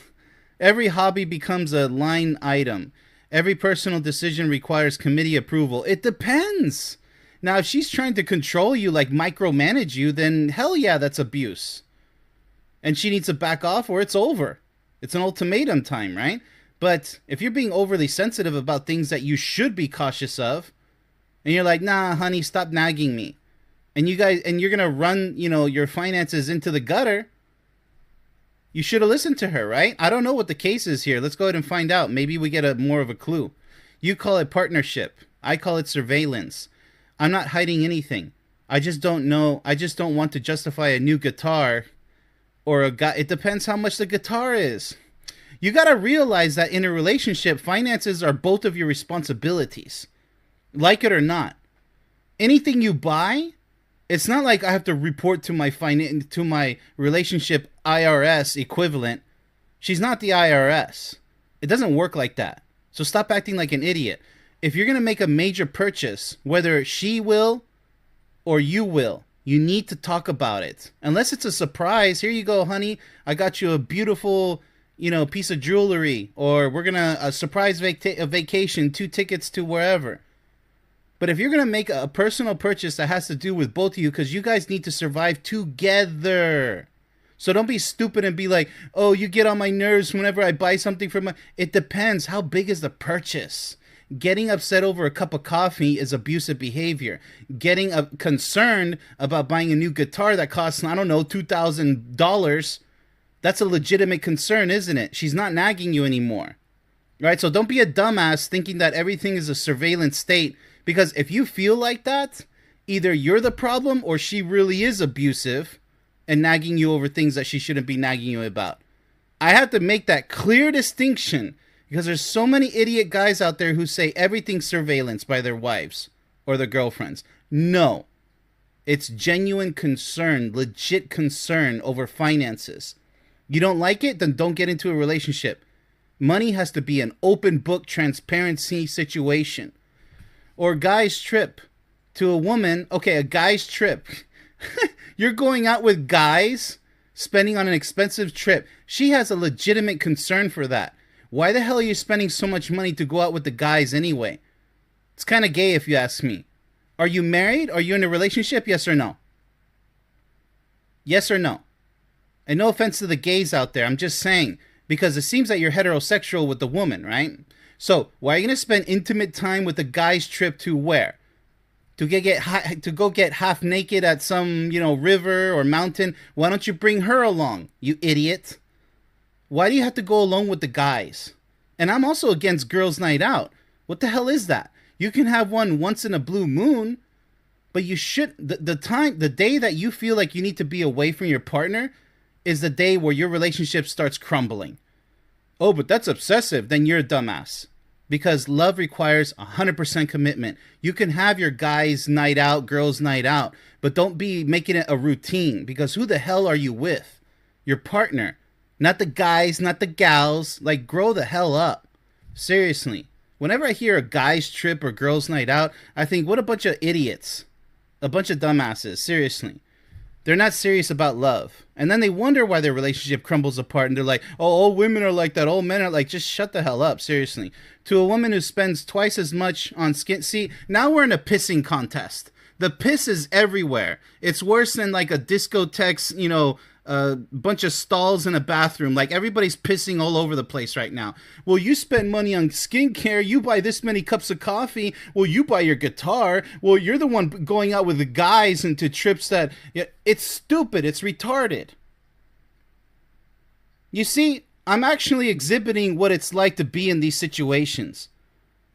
Every hobby becomes a line item. Every personal decision requires committee approval. It depends. Now, if she's trying to control you, like micromanage you, then hell yeah, that's abuse. And she needs to back off or it's over. It's an ultimatum time, right? But if you're being overly sensitive about things that you should be cautious of, and you're like, nah, honey, stop nagging me. And you're going to run, your finances into the gutter, you should have listened to her, right? I don't know what the case is here. Let's go ahead and find out. Maybe we get more of a clue. You call it partnership. I call it surveillance. I'm not hiding anything. I just don't know. I just don't want to justify a new guitar or a guy. It depends how much the guitar is. You got to realize that in a relationship, finances are both of your responsibilities. Like it or not. Anything you buy, it's not like I have to report to my relationship IRS equivalent. She's not the IRS. It doesn't work like that. So stop acting like an idiot. If you're going to make a major purchase, whether she will or you will, you need to talk about it. Unless it's a surprise. Here you go, honey. I got you a beautiful, piece of jewelry. Or we're going to a surprise vacation, 2 tickets to wherever. But if you're going to make a personal purchase that has to do with both of you, because you guys need to survive together. So don't be stupid and be like, oh, you get on my nerves whenever I buy something from my... It depends. How big is the purchase? Getting upset over a cup of coffee is abusive behavior. Getting concerned about buying a new guitar that costs, I don't know, $2,000, that's a legitimate concern, isn't it? She's not nagging you anymore. Right? So don't be a dumbass thinking that everything is a surveillance state. Because if you feel like that, either you're the problem or she really is abusive and nagging you over things that she shouldn't be nagging you about. I have to make that clear distinction because there's so many idiot guys out there who say everything's surveillance by their wives or their girlfriends. No. It's genuine concern, legit concern over finances. You don't like it? Then don't get into a relationship. Money has to be an open book transparency situation. Or guy's trip to a woman. Okay, a guy's trip. You're going out with guys, spending on an expensive trip. She has a legitimate concern for that. Why the hell are you spending so much money to go out with the guys anyway? It's kind of gay if you ask me. Are you married? Are you in a relationship? Yes or no? Yes or no? And no offense to the gays out there. I'm just saying. Because it seems that you're heterosexual with the woman, right? So, why are you going to spend intimate time with a guy's trip to where? To go get half naked at some, river or mountain? Why don't you bring her along, you idiot? Why do you have to go alone with the guys? And I'm also against girls' night out. What the hell is that? You can have one once in a blue moon, but you should... The day that you feel like you need to be away from your partner is the day where your relationship starts crumbling. Oh, but that's obsessive. Then you're a dumbass. Because love requires 100% commitment. You can have your guys' night out, girls' night out, but don't be making it a routine. Because who the hell are you with? Your partner. Not the guys, not the gals. Like, grow the hell up. Seriously. Whenever I hear a guy's trip or girls' night out, I think, what a bunch of idiots. A bunch of dumbasses. Seriously. They're not serious about love. And then they wonder why their relationship crumbles apart. And they're like, oh, all women are like that. All men are like, just shut the hell up. Seriously. To a woman who spends twice as much on skin. See, now we're in a pissing contest. The piss is everywhere. It's worse than like a discotheque's, a bunch of stalls in a bathroom. Like everybody's pissing all over the place right now. Well, you spend money on skincare. You buy this many cups of coffee. Well, you buy your guitar. Well, you're the one going out with the guys into trips that... It's stupid. It's retarded. You see, I'm actually exhibiting what it's like to be in these situations.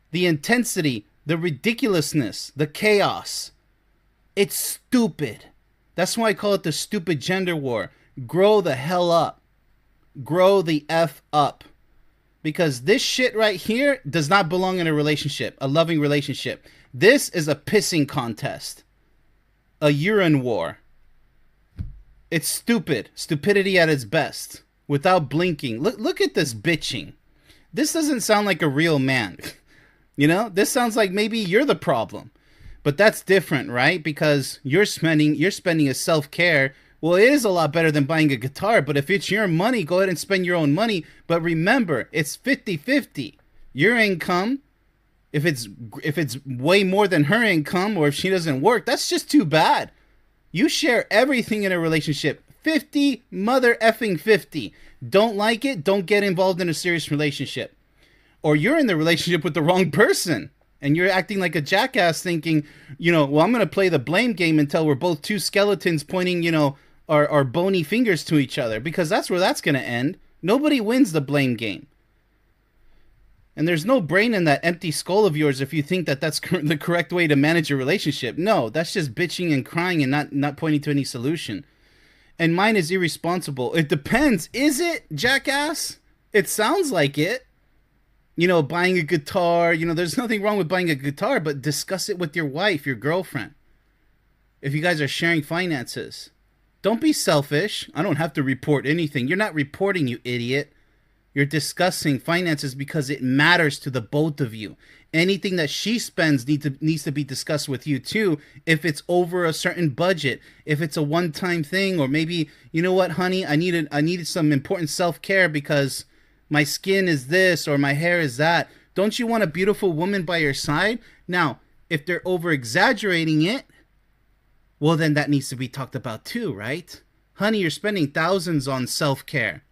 The intensity, the ridiculousness, the chaos. It's stupid. That's why I call it the stupid gender war. Grow the hell up. Grow the F up. Because this shit right here does not belong in a relationship, a loving relationship. This is a pissing contest. A urine war. It's stupid. Stupidity at its best. Without blinking. Look at this bitching. This doesn't sound like a real man. You know, this sounds like maybe you're the problem. But that's different, right? Because you're spending a self-care. Well, it is a lot better than buying a guitar, but if it's your money, go ahead and spend your own money. But remember, it's 50-50. Your income, if it's way more than her income, or if she doesn't work, that's just too bad. You share everything in a relationship. 50 mother effing 50. Don't like it, don't get involved in a serious relationship. Or you're in the relationship with the wrong person. And you're acting like a jackass thinking, you know, well, I'm going to play the blame game until we're both two skeletons pointing, you know, our bony fingers to each other. Because that's where that's going to end. Nobody wins the blame game. And there's no brain in that empty skull of yours if you think that that's the correct way to manage a relationship. No, that's just bitching and crying and not pointing to any solution. And mine is irresponsible. It depends. Is it, jackass? It sounds like it. You know, buying a guitar. You know, there's nothing wrong with buying a guitar, but discuss it with your wife, your girlfriend. If you guys are sharing finances. Don't be selfish. I don't have to report anything. You're not reporting, you idiot. You're discussing finances because it matters to the both of you. Anything that she spends needs to be discussed with you too. If it's over a certain budget, if it's a one-time thing, or maybe, you know what, honey, I needed some important self-care because my skin is this or my hair is that. Don't you want a beautiful woman by your side? Now, if they're over-exaggerating it, well, then that needs to be talked about too, right? Honey, you're spending thousands on self-care.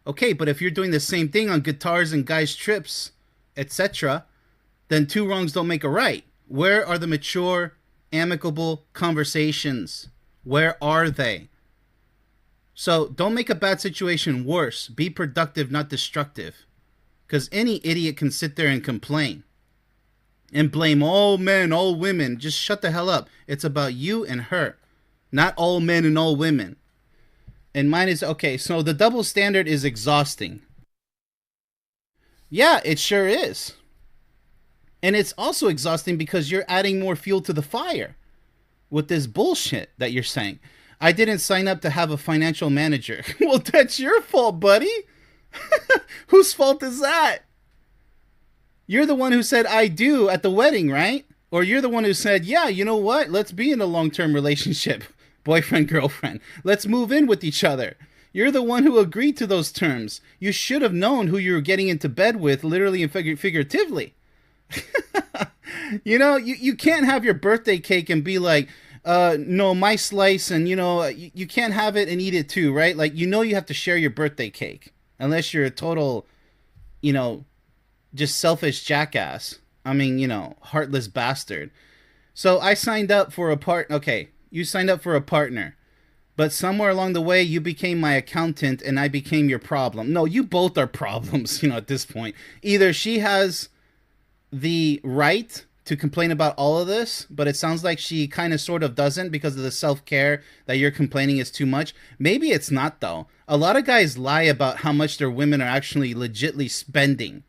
Okay, but if you're doing the same thing on guitars and guys' trips, etc., then two wrongs don't make a right. Where are the mature, amicable conversations? Where are they? So don't make a bad situation worse. Be productive, not destructive. Because any idiot can sit there and complain and blame all men, all women. Just shut the hell up. It's about you and her, not all men and all women. And mine is, okay, so the double standard is exhausting. Yeah, it sure is. And it's also exhausting because you're adding more fuel to the fire with this bullshit that you're saying. I didn't sign up to have a financial manager. Well, that's your fault, buddy. Whose fault is that? You're the one who said I do at the wedding, right? Or you're the one who said, yeah, you know what? Let's be in a long-term relationship. Boyfriend, girlfriend. Let's move in with each other. You're the one who agreed to those terms. You should have known who you were getting into bed with, literally and figuratively. You know, you can't have your birthday cake and be like, no, my slice, and, you know, you can't have it and eat it too, right? Like, you know you have to share your birthday cake. Unless you're a total, you know, just selfish jackass. I mean, you know, heartless bastard. So I signed up for a okay. You signed up for a partner, but somewhere along the way, you became my accountant and I became your problem. No, you both are problems, you know, at this point. Either she has the right to complain about all of this, but it sounds like she kind of sort of doesn't because of the self-care that you're complaining is too much. Maybe it's not, though. A lot of guys lie about how much their women are actually legitly spending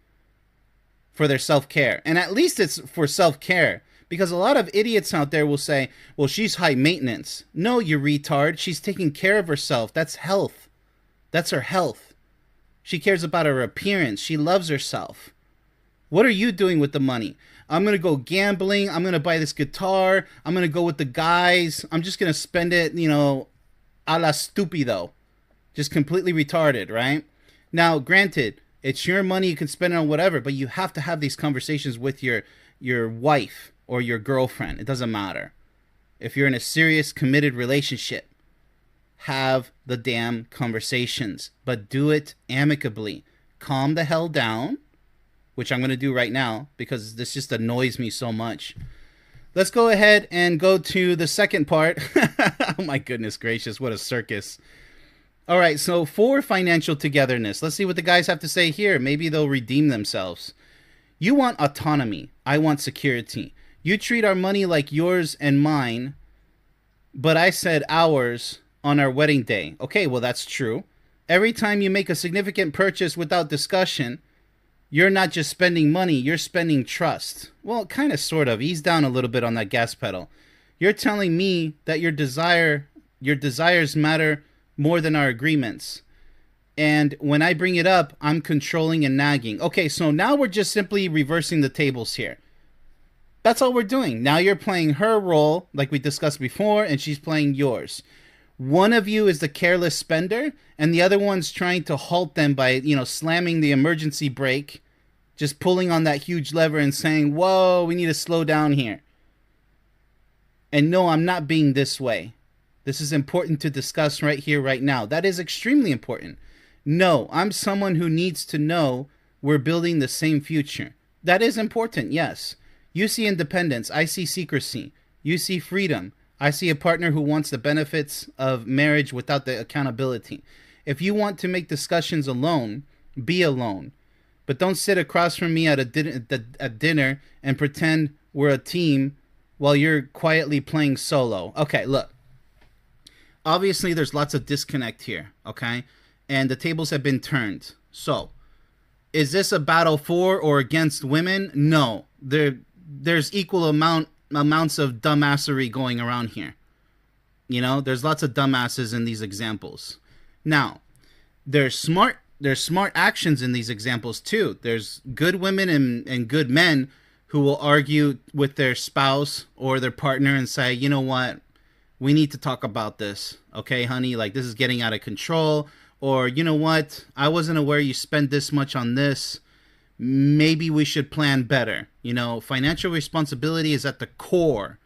for their self-care. And at least it's for self-care. Because a lot of idiots out there will say, well, she's high maintenance. No, you retard. She's taking care of herself. That's health. That's her health. She cares about her appearance. She loves herself. What are you doing with the money? I'm going to go gambling. I'm going to buy this guitar. I'm going to go with the guys. I'm just going to spend it, you know, a la stupido. Just completely retarded, right? Now, granted, it's your money. You can spend it on whatever, but you have to have these conversations with your wife or your girlfriend. It doesn't matter. If you're in a serious, committed relationship, have the damn conversations, but do it amicably. Calm the hell down, which I'm going to do right now because this just annoys me so much. Let's go ahead and go to the second part. Oh my goodness gracious, what a circus. All right, so for financial togetherness, let's see what the guys have to say here. Maybe they'll redeem themselves. You want autonomy. I want security. You treat our money like yours and mine, but I said ours on our wedding day. Okay, well, that's true. Every time you make a significant purchase without discussion, you're not just spending money, you're spending trust. Well, kind of, sort of. Ease down a little bit on that gas pedal. You're telling me that your desire Your desires matter more than our agreements. And when I bring it up, I'm controlling and nagging. Okay, so now we're just simply reversing the tables here. That's all we're doing. Now you're playing her role, like we discussed before, and she's playing yours. One of you is the careless spender, and the other one's trying to halt them by, slamming the emergency brake, just pulling on that huge lever and saying, whoa, we need to slow down here. And no, I'm not being this way. This is important to discuss right here, right now. That is extremely important. No, I'm someone who needs to know we're building the same future. That is important, yes. You see independence. I see secrecy. You see freedom. I see a partner who wants the benefits of marriage without the accountability. If you want to make discussions alone, be alone. But don't sit across from me at dinner and pretend we're a team while you're quietly playing solo. Okay, look. Obviously, there's lots of disconnect here, okay? And the tables have been turned. So, is this a battle for or against women? No. There's equal amounts of dumbassery going around here. There's lots of dumbasses in these examples. Now, there's smart actions in these examples too. There's good women and good men who will argue with their spouse or their partner and say, you know what, we need to talk about this. Okay, honey, like this is getting out of control. Or, you know what, I wasn't aware you spent this much on this. Maybe we should plan better. Financial responsibility is at the core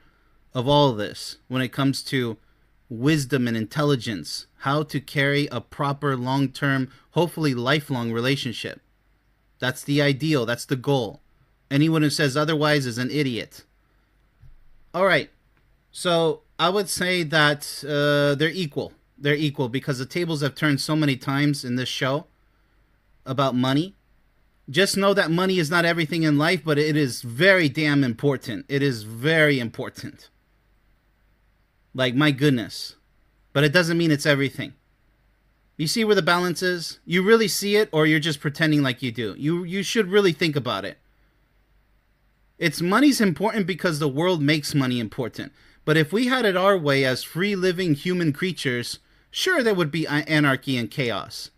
of all of this when it comes to wisdom and intelligence, how to carry a proper long-term, hopefully lifelong relationship. That's the ideal. That's the goal. Anyone who says otherwise is an idiot. All right. So I would say that they're equal. They're equal because the tables have turned so many times in this show about money. Just know that money is not everything in life, but it is very damn important. It is very important. Like, my goodness. But it doesn't mean it's everything. You see where the balance is? You really see it, or you're just pretending like you do? You should really think about it. Money's important because the world makes money important. But if we had it our way as free living human creatures, sure, there would be anarchy and chaos.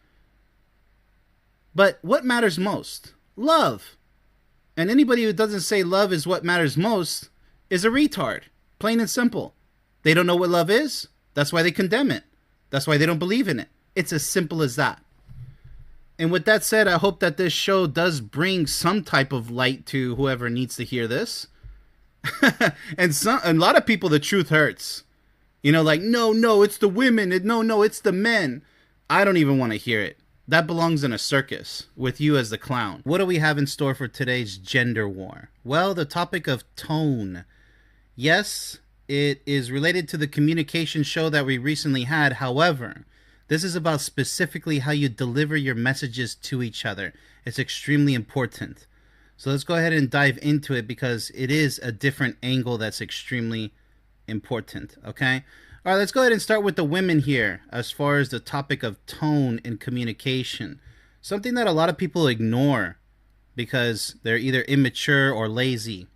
But what matters most? Love. And anybody who doesn't say love is what matters most is a retard. Plain and simple. They don't know what love is. That's why they condemn it. That's why they don't believe in it. It's as simple as that. And with that said, I hope that this show does bring some type of light to whoever needs to hear this. And a lot of people, the truth hurts. Like, no, it's the women. No, it's the men. I don't even want to hear it. That belongs in a circus with you as the clown. What do we have in store for today's gender war? Well, the topic of tone. Yes, it is related to the communication show that we recently had. However, this is about specifically how you deliver your messages to each other. It's extremely important. So let's go ahead and dive into it because it is a different angle that's extremely important, okay? All right, let's go ahead and start with the women here as far as the topic of tone in communication. Something that a lot of people ignore because they're either immature or lazy.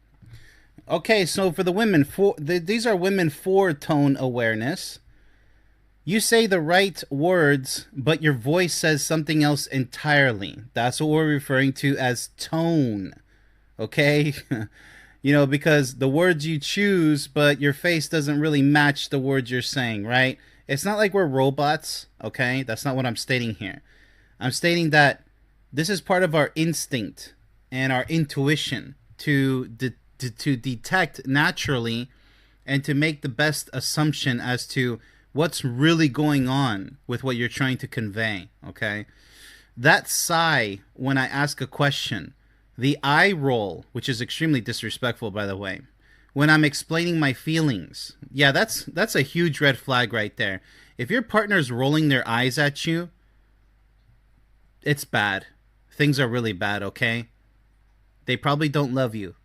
Okay, so for the women, these are women for tone awareness. You say the right words, but your voice says something else entirely. That's what we're referring to as tone. Okay? Because the words you choose, but your face doesn't really match the words you're saying, right? It's not like we're robots, okay? That's not what I'm stating here. I'm stating that this is part of our instinct and our intuition to detect naturally and to make the best assumption as to what's really going on with what you're trying to convey, okay? That sigh when I ask a question, the eye roll, which is extremely disrespectful, by the way, when I'm explaining my feelings, yeah, that's a huge red flag right there. If your partner's rolling their eyes at you, it's bad. Things are really bad, okay? They probably don't love you.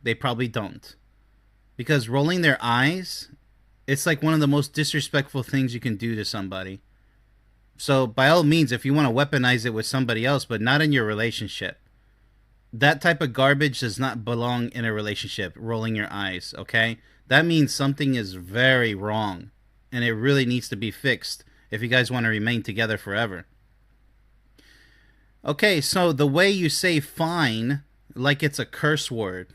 They probably don't. Because rolling their eyes, it's like one of the most disrespectful things you can do to somebody. So by all means, if you want to weaponize it with somebody else, but not in your relationship. That type of garbage does not belong in a relationship, rolling your eyes, okay? That means something is very wrong. and it really needs to be fixed if you guys want to remain together forever. Okay, so the way you say fine, like it's a curse word.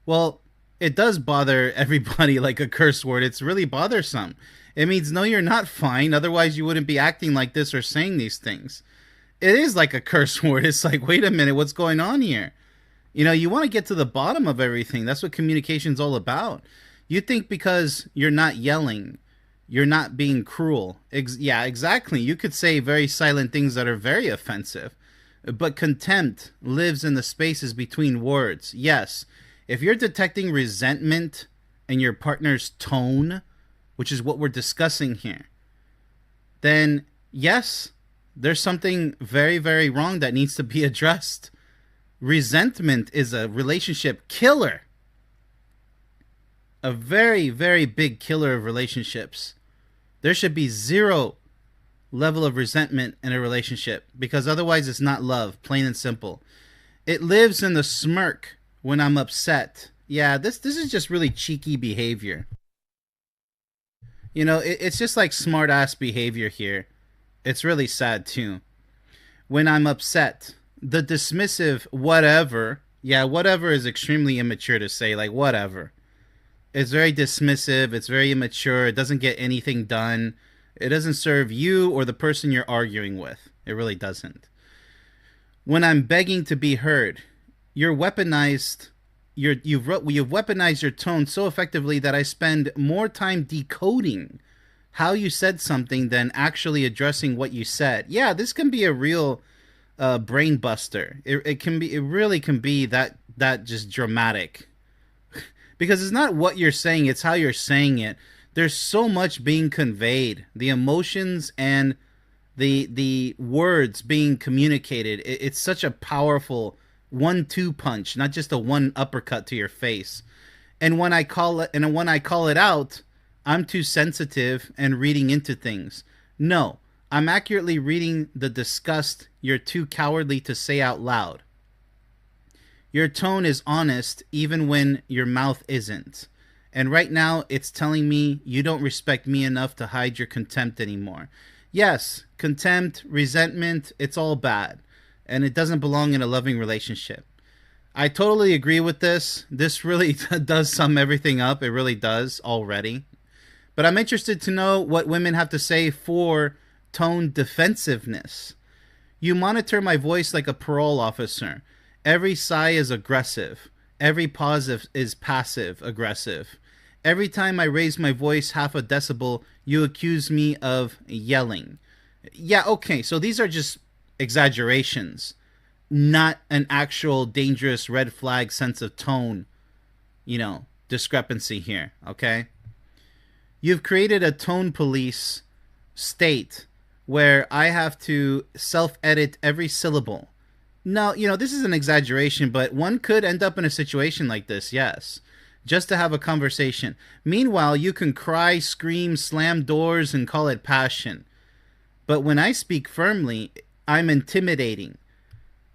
Well, it does bother everybody like a curse word. It's really bothersome. It means, no, you're not fine. Otherwise, you wouldn't be acting like this or saying these things. It is like a curse word. It's like, wait a minute, what's going on here? You know, you want to get to the bottom of everything. That's what communication's all about. You think because you're not yelling, you're not being cruel. Yeah, exactly. You could say very silent things that are very offensive. But contempt lives in the spaces between words. Yes, if you're detecting resentment in your partner's tone, which is what we're discussing here, then yes, there's something very, very wrong that needs to be addressed. Resentment is a relationship killer. A very, very big killer of relationships. There should be zero level of resentment in a relationship, because otherwise it's not love, plain and simple. It lives in the smirk when I'm upset. Yeah, this is just really cheeky behavior. You know, it's just like smart ass behavior here. It's really sad too. When I'm upset, the dismissive whatever, yeah, whatever is extremely immature to say, like whatever. It's very dismissive, it's very immature, it doesn't get anything done. It doesn't serve you or the person you're arguing with. It really doesn't. When I'm begging to be heard, you've weaponized your tone so effectively that I spend more time decoding how you said something than actually addressing what you said. Yeah, this can be a real brain buster. It really can be that just dramatic. Because it's not what you're saying, it's how you're saying it. There's so much being conveyed. The emotions and the words being communicated. It's such a powerful 1-2 punch, not just a one uppercut to your face. And when I call it out, I'm too sensitive and reading into things. No, I'm accurately reading the disgust you're too cowardly to say out loud. Your tone is honest even when your mouth isn't. And right now, it's telling me you don't respect me enough to hide your contempt anymore. Yes, contempt, resentment, it's all bad. And it doesn't belong in a loving relationship. I totally agree with this. This really does sum everything up. It really does already. But I'm interested to know what women have to say for tone defensiveness. You monitor my voice like a parole officer. Every sigh is aggressive. Every pause is passive aggressive. Every time I raise my voice half a decibel, you accuse me of yelling. Yeah, okay, so these are just exaggerations, not an actual dangerous red flag sense of tone, discrepancy here, okay? You've created a tone police state where I have to self-edit every syllable. No, this is an exaggeration, but one could end up in a situation like this, yes. Just to have a conversation. Meanwhile, you can cry, scream, slam doors, and call it passion. But when I speak firmly, I'm intimidating.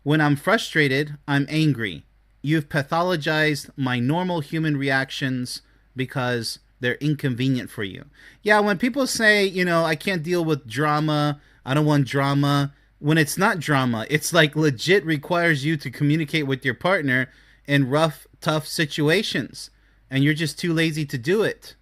When I'm frustrated, I'm angry. You've pathologized my normal human reactions because they're inconvenient for you. Yeah, when people say, I can't deal with drama, I don't want drama, when it's not drama, it's like legit requires you to communicate with your partner in rough, tough situations. And you're just too lazy to do it.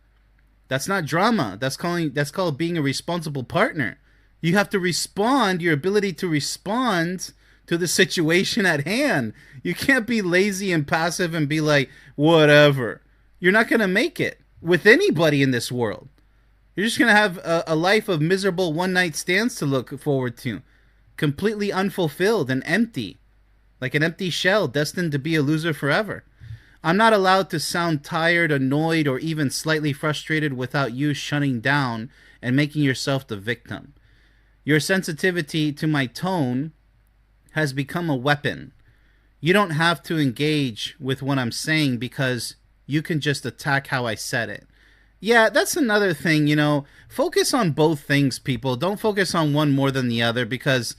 That's not drama. That's called being a responsible partner. You have to respond, your ability to respond to the situation at hand. You can't be lazy and passive and be like, whatever. You're not going to make it with anybody in this world. You're just going to have a life of miserable one-night stands to look forward to. Completely unfulfilled and empty. Like an empty shell destined to be a loser forever. I'm not allowed to sound tired, annoyed, or even slightly frustrated without you shutting down and making yourself the victim. Your sensitivity to my tone has become a weapon. You don't have to engage with what I'm saying because you can just attack how I said it. Yeah, that's another thing, Focus on both things, people. Don't focus on one more than the other because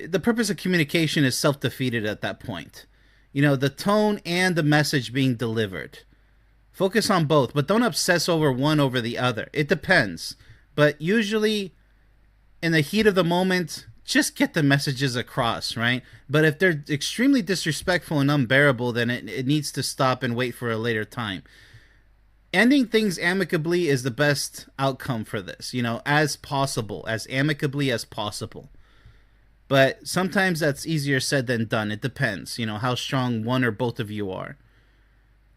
the purpose of communication is self-defeated at that point. The tone and the message being delivered. Focus on both, but don't obsess over one over the other. It depends. But usually, in the heat of the moment, just get the messages across, right? But if they're extremely disrespectful and unbearable, then it needs to stop and wait for a later time. Ending things amicably is the best outcome for this, as possible, as amicably as possible. But sometimes that's easier said than done. It depends, how strong one or both of you are.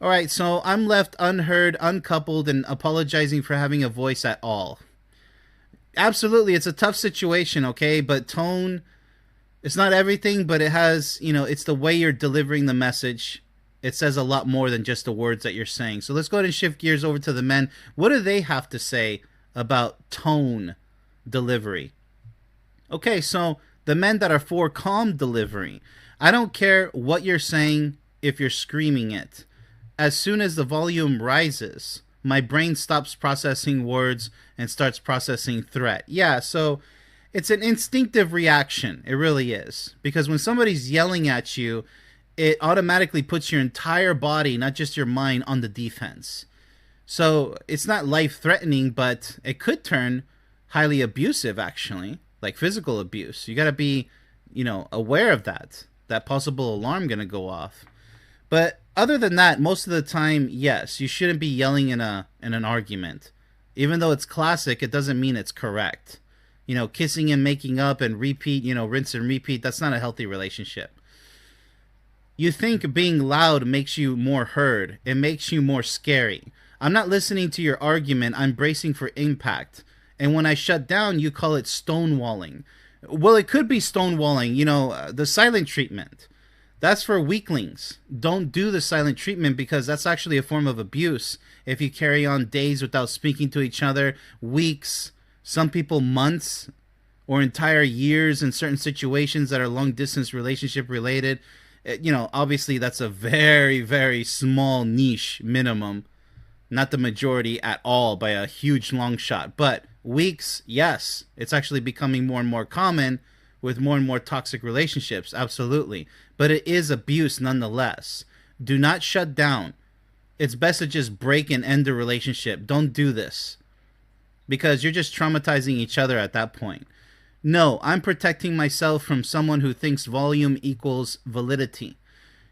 All right, so I'm left unheard, uncoupled, and apologizing for having a voice at all. Absolutely, it's a tough situation, okay? But tone, it's not everything, but it has, it's the way you're delivering the message. It says a lot more than just the words that you're saying. So let's go ahead and shift gears over to the men. What do they have to say about tone delivery? Okay, so the men that are for calm delivery. I don't care what you're saying if you're screaming it. As soon as the volume rises, my brain stops processing words and starts processing threat. Yeah, so it's an instinctive reaction. It really is. Because when somebody's yelling at you, it automatically puts your entire body, not just your mind, on the defense. So it's not life-threatening, but it could turn highly abusive, actually, like physical abuse. You got to be, aware of that possible alarm going to go off. But other than that, most of the time, yes, you shouldn't be yelling in an argument. Even though it's classic, it doesn't mean it's correct. Kissing and making up and repeat, rinse and repeat, that's not a healthy relationship. You think being loud makes you more heard. It makes you more scary. I'm not listening to your argument. I'm bracing for impact. And when I shut down, you call it stonewalling. Well, it could be stonewalling, the silent treatment. That's for weaklings. Don't do the silent treatment because that's actually a form of abuse. If you carry on days without speaking to each other, weeks, some people months, or entire years in certain situations that are long-distance relationship related, obviously that's a very, very small niche minimum. Not the majority at all by a huge long shot. But weeks, yes, it's actually becoming more and more common with more and more toxic relationships, absolutely. But it is abuse nonetheless. Do not shut down. It's best to just break and end the relationship. Don't do this. Because you're just traumatizing each other at that point. No, I'm protecting myself from someone who thinks volume equals validity.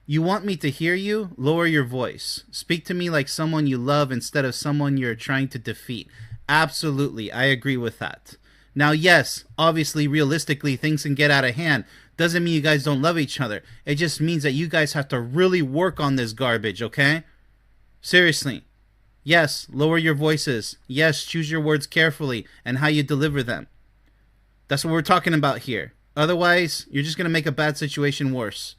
You want me to hear you? Lower your voice. Speak to me like someone you love instead of someone you're trying to defeat. Absolutely, I agree with that. Now, yes, obviously, realistically, things can get out of hand. Doesn't mean you guys don't love each other. It just means that you guys have to really work on this garbage, okay? Seriously. Yes, lower your voices. Yes, choose your words carefully and how you deliver them. That's what we're talking about here. Otherwise, you're just going to make a bad situation worse.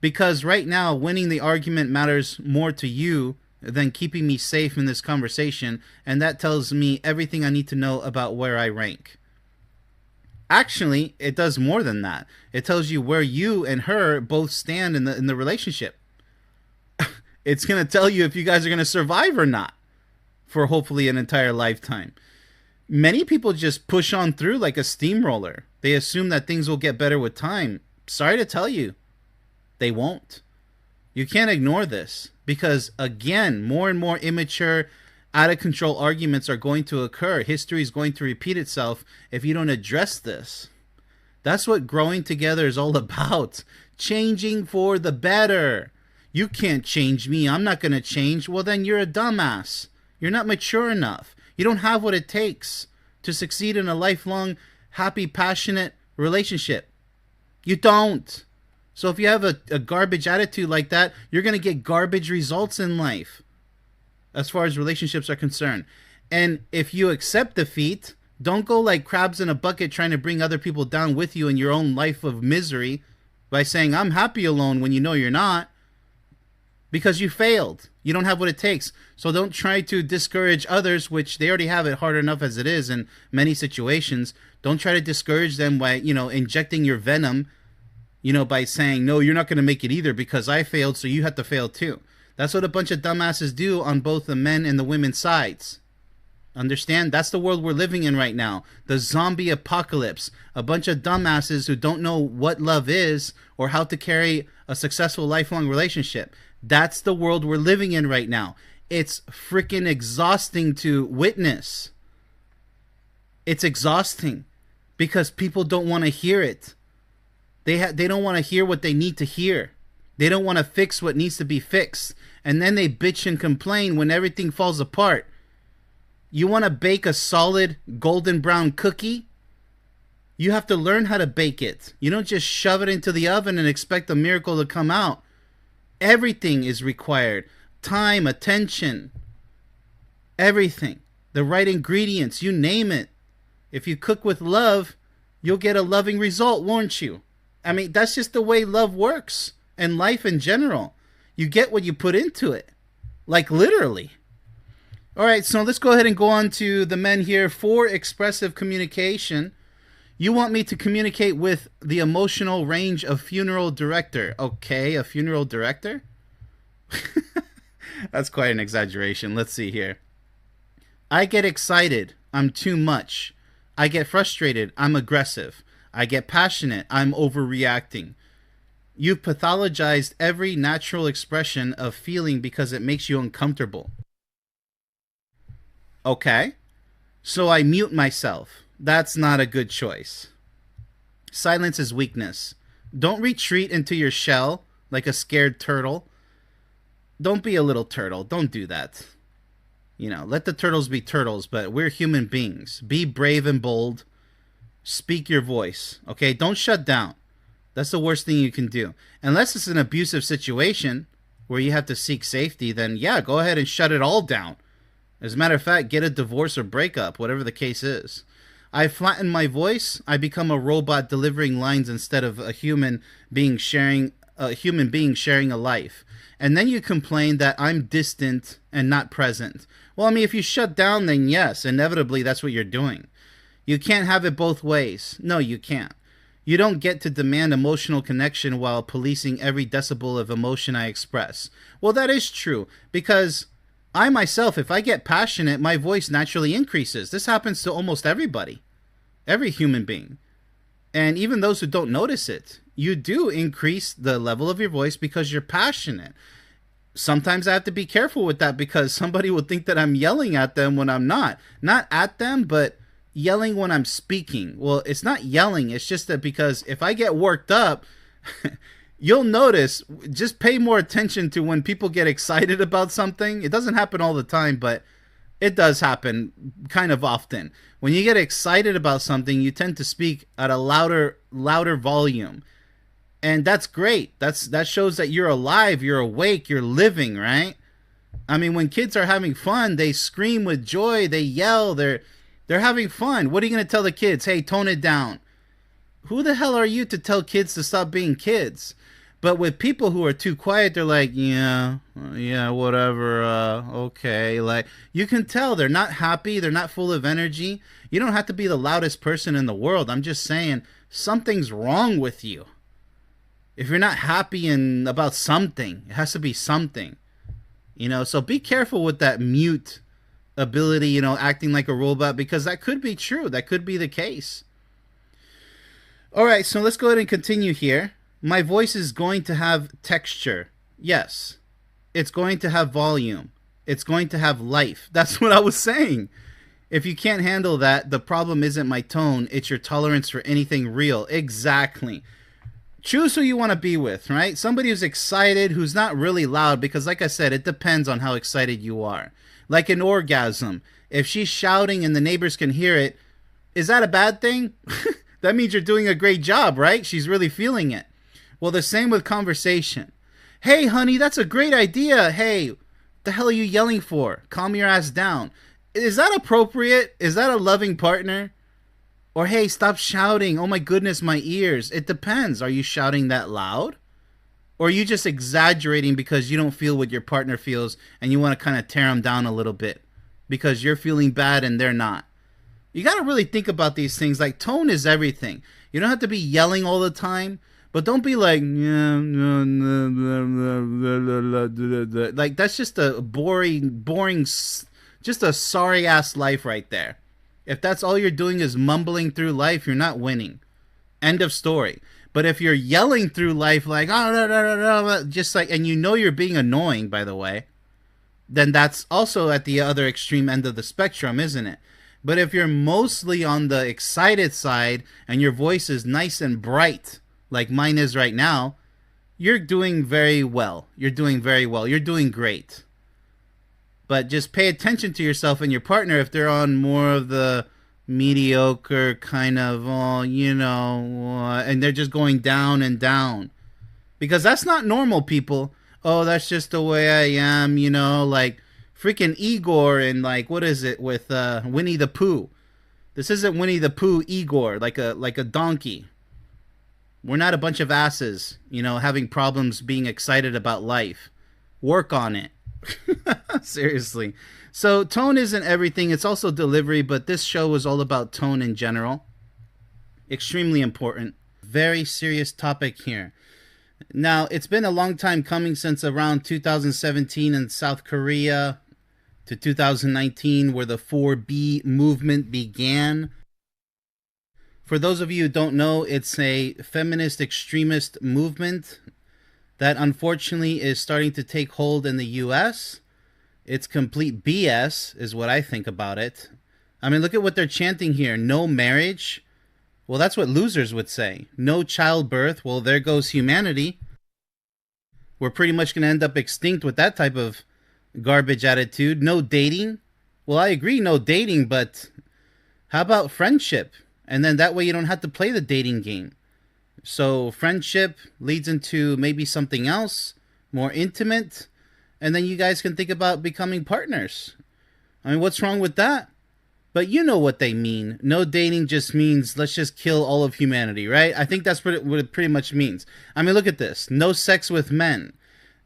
Because right now, winning the argument matters more to you than keeping me safe in this conversation, and that tells me everything I need to know about where I rank. Actually, it does more than that. It tells you where you and her both stand in the relationship. It's going to tell you if you guys are going to survive or not for hopefully an entire lifetime. Many people just push on through like a steamroller. They assume that things will get better with time. Sorry to tell you, they won't. You can't ignore this because, again, more and more immature, out of control arguments are going to occur. History is going to repeat itself if you don't address this. That's what growing together is all about. Changing for the better. You can't change me. I'm not going to change. Well, then you're a dumbass. You're not mature enough. You don't have what it takes to succeed in a lifelong, happy, passionate relationship. You don't. So if you have a garbage attitude like that, you're going to get garbage results in life as far as relationships are concerned. And if you accept defeat, don't go like crabs in a bucket trying to bring other people down with you in your own life of misery by saying, I'm happy alone when you know you're not. Because you failed. You don't have what it takes. So don't try to discourage others, which they already have it hard enough as it is in many situations. Don't try to discourage them by, injecting your venom, by saying, no, you're not going to make it either because I failed, so you have to fail too. That's what a bunch of dumbasses do on both the men and the women's sides. Understand? That's the world we're living in right now. The zombie apocalypse. A bunch of dumbasses who don't know what love is or how to carry a successful lifelong relationship. That's the world we're living in right now. It's freaking exhausting to witness. It's exhausting because people don't want to hear it. They don't want to hear what they need to hear. They don't want to fix what needs to be fixed. And then they bitch and complain when everything falls apart. You want to bake a solid golden brown cookie? You have to learn how to bake it. You don't just shove it into the oven and expect a miracle to come out. Everything is required. Time, attention, everything. The right ingredients, you name it. If you cook with love, you'll get a loving result, won't you? I mean, that's just the way love works. And life in general. You get what you put into it. Like literally. All right, so let's go ahead and go on to the men here. For expressive communication, you want me to communicate with the emotional range of funeral director. Okay, a funeral director? That's quite an exaggeration. Let's see here. I get excited. I'm too much. I get frustrated. I'm aggressive. I get passionate. I'm overreacting. You've pathologized every natural expression of feeling because it makes you uncomfortable. Okay, so I mute myself. That's not a good choice. Silence is weakness. Don't retreat into your shell like a scared turtle. Don't be a little turtle. Don't do that. You know, let the turtles be turtles, but we're human beings. Be brave and bold. Speak your voice. Okay, don't shut down. That's the worst thing you can do. Unless it's an abusive situation where you have to seek safety, then yeah, go ahead and shut it all down. As a matter of fact, get a divorce or breakup, whatever the case is. I flatten my voice. I become a robot delivering lines instead of a human being sharing a life. And then you complain that I'm distant and not present. Well, I mean, if you shut down, then yes, inevitably that's what you're doing. You can't have it both ways. No, you can't. You don't get to demand emotional connection while policing every decibel of emotion I express. Well, that is true, because I myself, if I get passionate, my voice naturally increases. This happens to almost everybody, every human being. And even those who don't notice it, you do increase the level of your voice because you're passionate. Sometimes I have to be careful with that because somebody will think that I'm yelling at them when I'm not. Not at them, but yelling when I'm speaking. Well, it's not yelling. It's just that because if I get worked up, you'll notice, just pay more attention to when people get excited about something. It doesn't happen all the time, but it does happen kind of often. When you get excited about something, you tend to speak at a louder volume. And that's great. That shows that you're alive, you're awake, you're living, right? I mean, when kids are having fun, they scream with joy, they yell, they're having fun. What are you going to tell the kids? Hey, tone it down. Who the hell are you to tell kids to stop being kids? But with people who are too quiet, they're like, yeah, whatever, okay. Like, you can tell they're not happy, they're not full of energy. You don't have to be the loudest person in the world. I'm just saying, something's wrong with you. If you're not happy about something, it has to be something. You know, so be careful with that mute ability, you know, acting like a robot, because that could be true. That could be the case. All right, so let's go ahead and continue here. My voice is going to have texture. Yes. It's going to have volume. It's going to have life. That's what I was saying. If you can't handle that, the problem isn't my tone. It's your tolerance for anything real. Exactly. Choose who you want to be with, right? Somebody who's excited, who's not really loud, because like I said, it depends on how excited you are. Like an orgasm. If she's shouting and the neighbors can hear it, is that a bad thing? That means you're doing a great job, right? She's really feeling it. Well, the same with conversation. Hey, honey, that's a great idea. Hey, what the hell are you yelling for? Calm your ass down. Is that appropriate? Is that a loving partner? Or, hey, stop shouting. Oh, my goodness, my ears. It depends. Are you shouting that loud? Or are you just exaggerating because you don't feel what your partner feels and you want to kind of tear them down a little bit because you're feeling bad and they're not? You got to really think about these things. Like, tone is everything. You don't have to be yelling all the time, but don't be like, like, that's just a boring, just a sorry ass life right there. If that's all you're doing is mumbling through life, you're not winning. End of story. But if you're yelling through life like, oh, no, just like, and you know you're being annoying, by the way, then that's also at the other extreme end of the spectrum, isn't it? But if you're mostly on the excited side and your voice is nice and bright, like mine is right now, you're doing very well. You're doing very well. You're doing great. But just pay attention to yourself and your partner if they're on more of the mediocre kind of, oh, and they're just going down and down. Because that's not normal, people. Oh, that's just the way I am, like freaking Igor and like, what is it with Winnie the Pooh? This isn't Winnie the Pooh Igor, like a donkey. We're not a bunch of asses, having problems being excited about life. Work on it. Seriously. So tone isn't everything. It's also delivery, but this show was all about tone in general. Extremely important. Very serious topic here. Now, it's been a long time coming since around 2017 in South Korea to 2019 where the 4B movement began. For those of you who don't know, it's a feminist extremist movement that unfortunately is starting to take hold in the US. It's complete BS is what I think about it. I mean, look at what they're chanting here. No marriage. Well, that's what losers would say. No childbirth. Well, there goes humanity. We're pretty much going to end up extinct with that type of garbage attitude. No dating. Well, I agree, no dating, but how about friendship? And then that way you don't have to play the dating game. So friendship leads into maybe something else, more intimate, and then you guys can think about becoming partners. I mean, what's wrong with that? But you know what they mean. No dating just means let's just kill all of humanity, right? I think that's what it pretty much means. I mean, look at this. No sex with men.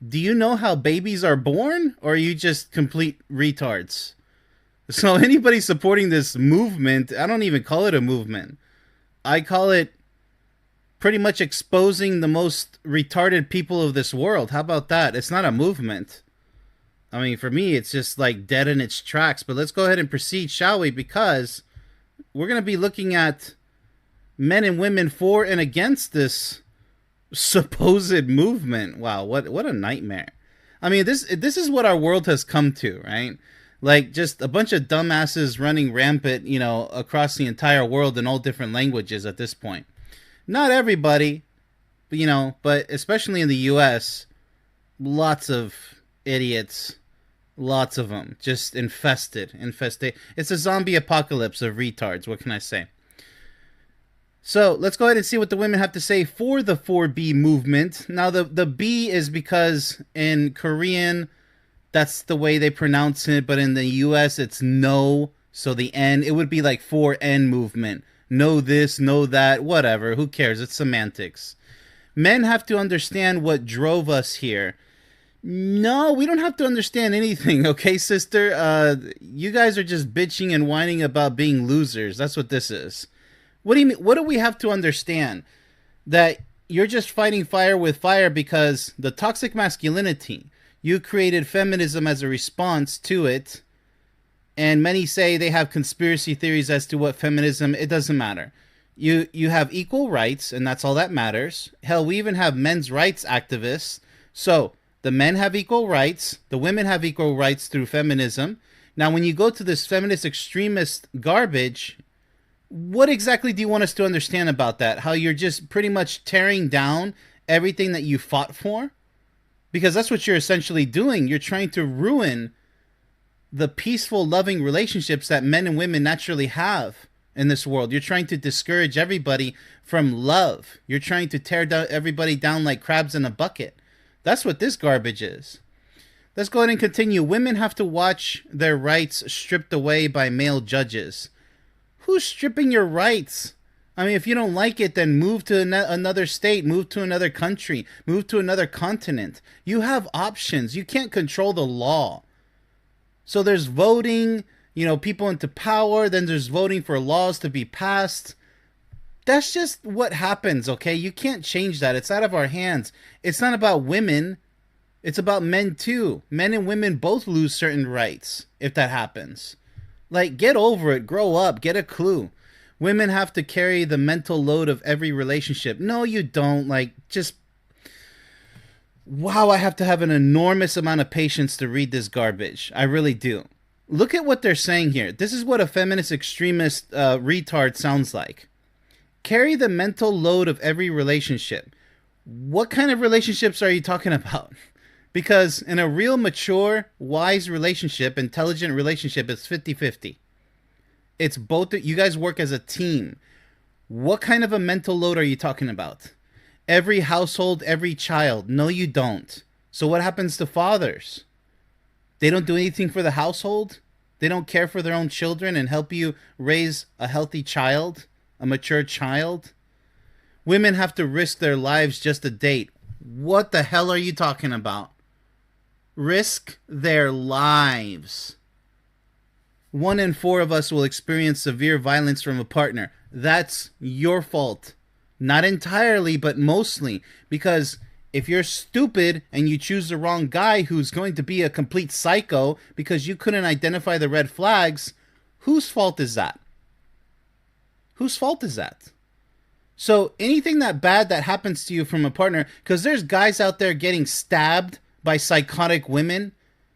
Do you know how babies are born? Or are you just complete retards? So anybody supporting this movement, I don't even call it a movement. I call it pretty much exposing the most retarded people of this world. How about that? It's not a movement. I mean, for me, it's just like dead in its tracks. But let's go ahead and proceed, shall we? Because we're going to be looking at men and women for and against this supposed movement. Wow, what a nightmare. I mean, this is what our world has come to, right? Like just a bunch of dumbasses running rampant, across the entire world in all different languages at this point. Not everybody, but especially in the US, lots of idiots, lots of them, just infested. It's a zombie apocalypse of retards, what can I say? So let's go ahead and see what the women have to say for the 4B movement. Now the B is because in Korean, that's the way they pronounce it, but in the US it's no, so the N, it would be like 4N movement. Know this, know that, whatever, who cares, it's semantics. Men have to understand what drove us here. No, we don't have to understand anything, okay, sister? You guys are just bitching and whining about being losers. That's what this is. What do you mean? What do we have to understand? That you're just fighting fire with fire because the toxic masculinity, you created feminism as a response to it. And many say they have conspiracy theories as to what feminism, it doesn't matter. You have equal rights, and that's all that matters. Hell, we even have men's rights activists. So the men have equal rights. The women have equal rights through feminism. Now, when you go to this feminist extremist garbage, what exactly do you want us to understand about that? How you're just pretty much tearing down everything that you fought for? Because that's what you're essentially doing. You're trying to ruin the peaceful, loving relationships that men and women naturally have in this world. You're trying to discourage everybody from love. You're trying to tear down everybody down like crabs in a bucket. That's what this garbage is. Let's go ahead and continue. Women have to watch their rights stripped away by male judges. Who's stripping your rights? I mean, if you don't like it, then move to another state, move to another country, move to another continent. You have options. You can't control the law. So there's voting, people into power. Then there's voting for laws to be passed. That's just what happens, okay? You can't change that. It's out of our hands. It's not about women. It's about men too. Men and women both lose certain rights if that happens. Like, get over it. Grow up. Get a clue. Women have to carry the mental load of every relationship. No, you don't. Like, just... Wow, I have to have an enormous amount of patience to read this garbage. I really do. Look at what they're saying here. This is what a feminist extremist retard sounds like. Carry the mental load of every relationship. What kind of relationships are you talking about? Because in a real mature, wise relationship, intelligent relationship, it's 50-50. It's both. You guys work as a team. What kind of a mental load are you talking about? Every household, every child. No, you don't. So what happens to fathers? They don't do anything for the household? They don't care for their own children and help you raise a healthy child, a mature child? Women have to risk their lives just to date. What the hell are you talking about? Risk their lives. 1 in 4 of us will experience severe violence from a partner. That's your fault. Not entirely, but mostly. Because if you're stupid and you choose the wrong guy who's going to be a complete psycho because you couldn't identify the red flags, whose fault is that? Whose fault is that? So anything that bad that happens to you from a partner, because there's guys out there getting stabbed by psychotic women,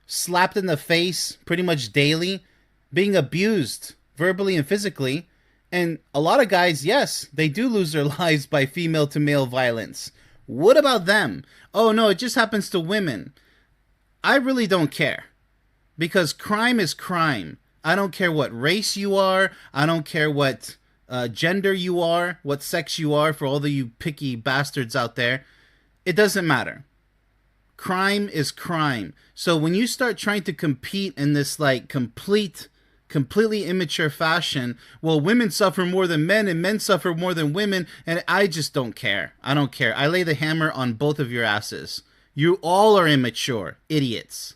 slapped in the face pretty much daily, being abused verbally and physically. And a lot of guys, yes, they do lose their lives by female to male violence. What about them? Oh no, it just happens to women. I really don't care. Because crime is crime. I don't care what race you are. I don't care what gender you are, what sex you are, for all of you picky bastards out there. It doesn't matter. Crime is crime. So when you start trying to compete in this like completely immature fashion, well, women suffer more than men and men suffer more than women, and I just don't care. I don't care. I lay the hammer on both of your asses. You all are immature idiots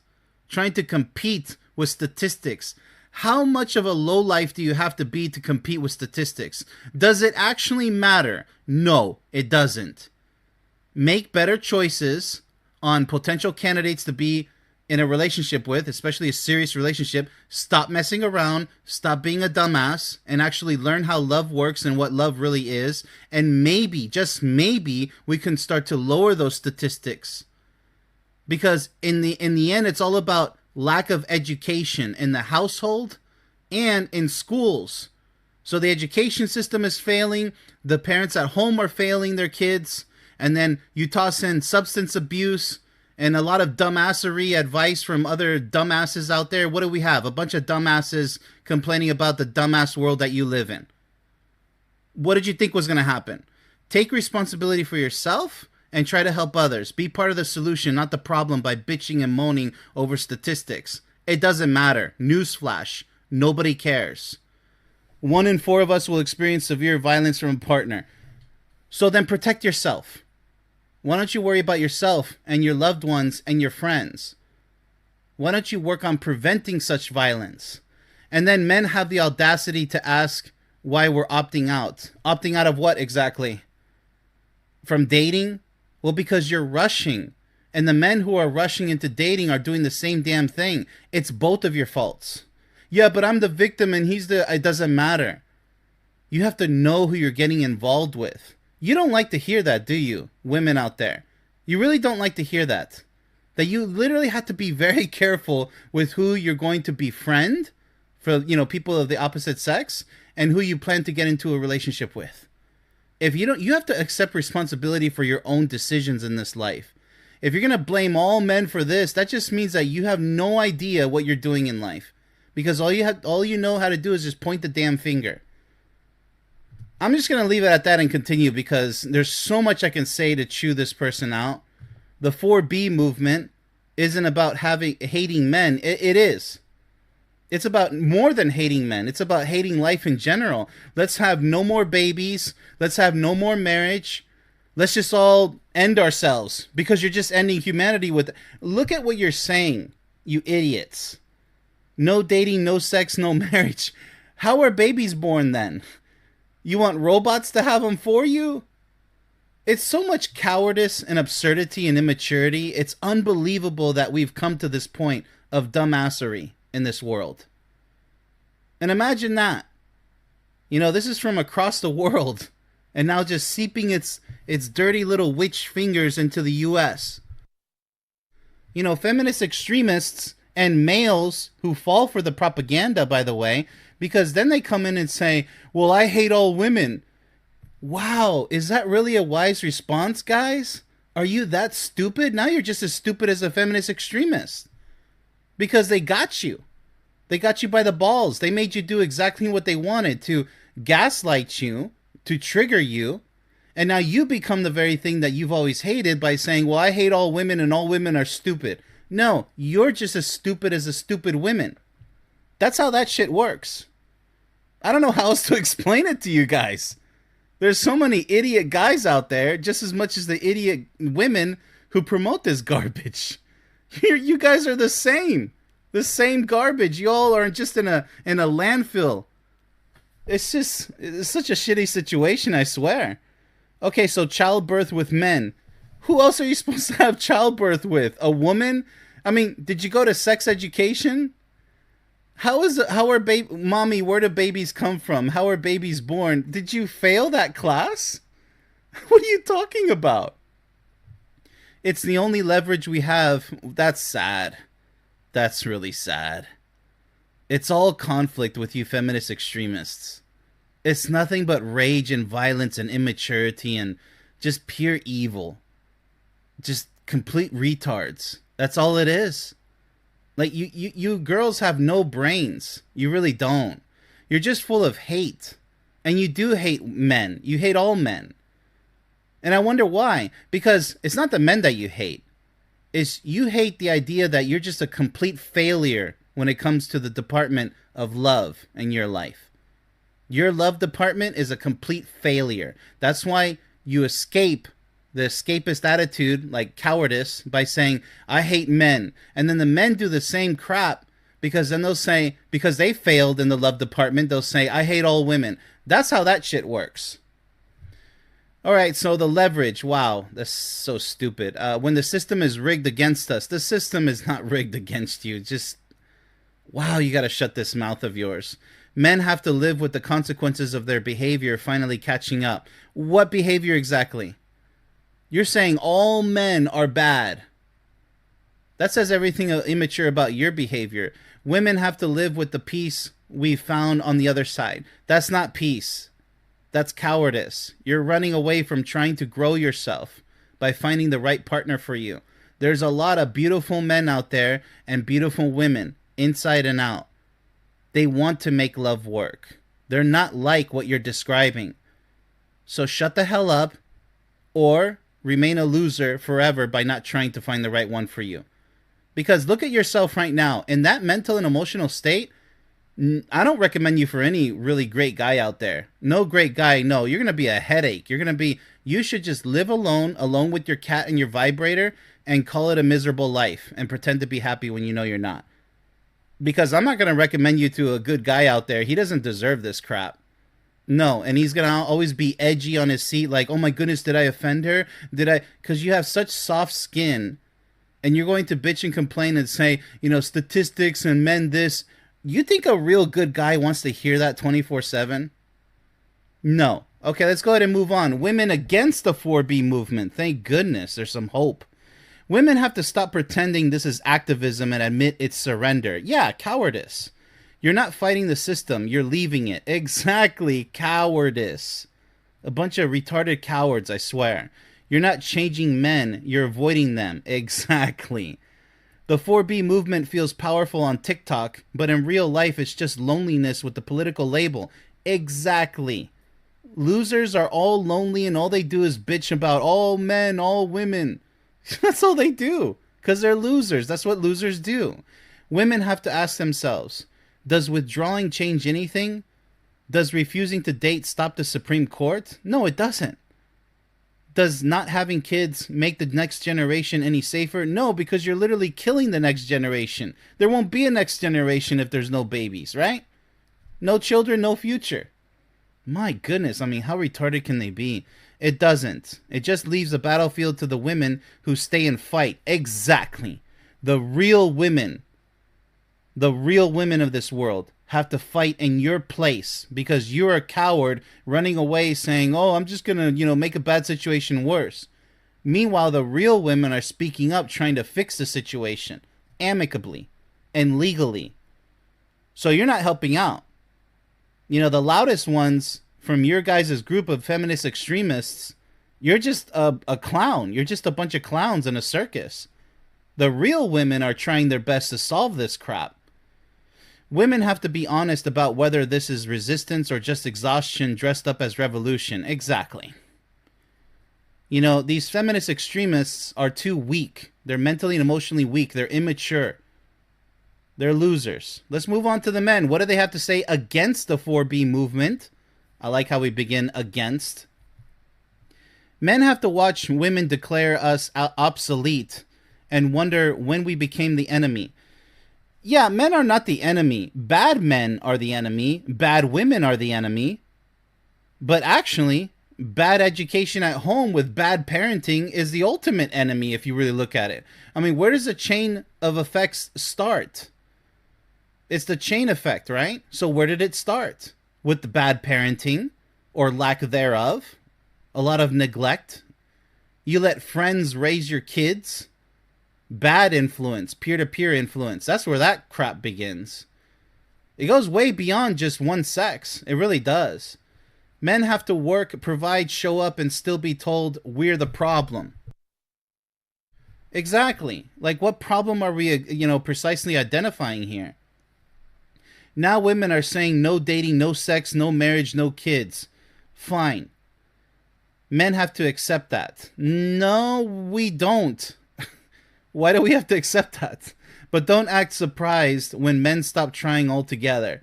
trying to compete with statistics. How much of a lowlife do you have to be to compete with statistics? Does it actually matter? No, it doesn't. Make better choices on potential candidates to be in a relationship with, especially a serious relationship. Stop messing around, stop being a dumbass, and actually learn how love works and what love really is. And maybe, just maybe, we can start to lower those statistics. Because in the end, it's all about lack of education in the household and in schools. So the education system is failing, the parents at home are failing their kids, and then you toss in substance abuse and a lot of dumbassery advice from other dumbasses out there. What do we have? A bunch of dumbasses complaining about the dumbass world that you live in. What did you think was going to happen? Take responsibility for yourself and try to help others. Be part of the solution, not the problem, by bitching and moaning over statistics. It doesn't matter. Newsflash. Nobody cares. 1 in 4 of us will experience severe violence from a partner. So then protect yourself. Why don't you worry about yourself and your loved ones and your friends? Why don't you work on preventing such violence? And then men have the audacity to ask why we're opting out. Opting out of what exactly? From dating? Well, because you're rushing. And the men who are rushing into dating are doing the same damn thing. It's both of your faults. Yeah, but I'm the victim and he's the... It doesn't matter. You have to know who you're getting involved with. You don't like to hear that, do you? Women out there. You really don't like to hear that. That you literally have to be very careful with who you're going to befriend for, people of the opposite sex and who you plan to get into a relationship with. If you don't, you have to accept responsibility for your own decisions in this life. If you're going to blame all men for this, that just means that you have no idea what you're doing in life. Because all you know how to do is just point the damn finger. I'm just going to leave it at that and continue because there's so much I can say to chew this person out. The 4B movement isn't about hating men. It is. It's about more than hating men. It's about hating life in general. Let's have no more babies. Let's have no more marriage. Let's just all end ourselves because you're just ending humanity with... Look at what you're saying, you idiots. No dating, no sex, no marriage. How are babies born then? You want robots to have them for you? It's so much cowardice and absurdity and immaturity. It's unbelievable that we've come to this point of dumbassery in this world. And imagine that. This is from across the world and now just seeping its dirty little witch fingers into the US. Feminist extremists and males who fall for the propaganda, by the way, because then they come in and say, well, I hate all women. Wow, is that really a wise response, guys? Are you that stupid? Now you're just as stupid as a feminist extremist. Because they got you. They got you by the balls. They made you do exactly what they wanted, to gaslight you, to trigger you. And now you become the very thing that you've always hated by saying, well, I hate all women and all women are stupid. No, you're just as stupid as the stupid women. That's how that shit works. I don't know how else to explain it to you guys. There's so many idiot guys out there, just as much as the idiot women who promote this garbage. You guys are the same garbage. You all are just in a landfill. It's such a shitty situation, I swear. Okay, so childbirth with men. Who else are you supposed to have childbirth with? A woman? I mean, did you go to sex education? Mommy, where do babies come from? How are babies born? Did you fail that class? What are you talking about? It's the only leverage we have. That's sad. That's really sad. It's all conflict with you feminist extremists. It's nothing but rage and violence and immaturity and just pure evil. Just complete retards. That's all it is. Like, you girls have no brains. You really don't. You're just full of hate. And you do hate men. You hate all men. And I wonder why. Because it's not the men that you hate. It's you hate the idea that you're just a complete failure when it comes to the department of love in your life. Your love department is a complete failure. That's why you escape the escapist attitude, like cowardice, by saying, I hate men. And then the men do the same crap, because then they'll say, because they failed in the love department, they'll say, I hate all women. That's how that shit works. All right, so the leverage. Wow, that's so stupid. When the system is rigged against us, the system is not rigged against you. Just, wow, you got to shut this mouth of yours. Men have to live with the consequences of their behavior finally catching up. What behavior exactly? You're saying all men are bad. That says everything immature about your behavior. Women have to live with the peace we found on the other side. That's not peace. That's cowardice. You're running away from trying to grow yourself by finding the right partner for you. There's a lot of beautiful men out there and beautiful women, inside and out. They want to make love work. They're not like what you're describing. So shut the hell up, or remain a loser forever by not trying to find the right one for you. Because look at yourself right now. In that mental and emotional state, I don't recommend you for any really great guy out there. No great guy, no. You're going to be a headache. You should just live alone with your cat and your vibrator, and call it a miserable life and pretend to be happy when you know you're not. Because I'm not going to recommend you to a good guy out there. He doesn't deserve this crap. No, and he's going to always be edgy on his seat, like, oh my goodness, did I offend her? Because you have such soft skin, and you're going to bitch and complain and say, statistics and men this. You think a real good guy wants to hear that 24/7? No. Okay, let's go ahead and move on. Women against the 4B movement. Thank goodness, there's some hope. Women have to stop pretending this is activism and admit it's surrender. Yeah, cowardice. You're not fighting the system. You're leaving it. Exactly. Cowardice. A bunch of retarded cowards, I swear. You're not changing men. You're avoiding them. Exactly. The 4B movement feels powerful on TikTok, but in real life, it's just loneliness with the political label. Exactly. Losers are all lonely, and all they do is bitch about all men, all women. That's all they do. Because they're losers. That's what losers do. Women have to ask themselves, does withdrawing change anything? Does refusing to date stop the Supreme Court? No, it doesn't. Does not having kids make the next generation any safer? No, because you're literally killing the next generation. There won't be a next generation if there's no babies, right? No children, no future. My goodness, I mean, how retarded can they be? It doesn't. It just leaves the battlefield to the women who stay and fight. Exactly. The real women of this world have to fight in your place because you're a coward running away saying, oh, I'm just going to, make a bad situation worse. Meanwhile, the real women are speaking up, trying to fix the situation amicably and legally. So you're not helping out. You know, the loudest ones from your guys' group of feminist extremists, you're just a clown. You're just a bunch of clowns in a circus. The real women are trying their best to solve this crap. Women have to be honest about whether this is resistance or just exhaustion dressed up as revolution. Exactly. You know, these feminist extremists are too weak. They're mentally and emotionally weak. They're immature. They're losers. Let's move on to the men. What do they have to say against the 4B movement? I like how we begin against. Men have to watch women declare us obsolete and wonder when we became the enemy. Yeah, men are not the enemy. Bad men are the enemy. Bad women are the enemy. But actually, bad education at home with bad parenting is the ultimate enemy if you really look at it. I mean, where does the chain of effects start? It's the chain effect, right? So where did it start? With the bad parenting or lack thereof? A lot of neglect. You let friends raise your kids. Bad influence, peer-to-peer influence. That's where that crap begins. It goes way beyond just one sex. It really does. Men have to work, provide, show up, and still be told we're the problem. Exactly. Like, what problem are we, precisely identifying here? Now women are saying no dating, no sex, no marriage, no kids. Fine. Men have to accept that. No, we don't. Why do we have to accept that? But don't act surprised when men stop trying altogether.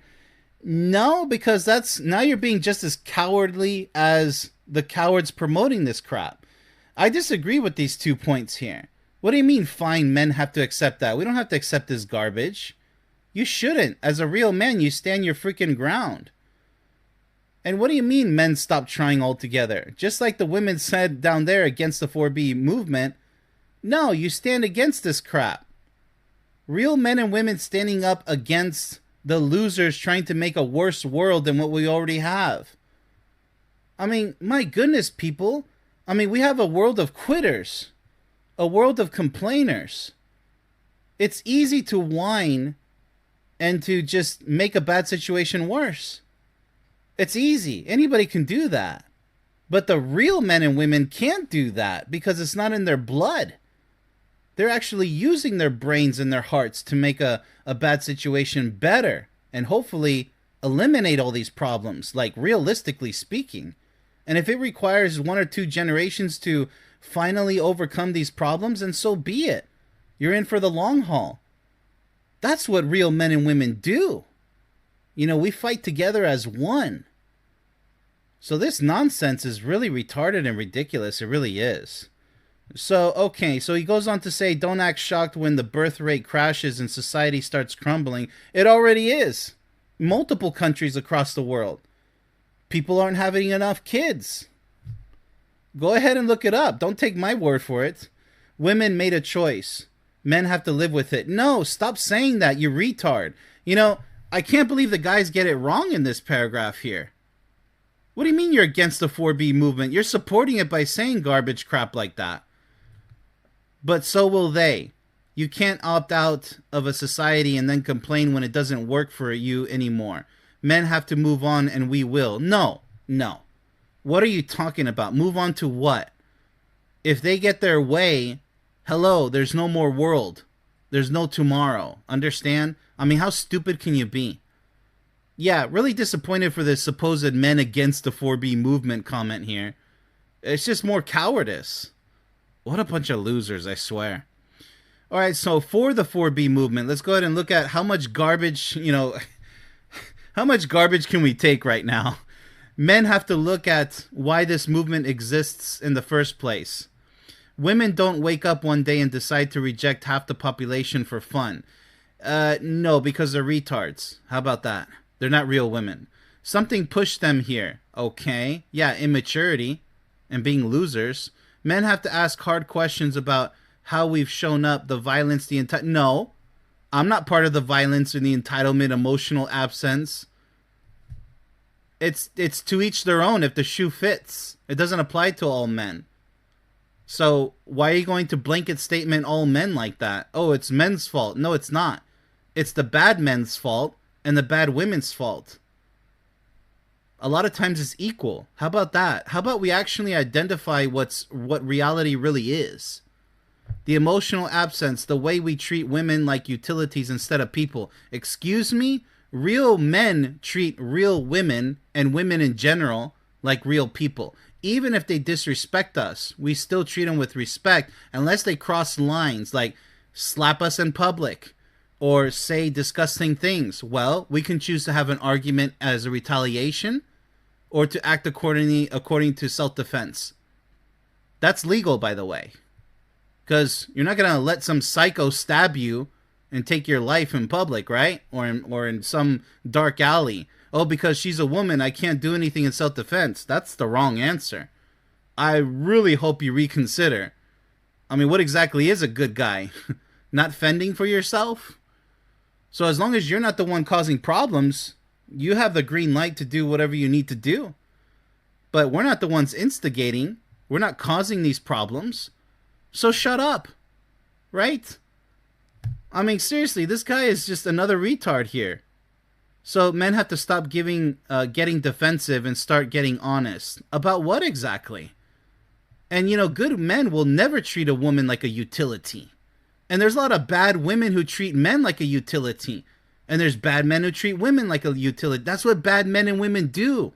No, because now you're being just as cowardly as the cowards promoting this crap. I disagree with these 2 points here. What do you mean fine, men have to accept that? We don't have to accept this garbage. You shouldn't. As a real man, you stand your freaking ground. And what do you mean men stop trying altogether? Just like the women said down there against the 4B movement, no, you stand against this crap. Real men and women standing up against the losers trying to make a worse world than what we already have. I mean, my goodness, people. I mean, we have a world of quitters. A world of complainers. It's easy to whine and to just make a bad situation worse. It's easy. Anybody can do that. But the real men and women can't do that because it's not in their blood. They're actually using their brains and their hearts to make a bad situation better and hopefully eliminate all these problems, like realistically speaking. And if it requires 1 or 2 generations to finally overcome these problems, then so be it. You're in for the long haul. That's what real men and women do. You know, we fight together as one. So this nonsense is really retarded and ridiculous. It really is. So, okay, so he goes on to say, don't act shocked when the birth rate crashes and society starts crumbling. It already is. Multiple countries across the world. People aren't having enough kids. Go ahead and look it up. Don't take my word for it. Women made a choice. Men have to live with it. No, stop saying that, you retard. You know, I can't believe the guys get it wrong in this paragraph here. What do you mean you're against the 4B movement? You're supporting it by saying garbage crap like that. But so will they. You can't opt out of a society and then complain when it doesn't work for you anymore. Men have to move on and we will. No. What are you talking about? Move on to what? If they get their way, hello, there's no more world. There's no tomorrow. Understand? I mean, how stupid can you be? Yeah, really disappointed for this supposed men against the 4B movement comment here. It's just more cowardice. What a bunch of losers, I swear. All right, so for the 4B movement, let's go ahead and look at how much garbage, how much garbage can we take right now? Men have to look at why this movement exists in the first place. Women don't wake up one day and decide to reject half the population for fun. No, because they're retards. How about that? They're not real women. Something pushed them here. Okay. Yeah, immaturity and being losers. Men have to ask hard questions about how we've shown up, the violence, No, I'm not part of the violence and the entitlement, emotional absence. It's to each their own if the shoe fits. It doesn't apply to all men. So why are you going to blanket statement all men like that? Oh, it's men's fault. No, it's not. It's the bad men's fault and the bad women's fault. A lot of times it's equal. How about that? How about we actually identify what reality really is? The emotional absence, the way we treat women like utilities instead of people. Excuse me? Real men treat real women and women in general like real people. Even if they disrespect us, we still treat them with respect unless they cross lines like slap us in public or say disgusting things. Well, we can choose to have an argument as a retaliation or to act according to self-defense. That's legal, by the way. Because you're not going to let some psycho stab you and take your life in public, right? Or in some dark alley. Oh, because she's a woman, I can't do anything in self-defense. That's the wrong answer. I really hope you reconsider. I mean, what exactly is a good guy? Not fending for yourself? So as long as you're not the one causing problems, you have the green light to do whatever you need to do. But we're not the ones instigating. We're not causing these problems. So shut up. Right? I mean, seriously, this guy is just another retard here. So men have to stop getting defensive and start getting honest. About what exactly? And, you know, good men will never treat a woman like a utility. And there's a lot of bad women who treat men like a utility. And there's bad men who treat women like a utility. That's what bad men and women do.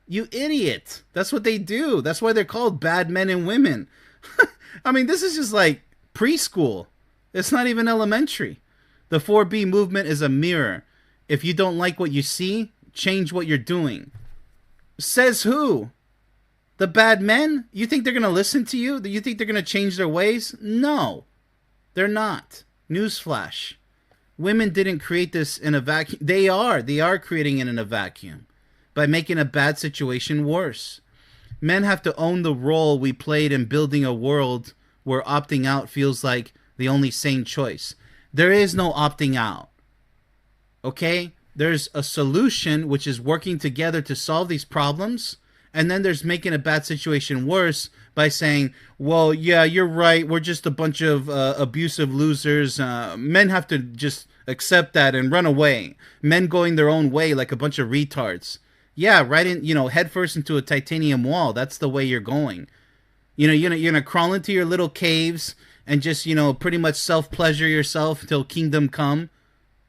You idiot. That's what they do. That's why they're called bad men and women. I mean, this is just like preschool. It's not even elementary. The 4B movement is a mirror. If you don't like what you see, change what you're doing. Says who? The bad men? You think they're going to listen to you? Do you think they're going to change their ways? No, they're not. Newsflash. Women didn't create this in a vacuum. They are creating it in a vacuum by making a bad situation worse. Men have to own the role we played in building a world where opting out feels like the only sane choice. There is no opting out. Okay? There's a solution, which is working together to solve these problems. And then there's making a bad situation worse by saying, well, yeah, you're right. We're just a bunch of abusive losers. Men have to just accept that and run away. Men going their own way like a bunch of retards. Yeah, right in, head first into a titanium wall. That's the way you're going. You're going to crawl into your little caves and just, pretty much self-pleasure yourself till kingdom come.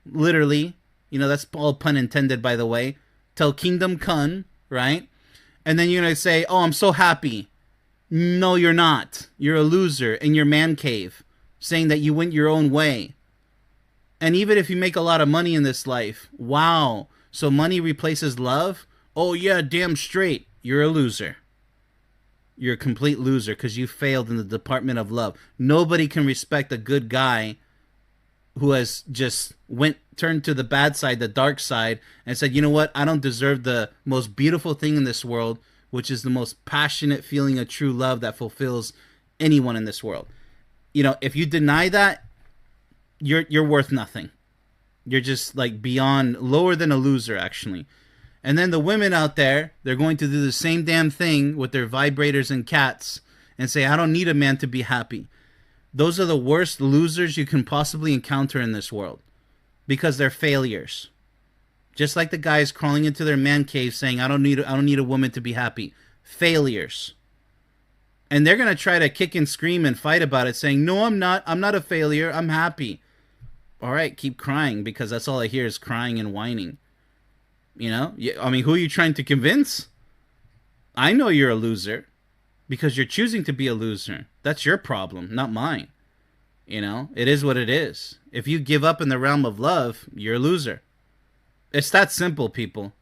Literally. That's all pun intended, by the way. Till kingdom come, right? And then you're going to say, oh, I'm so happy. No, you're not. You're a loser in your man cave, saying that you went your own way. And even if you make a lot of money in this life, wow, so money replaces love? Oh, yeah, damn straight. You're a loser. You're a complete loser because you failed in the department of love. Nobody can respect a good guy who has just turned to the bad side, the dark side, and said, you know what? I don't deserve the most beautiful thing in this world, which is the most passionate feeling of true love that fulfills anyone in this world. If you deny that, you're worth nothing. You're just like beyond, lower than a loser, actually. And then the women out there, they're going to do the same damn thing with their vibrators and cats and say, I don't need a man to be happy. Those are the worst losers you can possibly encounter in this world because they're failures. Just like the guys crawling into their man cave saying, I don't need a woman to be happy. Failures. And they're going to try to kick and scream and fight about it saying, no, I'm not a failure. I'm happy. All right, keep crying because that's all I hear is crying and whining. I mean, who are you trying to convince? I know you're a loser because you're choosing to be a loser. That's your problem, not mine. It is what it is. If you give up in the realm of love, you're a loser. It's that simple, people.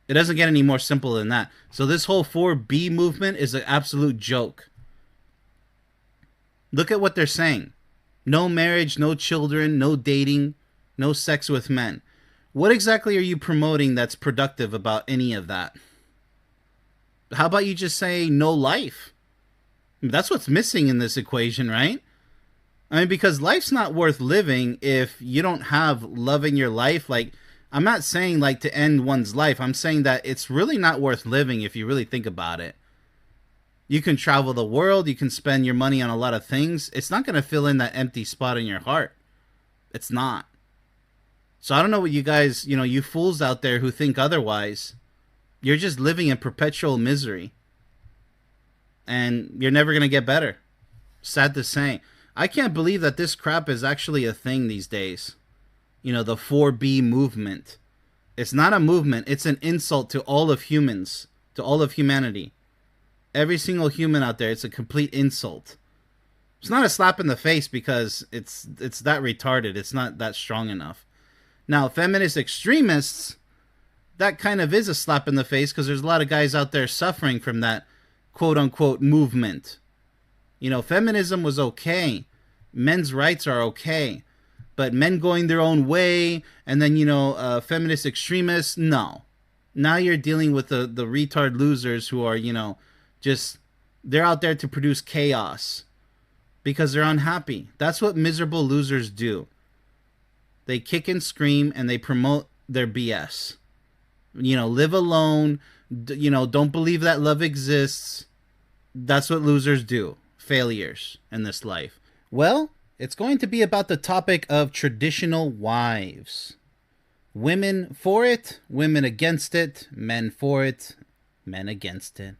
It doesn't get any more simple than that. So this whole 4B movement is an absolute joke. Look at what they're saying. No marriage, no children, no dating, no sex with men. What exactly are you promoting that's productive about any of that? How about you just say no life? That's what's missing in this equation, right? I mean, because life's not worth living if you don't have love in your life. Like, I'm not saying like to end one's life. I'm saying that it's really not worth living if you really think about it. You can travel the world, you can spend your money on a lot of things. It's not going to fill in that empty spot in your heart. It's not. So I don't know what you guys, you fools out there who think otherwise. You're just living in perpetual misery. And you're never going to get better. Sad to say. I can't believe that this crap is actually a thing these days. The 4B movement. It's not a movement. It's an insult to all of humans. To all of humanity. Every single human out there. It's a complete insult. It's not a slap in the face because it's that retarded. It's not that strong enough. Now, feminist extremists, that kind of is a slap in the face because there's a lot of guys out there suffering from that quote-unquote movement. Feminism was okay. Men's rights are okay. But men going their own way and then, feminist extremists, no. Now you're dealing with the retard losers who are, they're out there to produce chaos because they're unhappy. That's what miserable losers do. They kick and scream and they promote their BS. Live alone. Don't believe that love exists. That's what losers do. Failures in this life. Well, it's going to be about the topic of traditional wives. Women for it, women against it, men for it, men against it.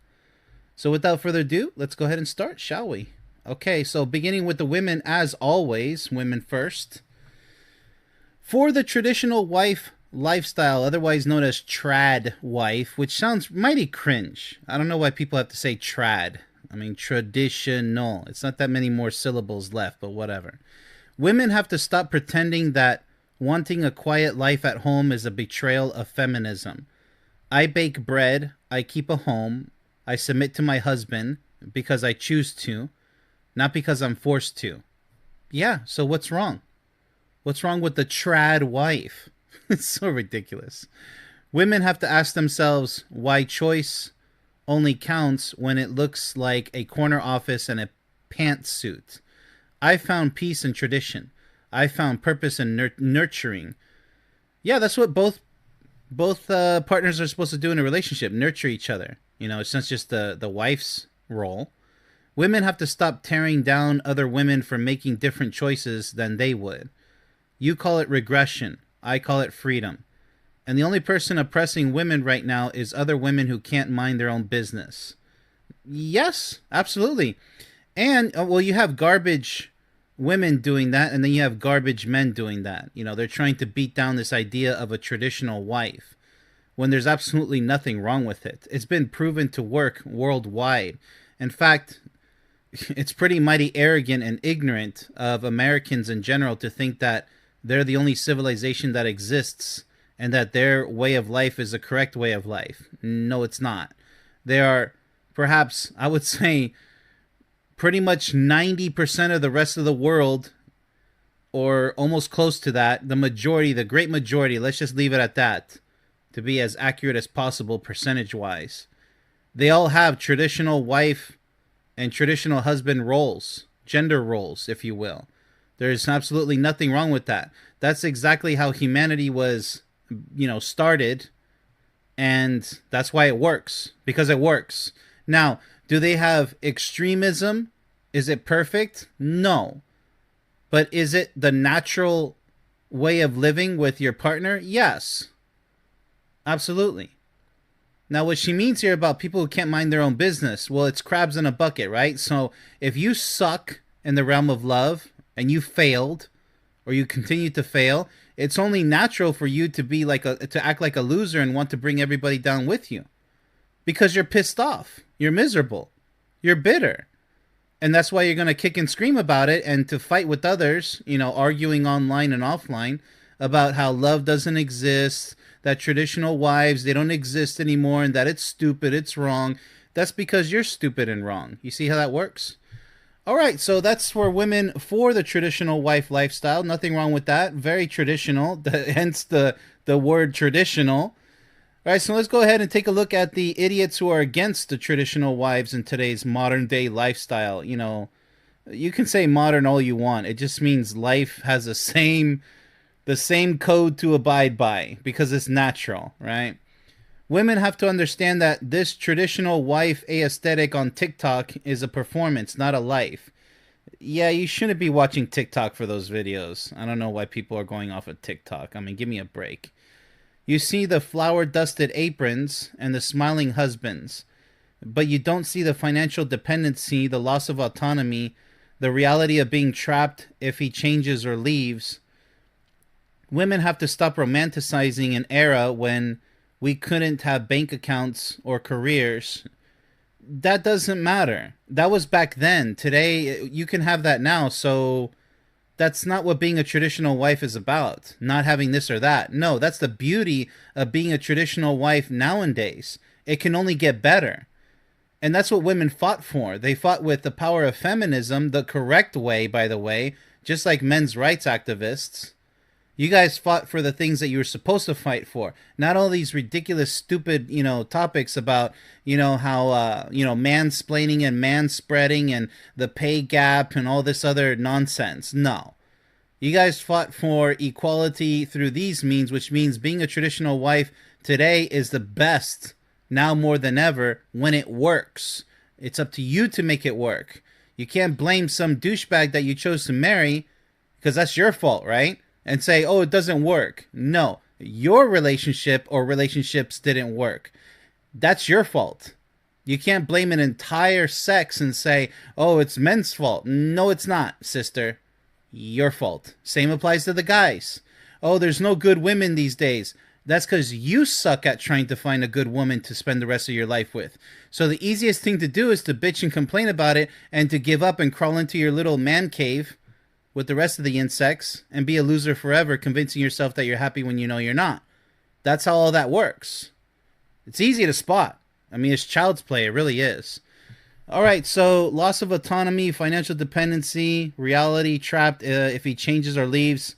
So without further ado, let's go ahead and start, shall we? Okay, so beginning with the women as always, women first. For the traditional wife lifestyle, otherwise known as trad wife, which sounds mighty cringe. I don't know why people have to say trad. I mean, traditional. It's not that many more syllables left, but whatever. Women have to stop pretending that wanting a quiet life at home is a betrayal of feminism. I bake bread. I keep a home. I submit to my husband because I choose to, not because I'm forced to. Yeah, so what's wrong? What's wrong with the trad wife? It's so ridiculous. Women have to ask themselves why choice only counts when it looks like a corner office and a pantsuit. I found peace in tradition. I found purpose in nurturing. Yeah, that's what both partners are supposed to do in a relationship, nurture each other. It's not just the wife's role. Women have to stop tearing down other women for making different choices than they would. You call it regression. I call it freedom. And the only person oppressing women right now is other women who can't mind their own business. Yes, absolutely. And, you have garbage women doing that, and then you have garbage men doing that. They're trying to beat down this idea of a traditional wife when there's absolutely nothing wrong with it. It's been proven to work worldwide. In fact, it's pretty mighty arrogant and ignorant of Americans in general to think that they're the only civilization that exists and that their way of life is the correct way of life. No, it's not. They are, perhaps, I would say, pretty much 90% of the rest of the world, or almost close to that, the majority, the great majority, let's just leave it at that, to be as accurate as possible percentage-wise. They all have traditional wife and traditional husband roles, gender roles, if you will. There's absolutely nothing wrong with that. That's exactly how humanity was, started. And that's why it works. Because it works. Now, do they have extremism? Is it perfect? No. But is it the natural way of living with your partner? Yes. Absolutely. Now, what she means here about people who can't mind their own business, well, it's crabs in a bucket, right? So if you suck in the realm of love, and you failed, or you continue to fail, it's only natural for you to be to act like a loser and want to bring everybody down with you. Because you're pissed off. You're miserable. You're bitter. And that's why you're going to kick and scream about it and to fight with others, arguing online and offline about how love doesn't exist, that traditional wives, they don't exist anymore, and that it's stupid, it's wrong. That's because you're stupid and wrong. You see how that works? All right, so that's for women for the traditional wife lifestyle. Nothing wrong with that. Very traditional, hence the word traditional. All right, so let's go ahead and take a look at the idiots who are against the traditional wives in today's modern day lifestyle. You can say modern all you want. It just means life has the same code to abide by because it's natural, right? Women have to understand that this traditional wife aesthetic on TikTok is a performance, not a life. Yeah, you shouldn't be watching TikTok for those videos. I don't know why people are going off of TikTok. I mean, give me a break. You see the flower dusted aprons and the smiling husbands, but you don't see the financial dependency, the loss of autonomy, the reality of being trapped if he changes or leaves. Women have to stop romanticizing an era when we couldn't have bank accounts or careers. That doesn't matter. That was back then. Today, you can have that now. So that's not what being a traditional wife is about. Not having this or that. No, that's the beauty of being a traditional wife nowadays. It can only get better. And that's what women fought for. They fought with the power of feminism, the correct way, by the way, just like men's rights activists. You guys fought for the things that you were supposed to fight for. Not all these ridiculous, stupid, topics about, how, mansplaining and manspreading and the pay gap and all this other nonsense. No. You guys fought for equality through these means, which means being a traditional wife today is the best, now more than ever, when it works. It's up to you to make it work. You can't blame some douchebag that you chose to marry because that's your fault, right? And say, oh, it doesn't work. No, your relationship or relationships didn't work. That's your fault. You can't blame an entire sex and say, oh, it's men's fault. No, it's not, sister. Your fault. Same applies to the guys. Oh, there's no good women these days. That's because you suck at trying to find a good woman to spend the rest of your life with. So the easiest thing to do is to bitch and complain about it and to give up and crawl into your little man cave with the rest of the insects and be a loser forever, convincing yourself that you're happy when you know you're not. That's how all that works. It's easy to spot. I mean, it's child's play. It really is. All right, so loss of autonomy, financial dependency, reality trapped if he changes or leaves.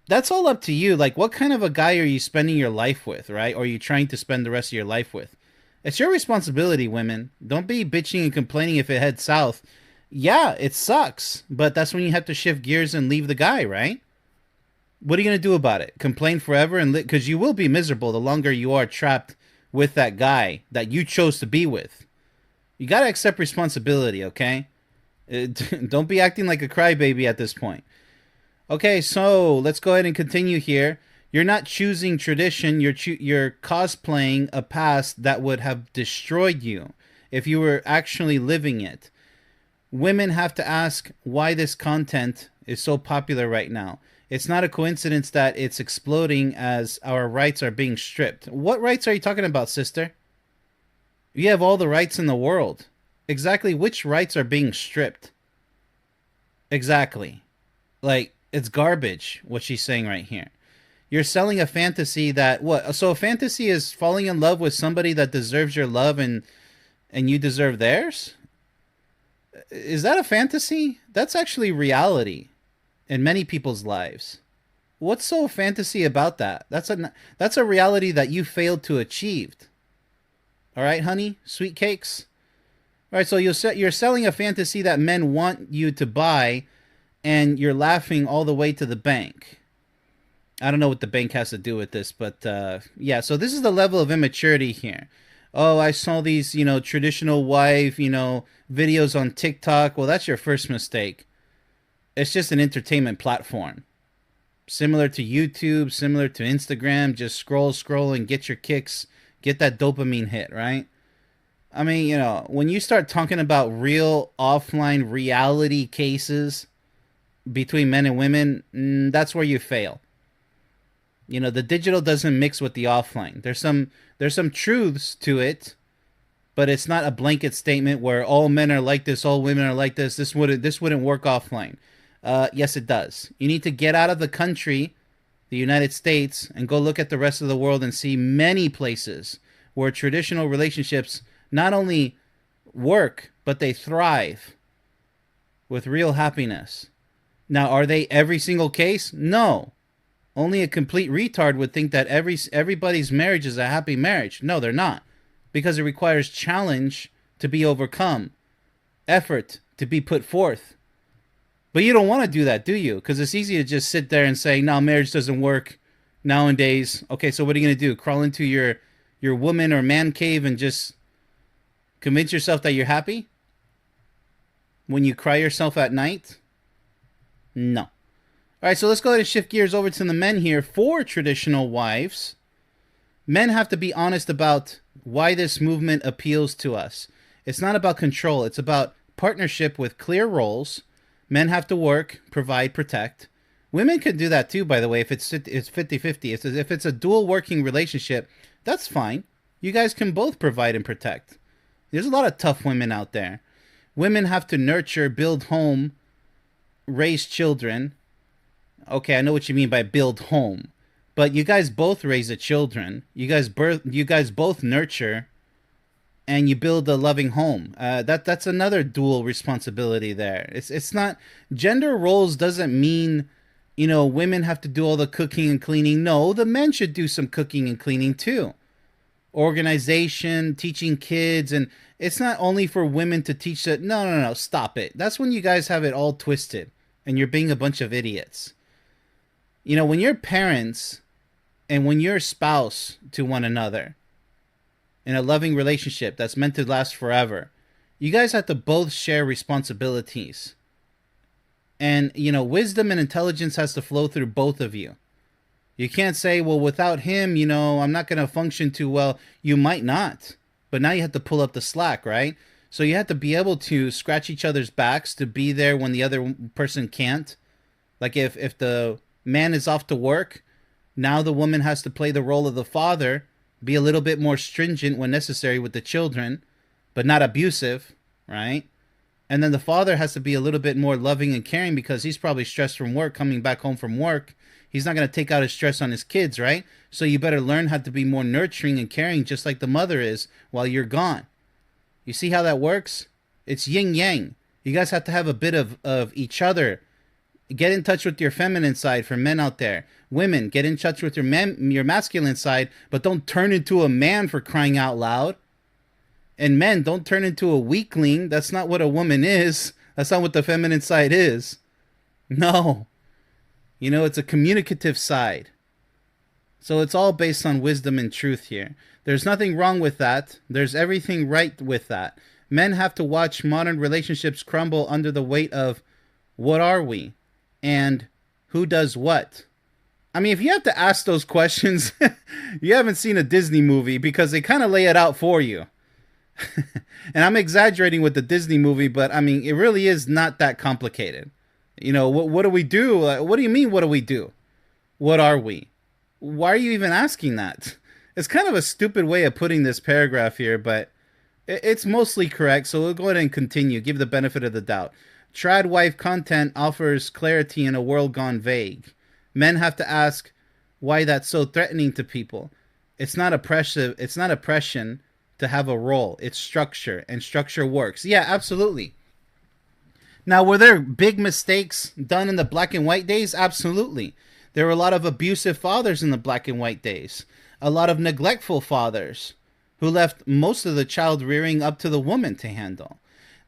That's all up to you. Like, what kind of a guy are you spending your life with, right? Or are you trying to spend the rest of your life with? It's your responsibility, women. Don't be bitching and complaining if it heads south. Yeah, it sucks, but that's when you have to shift gears and leave the guy, right? What are you going to do about it? Complain forever? Because you will be miserable the longer you are trapped with that guy that you chose to be with. You got to accept responsibility, okay? Don't be acting like a crybaby at this point. Okay, so let's go ahead and continue here. You're not choosing tradition. You're cosplaying a past that would have destroyed you if you were actually living it. Women have to ask why this content is so popular right now. It's not a coincidence that it's exploding as our rights are being stripped. What rights are you talking about, sister? You have all the rights in the world. Exactly which rights are being stripped? Exactly. Like, it's garbage, what she's saying right here. You're selling a fantasy that, what? So a fantasy is falling in love with somebody that deserves your love and you deserve theirs? Is that a fantasy? That's actually reality in many people's lives. What's so fantasy about that? That's a reality that you failed to achieve. All right, honey, sweet cakes. All right, so you're selling a fantasy that men want you to buy, and you're laughing all the way to the bank. I don't know what the bank has to do with this, but yeah. So this is the level of immaturity here. Oh, I saw these, traditional wife, videos on TikTok. Well, that's your first mistake. It's just an entertainment platform. Similar to YouTube, similar to Instagram. Just scroll, and get your kicks. Get that dopamine hit, right? I mean, when you start talking about real offline reality cases between men and women, that's where you fail. The digital doesn't mix with the offline. There's some truths to it, but it's not a blanket statement where all men are like this, all women are like this. This wouldn't work offline. Yes, it does. You need to get out of the country, the United States, and go look at the rest of the world and see many places where traditional relationships not only work, but they thrive with real happiness. Now, are they every single case? No. Only a complete retard would think that everybody's marriage is a happy marriage. No, they're not. Because it requires challenge to be overcome. Effort to be put forth. But you don't want to do that, do you? Because it's easy to just sit there and say, no, marriage doesn't work nowadays. Okay, so what are you going to do? Crawl into your your woman or man cave and just convince yourself that you're happy when you cry yourself at night? No. All right, so let's go ahead and shift gears over to the men here. For traditional wives, men have to be honest about why this movement appeals to us. It's not about control. It's about partnership with clear roles. Men have to work, provide, protect. Women can do that too, by the way, if it's 50-50. If it's a dual working relationship, that's fine. You guys can both provide and protect. There's a lot of tough women out there. Women have to nurture, build home, raise children. Okay, I know what you mean by build home. But you guys both raise the children. You guys both nurture, and you build a loving home. That's another dual responsibility there. It's not, gender roles doesn't mean, women have to do all the cooking and cleaning. No, the men should do some cooking and cleaning too. Organization, teaching kids, and it's not only for women to teach that. No, stop it. That's when you guys have it all twisted and you're being a bunch of idiots. When you're parents and when you're spouse to one another in a loving relationship that's meant to last forever, you guys have to both share responsibilities. And, wisdom and intelligence has to flow through both of you. You can't say, well, without him, I'm not going to function too well. You might not. But now you have to pull up the slack, right? So you have to be able to scratch each other's backs to be there when the other person can't. Like if the man is off to work, now the woman has to play the role of the father, be a little bit more stringent when necessary with the children, but not abusive, right? And then the father has to be a little bit more loving and caring because he's probably stressed from work, coming back home from work. He's not going to take out his stress on his kids, right? So you better learn how to be more nurturing and caring just like the mother is while you're gone. You see how that works? It's yin-yang. You guys have to have a bit of each other. Get in touch with your feminine side for men out there. Women, get in touch with your masculine side, but don't turn into a man for crying out loud. And men, don't turn into a weakling. That's not what a woman is. That's not what the feminine side is. No. It's a communicative side. So it's all based on wisdom and truth here. There's nothing wrong with that. There's everything right with that. Men have to watch modern relationships crumble under the weight of what are we? And who does what? I mean, if you have to ask those questions, you haven't seen a Disney movie because they kind of lay it out for you. And I'm exaggerating with the Disney movie, but I mean, it really is not that complicated. What do we do? What do you mean, what do we do? What are we? Why are you even asking that? It's kind of a stupid way of putting this paragraph here, but it's mostly correct. So we'll go ahead and continue. Give the benefit of the doubt. Trad wife content offers clarity in a world gone vague. Men have to ask why that's so threatening to people. It's not oppressive. It's not oppression to have a role. It's structure, and structure works. Yeah, absolutely. Now, were there big mistakes done in the black and white days? Absolutely. There were a lot of abusive fathers in the black and white days. A lot of neglectful fathers who left most of the child rearing up to the woman to handle.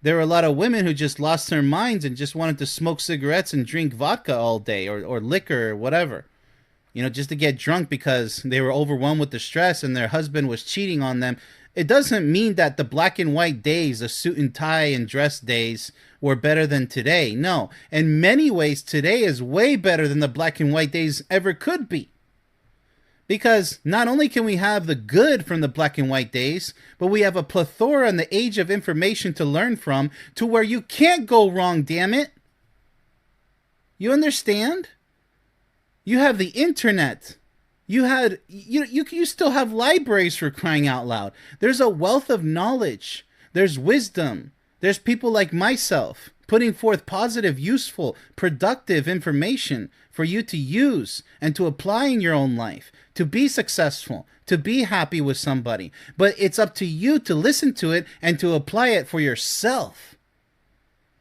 There were a lot of women who just lost their minds and just wanted to smoke cigarettes and drink vodka all day or liquor or whatever. Just to get drunk because they were overwhelmed with the stress and their husband was cheating on them. It doesn't mean that the black and white days, the suit and tie and dress days, were better than today. No. In many ways, today is way better than the black and white days ever could be. Because not only can we have the good from the black and white days, but we have a plethora in the age of information to learn from to where you can't go wrong, damn it. You understand? You have the internet. You still have libraries for crying out loud. There's a wealth of knowledge. There's wisdom. There's people like myself putting forth positive, useful, productive information for you to use and to apply in your own life, to be successful, to be happy with somebody. But it's up to you to listen to it and to apply it for yourself.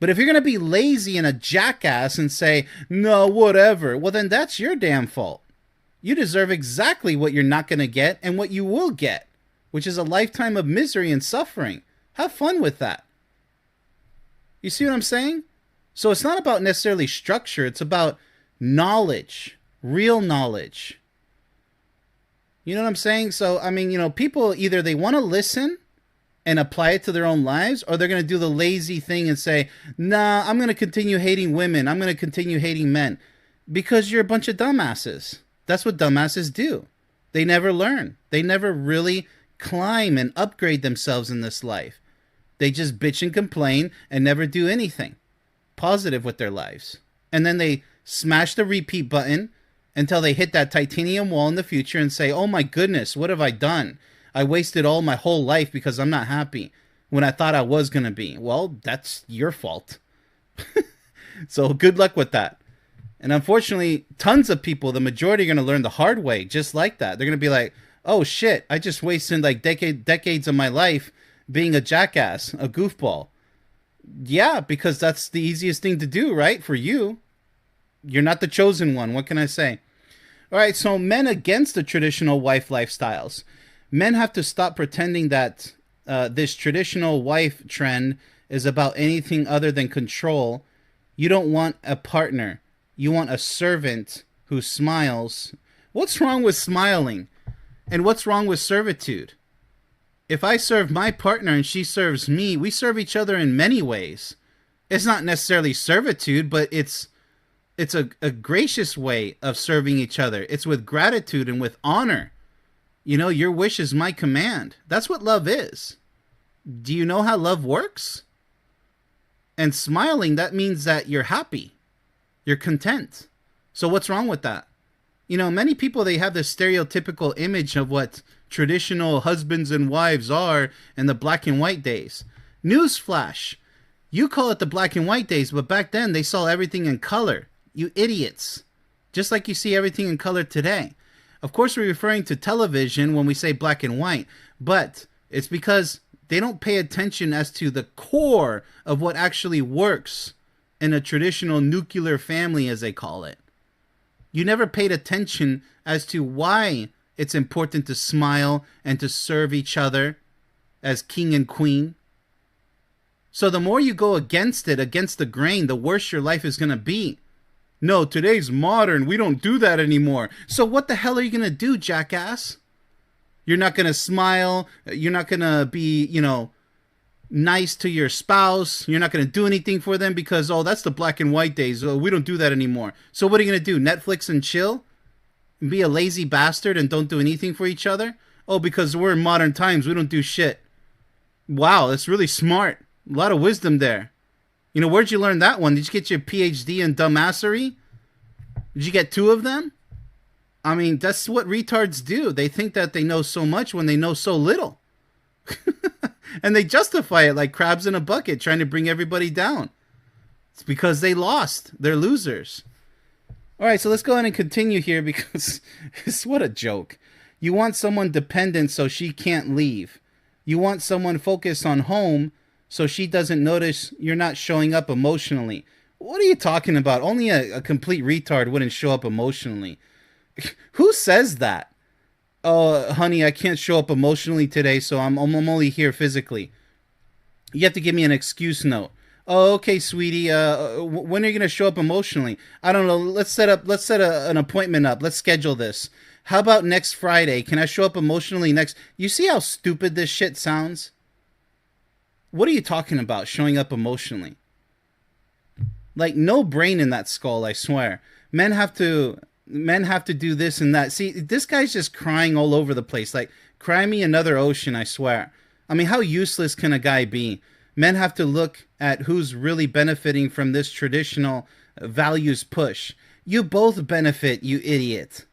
But if you're going to be lazy and a jackass and say, no, whatever, well, then that's your damn fault. You deserve exactly what you're not going to get and what you will get, which is a lifetime of misery and suffering. Have fun with that. You see what I'm saying? So it's not about necessarily structure. It's about knowledge, real knowledge. You know what I'm saying? So, I mean, people either they want to listen and apply it to their own lives, or they're going to do the lazy thing and say, nah, I'm going to continue hating women. I'm going to continue hating men because you're a bunch of dumbasses. That's what dumbasses do. They never learn. They never really climb and upgrade themselves in this life. They just bitch and complain and never do anything positive with their lives. And then they smash the repeat button until they hit that titanium wall in the future and say, oh my goodness, what have I done? I wasted all my whole life because I'm not happy when I thought I was going to be. Well, that's your fault. So good luck with that. And unfortunately, tons of people, the majority, are going to learn the hard way, just like that. They're going to be like, oh shit, I just wasted like decades of my life being a jackass, a goofball. Yeah, because that's the easiest thing to do, right? For you. You're not the chosen one. What can I say? All right, so men against the traditional wife lifestyles. Men have to stop pretending that this traditional wife trend is about anything other than control. You don't want a partner. You want a servant who smiles. What's wrong with smiling? And what's wrong with servitude? If I serve my partner and she serves me, we serve each other in many ways. It's not necessarily servitude, but it's a gracious way of serving each other. It's with gratitude and with honor. Your wish is my command. That's what love is. Do you know how love works? And smiling, that means that you're happy. You're content. So what's wrong with that? Many people, they have this stereotypical image of what traditional husbands and wives are in the black and white days. Newsflash. You call it the black and white days, but back then they saw everything in color. You idiots. Just like you see everything in color today. Of course, we're referring to television when we say black and white, but it's because they don't pay attention as to the core of what actually works in a traditional nuclear family, as they call it. You never paid attention as to why it's important to smile and to serve each other as king and queen. So the more you go against it, against the grain, the worse your life is going to be. No, today's modern. We don't do that anymore. So what the hell are you going to do, jackass? You're not going to smile. You're not going to be, nice to your spouse. You're not going to do anything for them because, oh, that's the black and white days. Oh, we don't do that anymore. So what are you going to do? Netflix and chill? And be a lazy bastard and don't do anything for each other? Oh, because we're in modern times. We don't do shit. Wow, that's really smart. A lot of wisdom there. Where'd you learn that one? Did you get your PhD in dumbassery? Did you get 2 of them? I mean, that's what retards do. They think that they know so much when they know so little. And they justify it like crabs in a bucket, trying to bring everybody down. It's because they lost. They're losers. All right, so let's go ahead and continue here because it's what a joke. You want someone dependent so she can't leave. You want someone focused on home so she doesn't notice you're not showing up emotionally. What are you talking about? Only a complete retard wouldn't show up emotionally. Who says that? Oh, honey, I can't show up emotionally today, so I'm only here physically. You have to give me an excuse note. Oh, okay, sweetie. When are you gonna show up emotionally? I don't know. Let's set an appointment up. Let's schedule this. How about next Friday? Can I show up emotionally next? You see how stupid this shit sounds? What are you talking about? Showing up emotionally? Like, no brain in that skull, I swear. Men have to do this and that. See, this guy's just crying all over the place. Like, cry me another ocean, I swear. I mean, how useless can a guy be? Men have to look at who's really benefiting from this traditional values push. You both benefit, you idiot.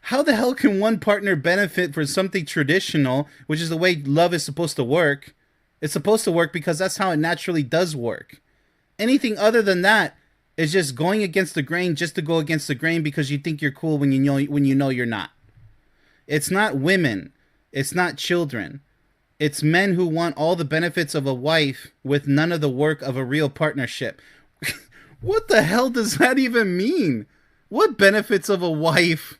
How the hell can one partner benefit from something traditional, which is the way love is supposed to work? It's supposed to work because that's how it naturally does work. Anything other than that is just going against the grain just to go against the grain because you think you're cool when you know you're not. It's not women. It's not children. It's men who want all the benefits of a wife with none of the work of a real partnership. What the hell does that even mean? What benefits of a wife?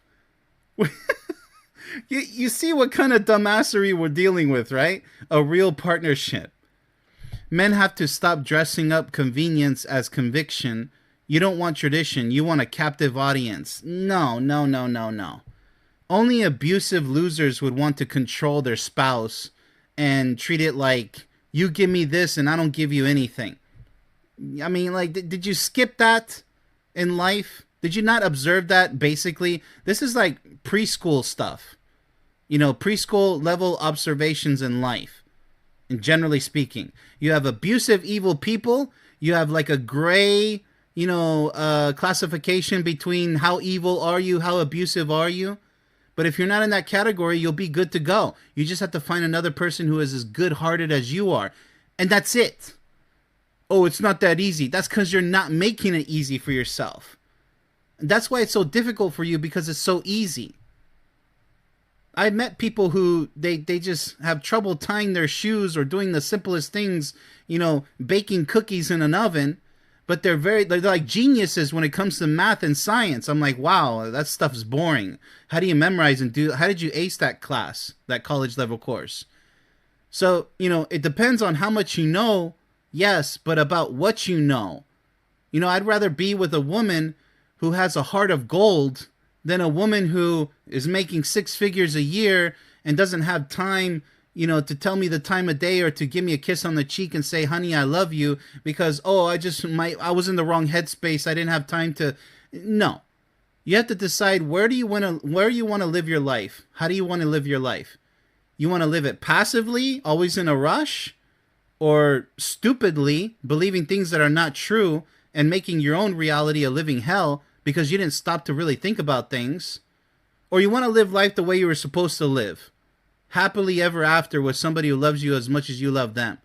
You see what kind of dumbassery we're dealing with, right? A real partnership. Men have to stop dressing up convenience as conviction. You don't want tradition. You want a captive audience. No. Only abusive losers would want to control their spouse and treat it like, you give me this and I don't give you anything. I mean, like, did you skip that in life? Did you not observe that, basically? This is like preschool stuff. You know, preschool level observations in life. And generally speaking, you have abusive, evil people. You have like a gray, classification between how evil are you, how abusive are you. But if you're not in that category, you'll be good to go. You just have to find another person who is as good-hearted as you are. And that's it. Oh, it's not that easy. That's because you're not making it easy for yourself. And that's why it's so difficult for you, because it's so easy. I've met people who they just have trouble tying their shoes or doing the simplest things, baking cookies in an oven, but they're like geniuses when it comes to math and science. I'm like, wow, that stuff's boring. How do you memorize how did you ace that class, that college level course? So, it depends on how much you know, yes, but about what you know. I'd rather be with a woman who has a heart of gold than a woman who is making 6 figures a year and doesn't have time, to tell me the time of day or to give me a kiss on the cheek and say, honey, I love you, because, I was in the wrong headspace. I didn't have time to. No. You have to decide where you want to live your life. How do you want to live your life? You want to live it passively, always in a rush, or stupidly believing things that are not true and making your own reality a living hell because you didn't stop to really think about things? Or you want to live life the way you were supposed to live, happily ever after with somebody who loves you as much as you love them?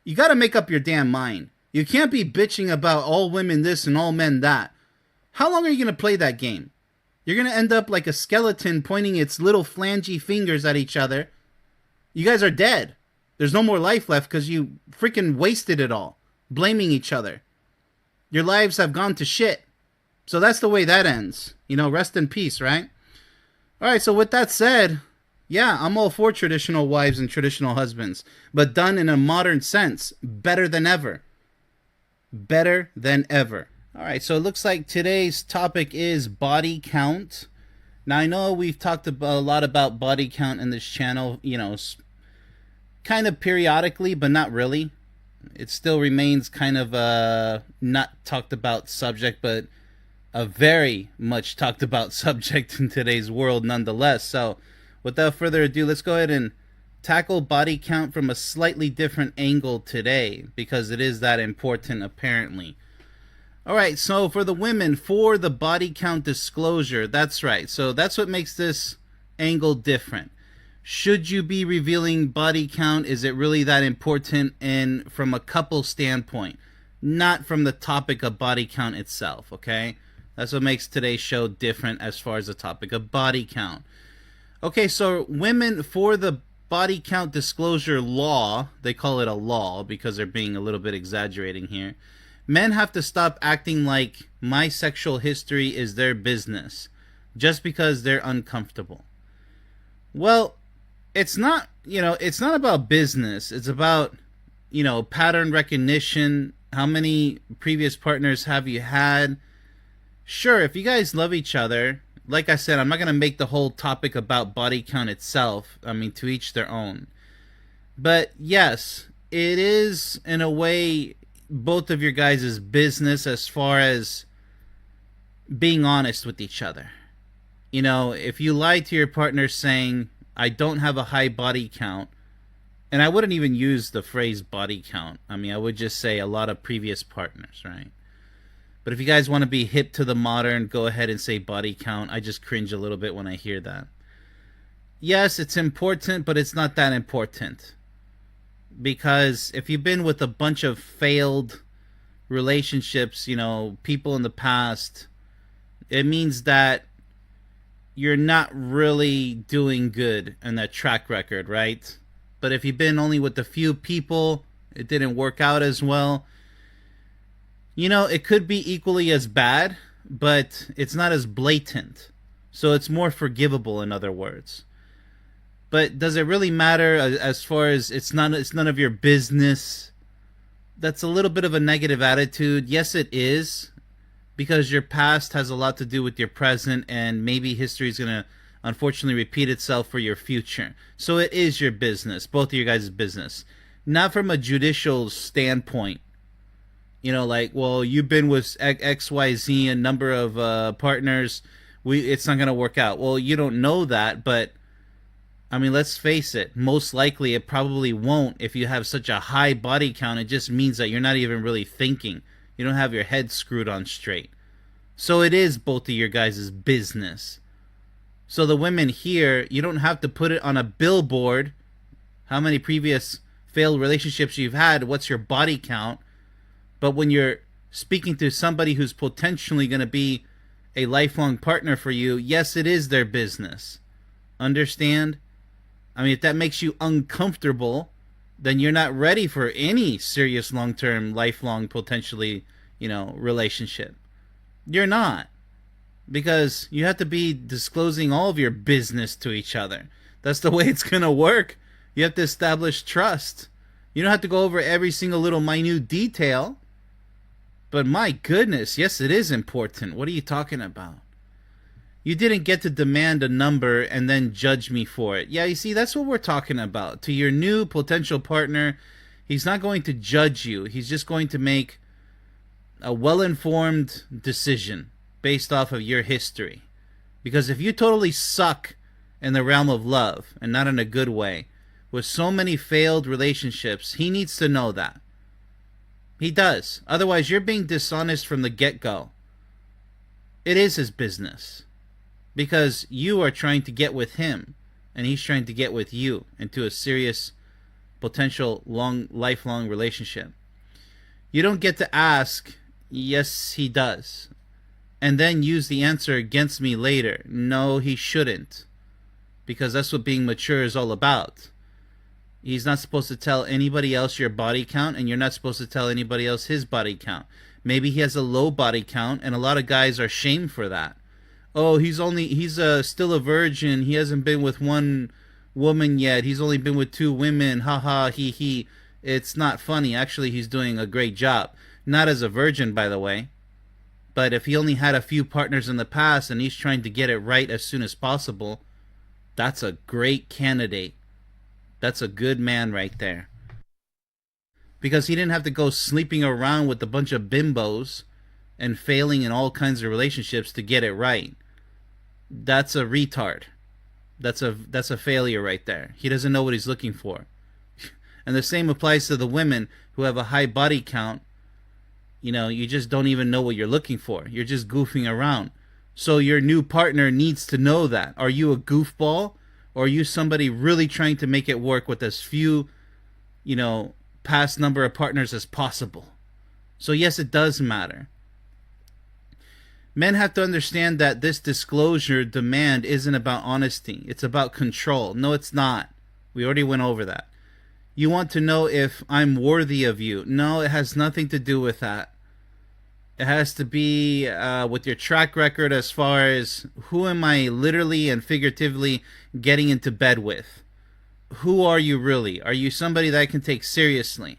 You got to make up your damn mind. You can't be bitching about all women this and all men that. How long are you going to play that game? You're going to end up like a skeleton pointing its little flangey fingers at each other. You guys are dead. There's no more life left because you freaking wasted it all, blaming each other. Your lives have gone to shit. So that's the way that ends. Rest in peace, right? All right, so with that said, yeah, I'm all for traditional wives and traditional husbands, but done in a modern sense. Better than ever. Better than ever. All right, so it looks like today's topic is body count. Now, I know we've talked a lot about body count in this channel, kind of periodically, but not really. It still remains kind of a not talked about subject, but a very much talked about subject in today's world nonetheless. So without further ado, let's go ahead and tackle body count from a slightly different angle today, because it is that important apparently. All right, so for the women, for the body count disclosure, that's right. So that's what makes this angle different. Should you be revealing body count? Is it really that important? And from a couple standpoint, not from the topic of body count itself, okay? That's what makes today's show different as far as the topic of body count. Okay, so women, for the body count disclosure law, they call it a law because they're being a little bit exaggerating here. Men have to stop acting like my sexual history is their business just because they're uncomfortable. Well, it's not about business. It's about, pattern recognition. How many previous partners have you had? Sure, if you guys love each other, like I said, I'm not going to make the whole topic about body count itself. I mean, to each their own. But yes, it is, in a way, both of your guys' business as far as being honest with each other. If you lie to your partner saying, I don't have a high body count, and I wouldn't even use the phrase body count. I mean, I would just say a lot of previous partners, right? But if you guys want to be hip to the modern, go ahead and say body count. I just cringe a little bit when I hear that. Yes, it's important, but it's not that important. Because if you've been with a bunch of failed relationships, people in the past, it means that you're not really doing good in that track record, right? But if you've been only with a few people, it didn't work out as well, it could be equally as bad, but it's not as blatant. So it's more forgivable, in other words. But does it really matter as far as it's none of your business? That's a little bit of a negative attitude. Yes, it is, because your past has a lot to do with your present, and maybe history is going to unfortunately repeat itself for your future. So it is your business, both of your guys' business. Not from a judicial standpoint. You know, like, well, you've been with XYZ, a number of partners. It's not going to work out. Well, you don't know that, but I mean, let's face it. Most likely, it probably won't if you have such a high body count. It just means that you're not even really thinking. You don't have your head screwed on straight. So it is both of your guys' business. So the women here, you don't have to put it on a billboard. How many previous failed relationships you've had? What's your body count? But when you're speaking to somebody who's potentially going to be a lifelong partner for you, yes, it is their business. Understand? I mean, if that makes you uncomfortable, then you're not ready for any serious long-term, lifelong, potentially, relationship. You're not. Because you have to be disclosing all of your business to each other. That's the way it's going to work. You have to establish trust. You don't have to go over every single little minute detail. But my goodness, yes, it is important. What are you talking about? You didn't get to demand a number and then judge me for it. Yeah, you see, that's what we're talking about. To your new potential partner, he's not going to judge you. He's just going to make a well-informed decision based off of your history. Because if you totally suck in the realm of love, and not in a good way, with so many failed relationships, he needs to know that. He does. Otherwise, you're being dishonest from the get-go. It is his business. Because you are trying to get with him, and he's trying to get with you into a serious, potential, lifelong relationship. You don't get to ask, yes, he does, and then use the answer against me later. No, he shouldn't. Because that's what being mature is all about. He's not supposed to tell anybody else your body count, and you're not supposed to tell anybody else his body count. Maybe he has a low body count, and a lot of guys are shamed for that. Oh, he's still a virgin. He hasn't been with one woman yet. He's only been with 2 women. Ha ha, he he. It's not funny. Actually, he's doing a great job. Not as a virgin, by the way. But if he only had a few partners in the past and he's trying to get it right as soon as possible, that's a great candidate. That's a good man right there. Because he didn't have to go sleeping around with a bunch of bimbos and failing in all kinds of relationships to get it right. That's a retard. That's a failure right there. He doesn't know what he's looking for. And the same applies to the women who have a high body count. You just don't even know what you're looking for. You're just goofing around. So your new partner needs to know that. Are you a goofball? Or are you somebody really trying to make it work with as few, past number of partners as possible? So yes, it does matter. Men have to understand that this disclosure demand isn't about honesty. It's about control. No, it's not. We already went over that. You want to know if I'm worthy of you. No, it has nothing to do with that. It has to be with your track record as far as who am I literally and figuratively getting into bed with? Who are you really? Are you somebody that I can take seriously?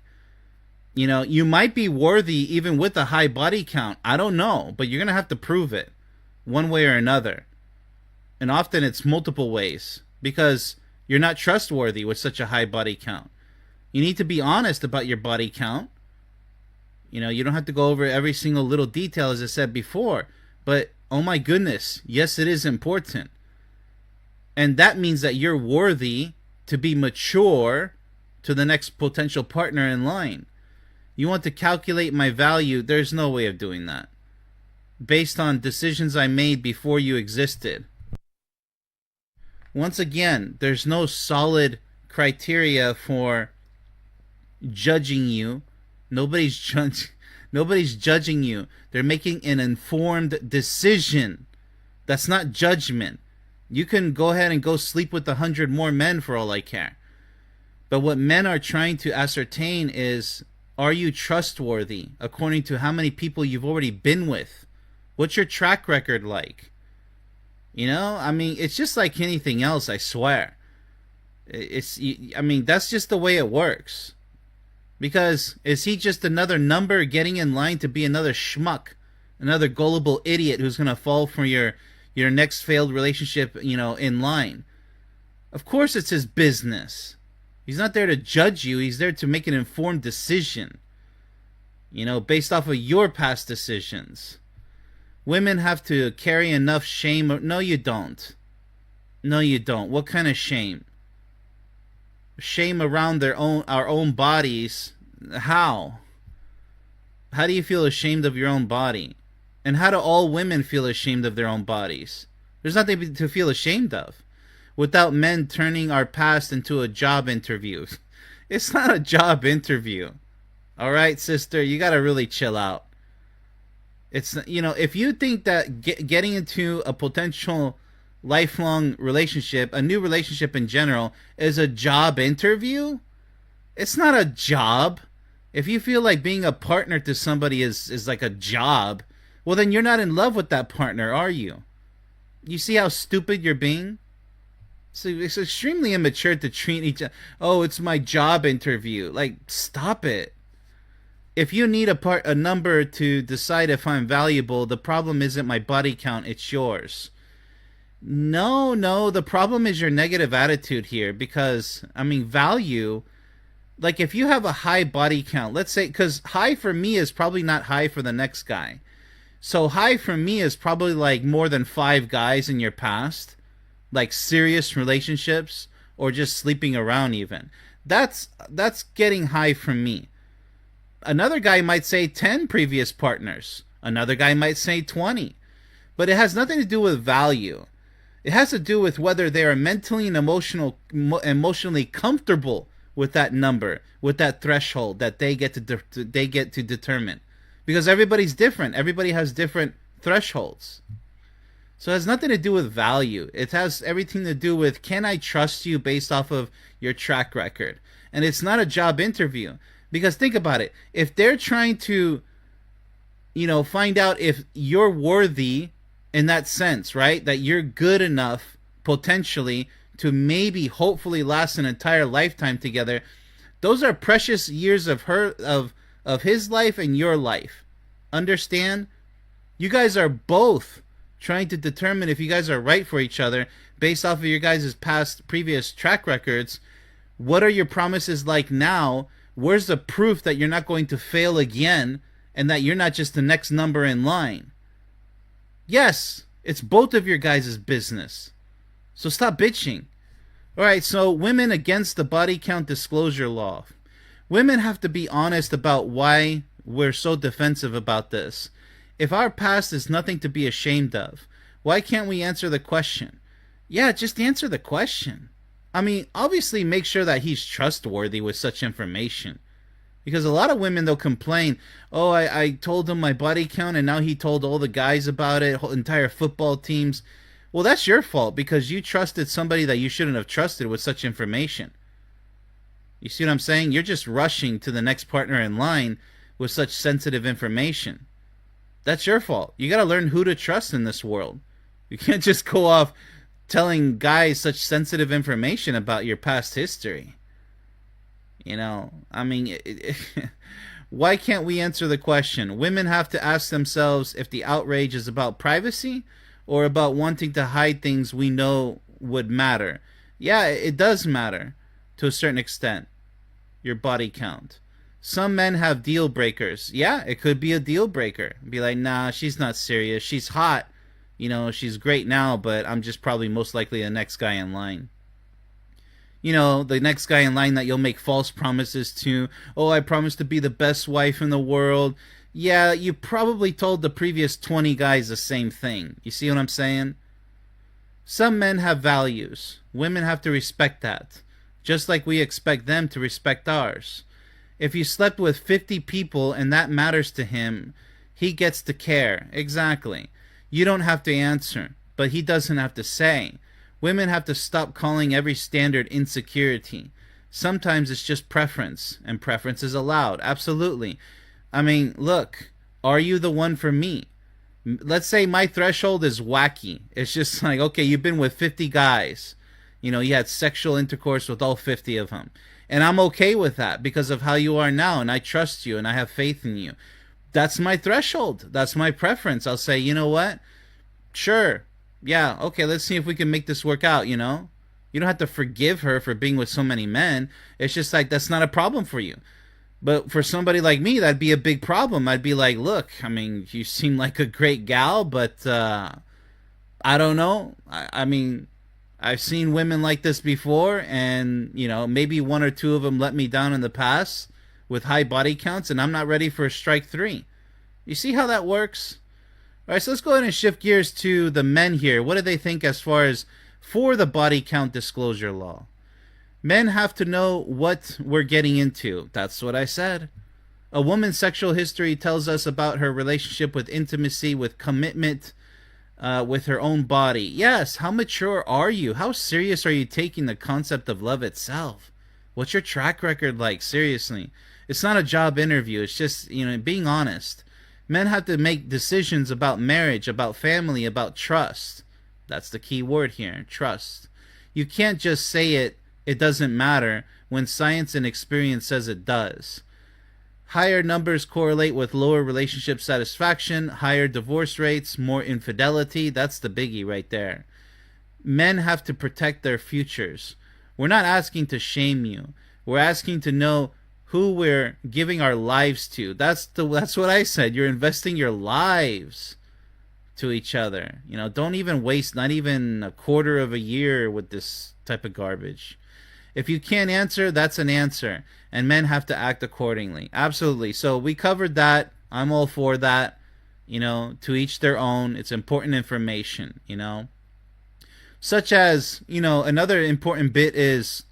You might be worthy even with a high body count. I don't know, but you're going to have to prove it one way or another. And often it's multiple ways because you're not trustworthy with such a high body count. You need to be honest about your body count. You don't have to go over every single little detail as I said before, but oh my goodness, yes, it is important. And that means that you're worthy to be mature to the next potential partner in line. You want to calculate my value, there's no way of doing that. Based on decisions I made before you existed. Once again, there's no solid criteria for judging you. Nobody's judging you. They're making an informed decision. That's not judgment. You can go ahead and go sleep with 100 more men for all I care. But what men are trying to ascertain is, are you trustworthy according to how many people you've already been with? What's your track record like? It's just like anything else, I swear. That's just the way it works. Because is he just another number getting in line to be another schmuck, another gullible idiot who's going to fall for your your next failed relationship, in line. Of course it's his business. He's not there to judge you. He's there to make an informed decision, based off of your past decisions. Women have to carry enough shame. No, you don't. No, you don't. What kind of shame? Shame around our own bodies. How? How do you feel ashamed of your own body? And how do all women feel ashamed of their own bodies? There's nothing to feel ashamed of. Without men turning our past into a job interview. It's not a job interview. All right, sister, you got to really chill out. It's, if you think that getting into a potential lifelong relationship, a new relationship in general, is a job interview, it's not a job. If you feel like being a partner to somebody is like a job, well, then you're not in love with that partner, are you? You see how stupid you're being? So it's extremely immature to treat each other. Oh, it's my job interview. Like, stop it. If you need a number to decide if I'm valuable, the problem isn't my body count, it's yours. No, the problem is your negative attitude here, because, value, like if you have a high body count, let's say, because high for me is probably not high for the next guy. So high for me is probably like more than 5 guys in your past, like serious relationships, or just sleeping around even. That's getting high for me. Another guy might say 10 previous partners. Another guy might say 20. But it has nothing to do with value. It has to do with whether they are mentally and emotionally comfortable with that number, with that threshold that they get to determine. Because everybody's different. Everybody has different thresholds. So it has nothing to do with value. It has everything to do with, can I trust you based off of your track record? And it's not a job interview. Because think about it. If they're trying to, find out if you're worthy in that sense, right? That you're good enough, potentially, to maybe, hopefully last an entire lifetime together. Those are precious years of his life and your life. Understand? You guys are both trying to determine if you guys are right for each other based off of your guys' previous track records. What are your promises like now? Where's the proof that you're not going to fail again and that you're not just the next number in line? Yes, it's both of your guys' business. So stop bitching. Alright, so women against the body count disclosure law. Women have to be honest about why we're so defensive about this. If our past is nothing to be ashamed of, why can't we answer the question? Yeah, just answer the question. Obviously make sure that he's trustworthy with such information. Because a lot of women, they'll complain, oh, I told him my body count and now he told all the guys about it, entire football teams. Well, that's your fault because you trusted somebody that you shouldn't have trusted with such information. You see what I'm saying? You're just rushing to the next partner in line with such sensitive information. That's your fault. You got to learn who to trust in this world. You can't just go off telling guys such sensitive information about your past history. Why can't we answer the question? Women have to ask themselves if the outrage is about privacy or about wanting to hide things we know would matter. Yeah, it does matter to a certain extent, your body count. Some men have deal breakers. Yeah, it could be a deal breaker. Be like, nah, she's not serious. She's hot. She's great now, but I'm just probably most likely the next guy in line. The next guy in line that you'll make false promises to. Oh, I promise to be the best wife in the world. Yeah, you probably told the previous 20 guys the same thing. You see what I'm saying? Some men have values. Women have to respect that. Just like we expect them to respect ours. If you slept with 50 people and that matters to him, he gets to care. Exactly. You don't have to answer, but he doesn't have to say. Women have to stop calling every standard insecurity. Sometimes it's just preference, and preference is allowed. Absolutely. Look, are you the one for me? Let's say my threshold is wacky. It's just like, okay, you've been with 50 guys. You had sexual intercourse with all 50 of them. And I'm okay with that because of how you are now, and I trust you, and I have faith in you. That's my threshold. That's my preference. I'll say, you know what? Sure, Yeah, okay, let's see if we can make this work out, you know? You don't have to forgive her for being with so many men. It's just like that's not a problem for you. But for somebody like me, that'd be a big problem. I'd be like, look, I mean, you seem like a great gal, but I don't know. I mean, I've seen women like this before, and, you know, maybe one or two of them let me down in the past with high body counts, and I'm not ready for strike three. You see how that works? All right, so let's go ahead and shift gears to the men here. What do they think as far as for the body count disclosure law? Men have to know what we're getting into. That's what I said. A woman's sexual history tells us about her relationship with intimacy, with commitment, with her own body. Yes, how mature are you? How serious are you taking the concept of love itself? What's your track record like? Seriously. It's not a job interview. It's just, you know, being honest. Men have to make decisions about marriage, about family, about trust. That's the key word here, trust. You can't just say it doesn't matter, when science and experience says it does. Higher numbers correlate with lower relationship satisfaction, higher divorce rates, more infidelity. That's the biggie right there. Men have to protect their futures. We're not asking to shame you. We're asking to know who we're giving our lives to. That's what I said. You're investing your lives to each other. You know, don't even waste not even a quarter of a year with this type of garbage. If you can't answer, that's an answer. And men have to act accordingly. Absolutely. So we covered that. I'm all for that. You know, to each their own. It's important information, you know. Such as, you know, another important bit is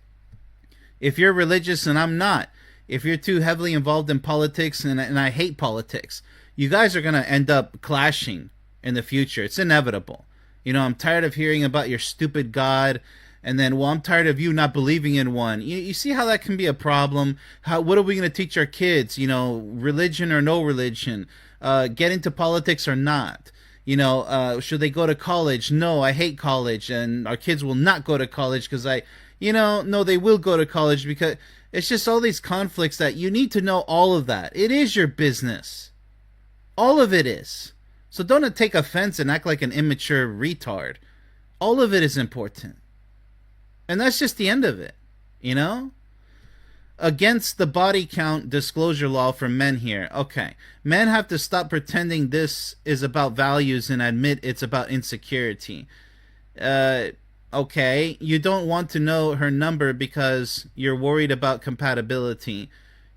if you're religious and I'm not, if you're too heavily involved in politics and I hate politics, you guys are going to end up clashing in the future. It's inevitable. You know, I'm tired of hearing about your stupid God. And then, well, I'm tired of you not believing in one. You see how that can be a problem? What are we going to teach our kids? You know, religion or no religion? Get into politics or not? You know, should they go to college? No, I hate college. And our kids will not go to college because no, they will go to college because it's just all these conflicts that you need to know all of that. It is your business. All of it is. So don't take offense and act like an immature retard. All of it is important. And that's just the end of it, you know? Against the body count disclosure law for men here. Okay. Men have to stop pretending this is about values and admit it's about insecurity. Okay. You don't want to know her number because you're worried about compatibility.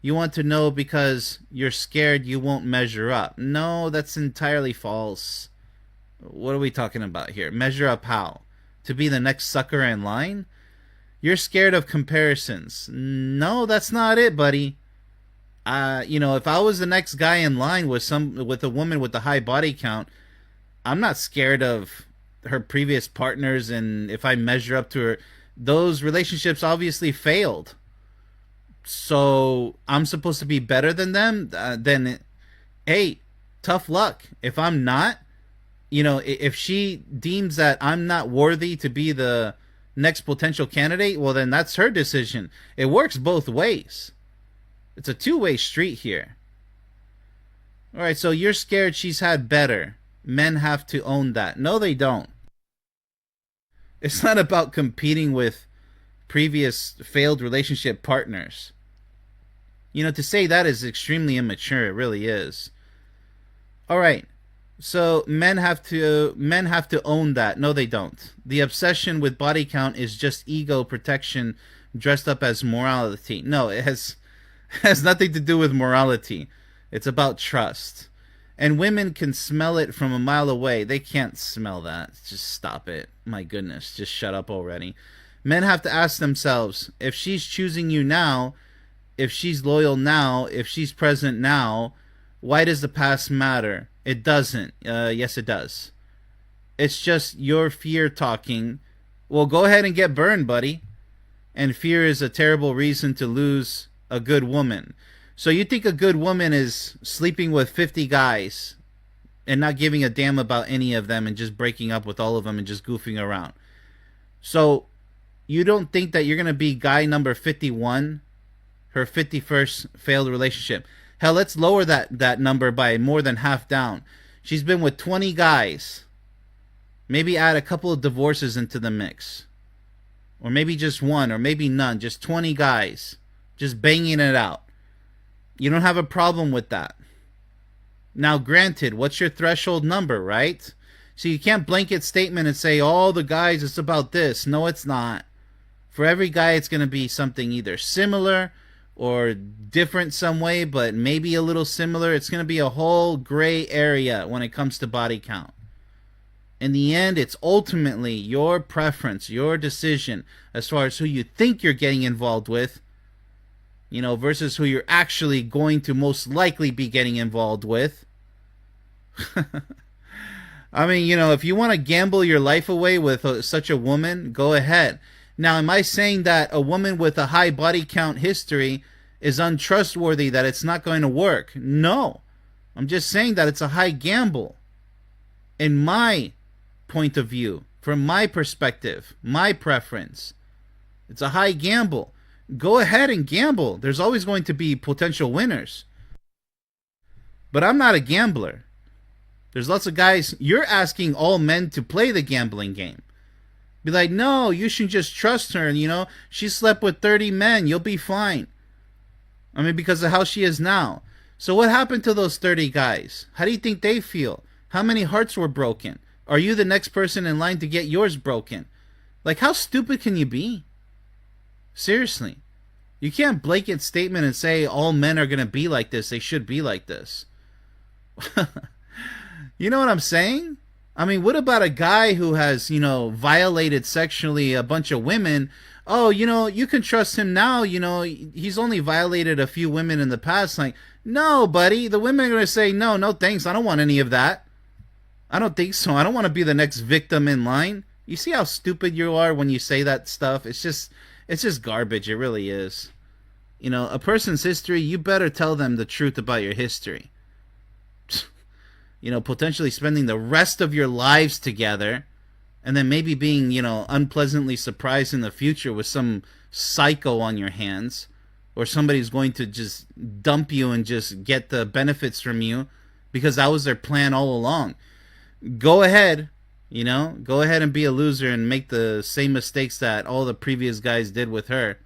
You want to know because you're scared you won't measure up. No, that's entirely false. What are we talking about here? Measure up how? To be the next sucker in line? You're scared of comparisons. No, that's not it, buddy. If I was the next guy in line with a woman with a high body count, I'm not scared of her previous partners, and if I measure up to her, those relationships obviously failed. So I'm supposed to be better than them? Then, hey, tough luck. If I'm not, if she deems that I'm not worthy to be the next potential candidate, well, then that's her decision. It works both ways. It's a two-way street here. All right, so you're scared she's had better. Men have to own that. No, they don't. It's not about competing with previous failed relationship partners. To say that is extremely immature. It really is. All right. So men have to own that. No, they don't. The obsession with body count is just ego protection dressed up as morality. No, it has nothing to do with morality. It's about trust. And women can smell it from a mile away. They can't smell that. Just stop it. My goodness, just shut up already. Men have to ask themselves, if she's choosing you now, if she's loyal now, if she's present now, why does the past matter? It doesn't. Yes, it does. It's just your fear talking. Well, go ahead and get burned, buddy. And fear is a terrible reason to lose a good woman. So you think a good woman is sleeping with 50 guys and not giving a damn about any of them and just breaking up with all of them and just goofing around. So you don't think that you're going to be guy number 51, her 51st failed relationship. Hell, let's lower that number by more than half down. She's been with 20 guys. Maybe add a couple of divorces into the mix. Or maybe just one, or maybe none. Just 20 guys. Just banging it out. You don't have a problem with that. Now, granted, what's your threshold number, right? So you can't blanket statement and say, all the guys, it's about this. No, it's not. For every guy, it's going to be something either similar or different some way, but maybe a little similar. It's going to be a whole gray area when it comes to body count. In the end, it's ultimately your preference, your decision as far as who you think you're getting involved with, versus who you're actually going to most likely be getting involved with. I mean, if you want to gamble your life away with such a woman, go ahead. Now, am I saying that a woman with a high body count history is untrustworthy, that it's not going to work? No. I'm just saying that it's a high gamble. In my point of view, from my perspective, my preference, it's a high gamble. Go ahead and gamble. There's always going to be potential winners. But I'm not a gambler. There's lots of guys, you're asking all men to play the gambling game. Be like, no, you should just trust her. And, she slept with 30 men. You'll be fine. I mean, because of how she is now. So what happened to those 30 guys? How do you think they feel? How many hearts were broken? Are you the next person in line to get yours broken? Like, how stupid can you be? Seriously. You can't blanket statement and say all men are going to be like this. They should be like this. You know what I'm saying? I mean, what about a guy who has, violated sexually a bunch of women? Oh, you can trust him now. He's only violated a few women in the past. Like, no, buddy. The women are going to say, no thanks. I don't want any of that. I don't think so. I don't want to be the next victim in line. You see how stupid you are when you say that stuff? It's just garbage. It really is. A person's history, you better tell them the truth about your history. Potentially spending the rest of your lives together and then maybe being, unpleasantly surprised in the future with some psycho on your hands, or somebody's going to just dump you and just get the benefits from you because that was their plan all along. Go ahead, go ahead and be a loser and make the same mistakes that all the previous guys did with her.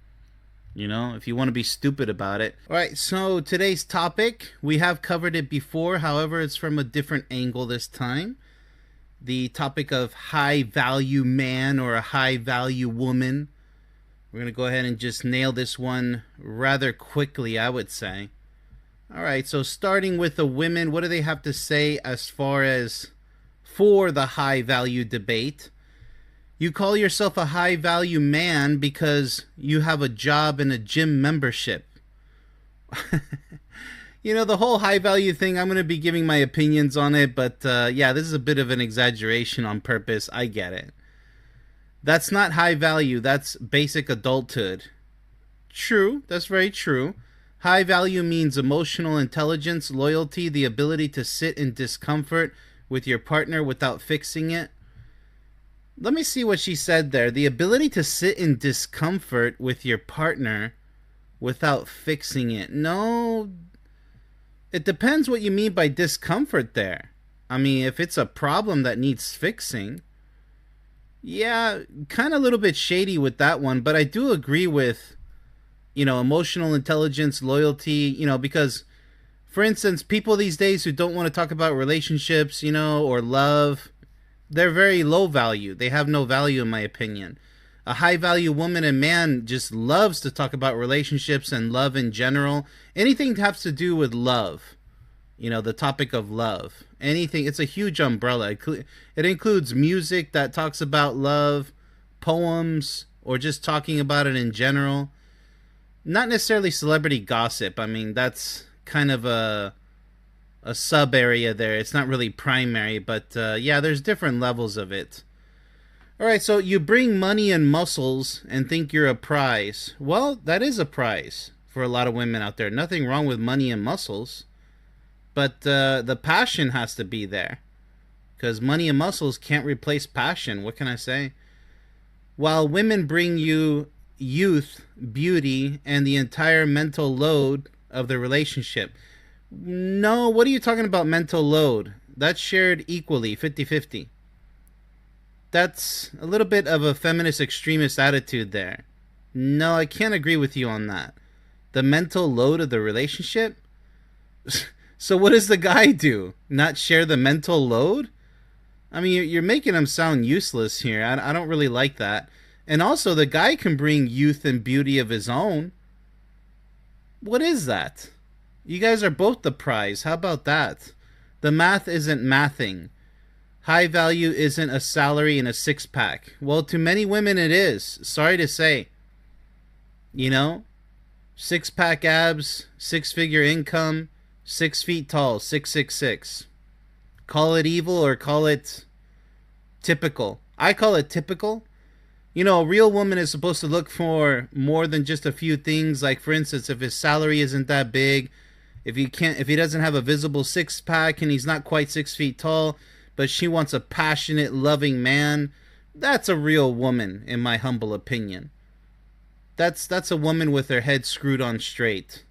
If you want to be stupid about it. All right, so today's topic, we have covered it before. However, it's from a different angle this time. The topic of high value man or a high value woman. We're going to go ahead and just nail this one rather quickly, I would say. All right, so starting with the women, what do they have to say as far as for the high value debate? You call yourself a high value man because you have a job and a gym membership. The whole high value thing, I'm going to be giving my opinions on it, but yeah, this is a bit of an exaggeration on purpose. I get it. That's not high value. That's basic adulthood. True. That's very true. High value means emotional intelligence, loyalty, the ability to sit in discomfort with your partner without fixing it. Let me see what she said there. The ability to sit in discomfort with your partner without fixing it. No, it depends what you mean by discomfort there. I mean, if it's a problem that needs fixing, yeah, kind of a little bit shady with that one. But I do agree with, emotional intelligence, loyalty, because, for instance, people these days who don't want to talk about relationships, or love, they're very low value. They have no value, in my opinion. A high value woman and man just loves to talk about relationships and love in general. Anything that has to do with love, the topic of love. Anything, it's a huge umbrella. It includes music that talks about love, poems, or just talking about it in general. Not necessarily celebrity gossip. I mean, that's kind of a sub area there. It's not really primary, but yeah, there's different levels of it. All right, so you bring money and muscles and think you're a prize. Well, that is a prize for a lot of women out there. Nothing wrong with money and muscles, but the passion has to be there, because money and muscles can't replace passion. What can I say? While women bring you youth, beauty, and the entire mental load of the relationship. No, what are you talking about mental load? That's shared equally, 50-50. That's a little bit of a feminist extremist attitude there. No, I can't agree with you on that. The mental load of the relationship? So what does the guy do? Not share the mental load? I mean, you're making him sound useless here. I don't really like that. And also, the guy can bring youth and beauty of his own. What is that? You guys are both the prize. How about that? The math isn't mathing. High value isn't a salary and a six-pack. Well, to many women it is. Sorry to say. You know? Six-pack abs, six-figure income, 6 feet tall, 6'6". Call it evil or call it typical. I call it typical. You know, a real woman is supposed to look for more than just a few things. Like, for instance, if his salary isn't that big, if he doesn't have a visible six-pack and he's not quite 6 feet tall, but she wants a passionate, loving man, that's a real woman, in my humble opinion. That's a woman with her head screwed on straight.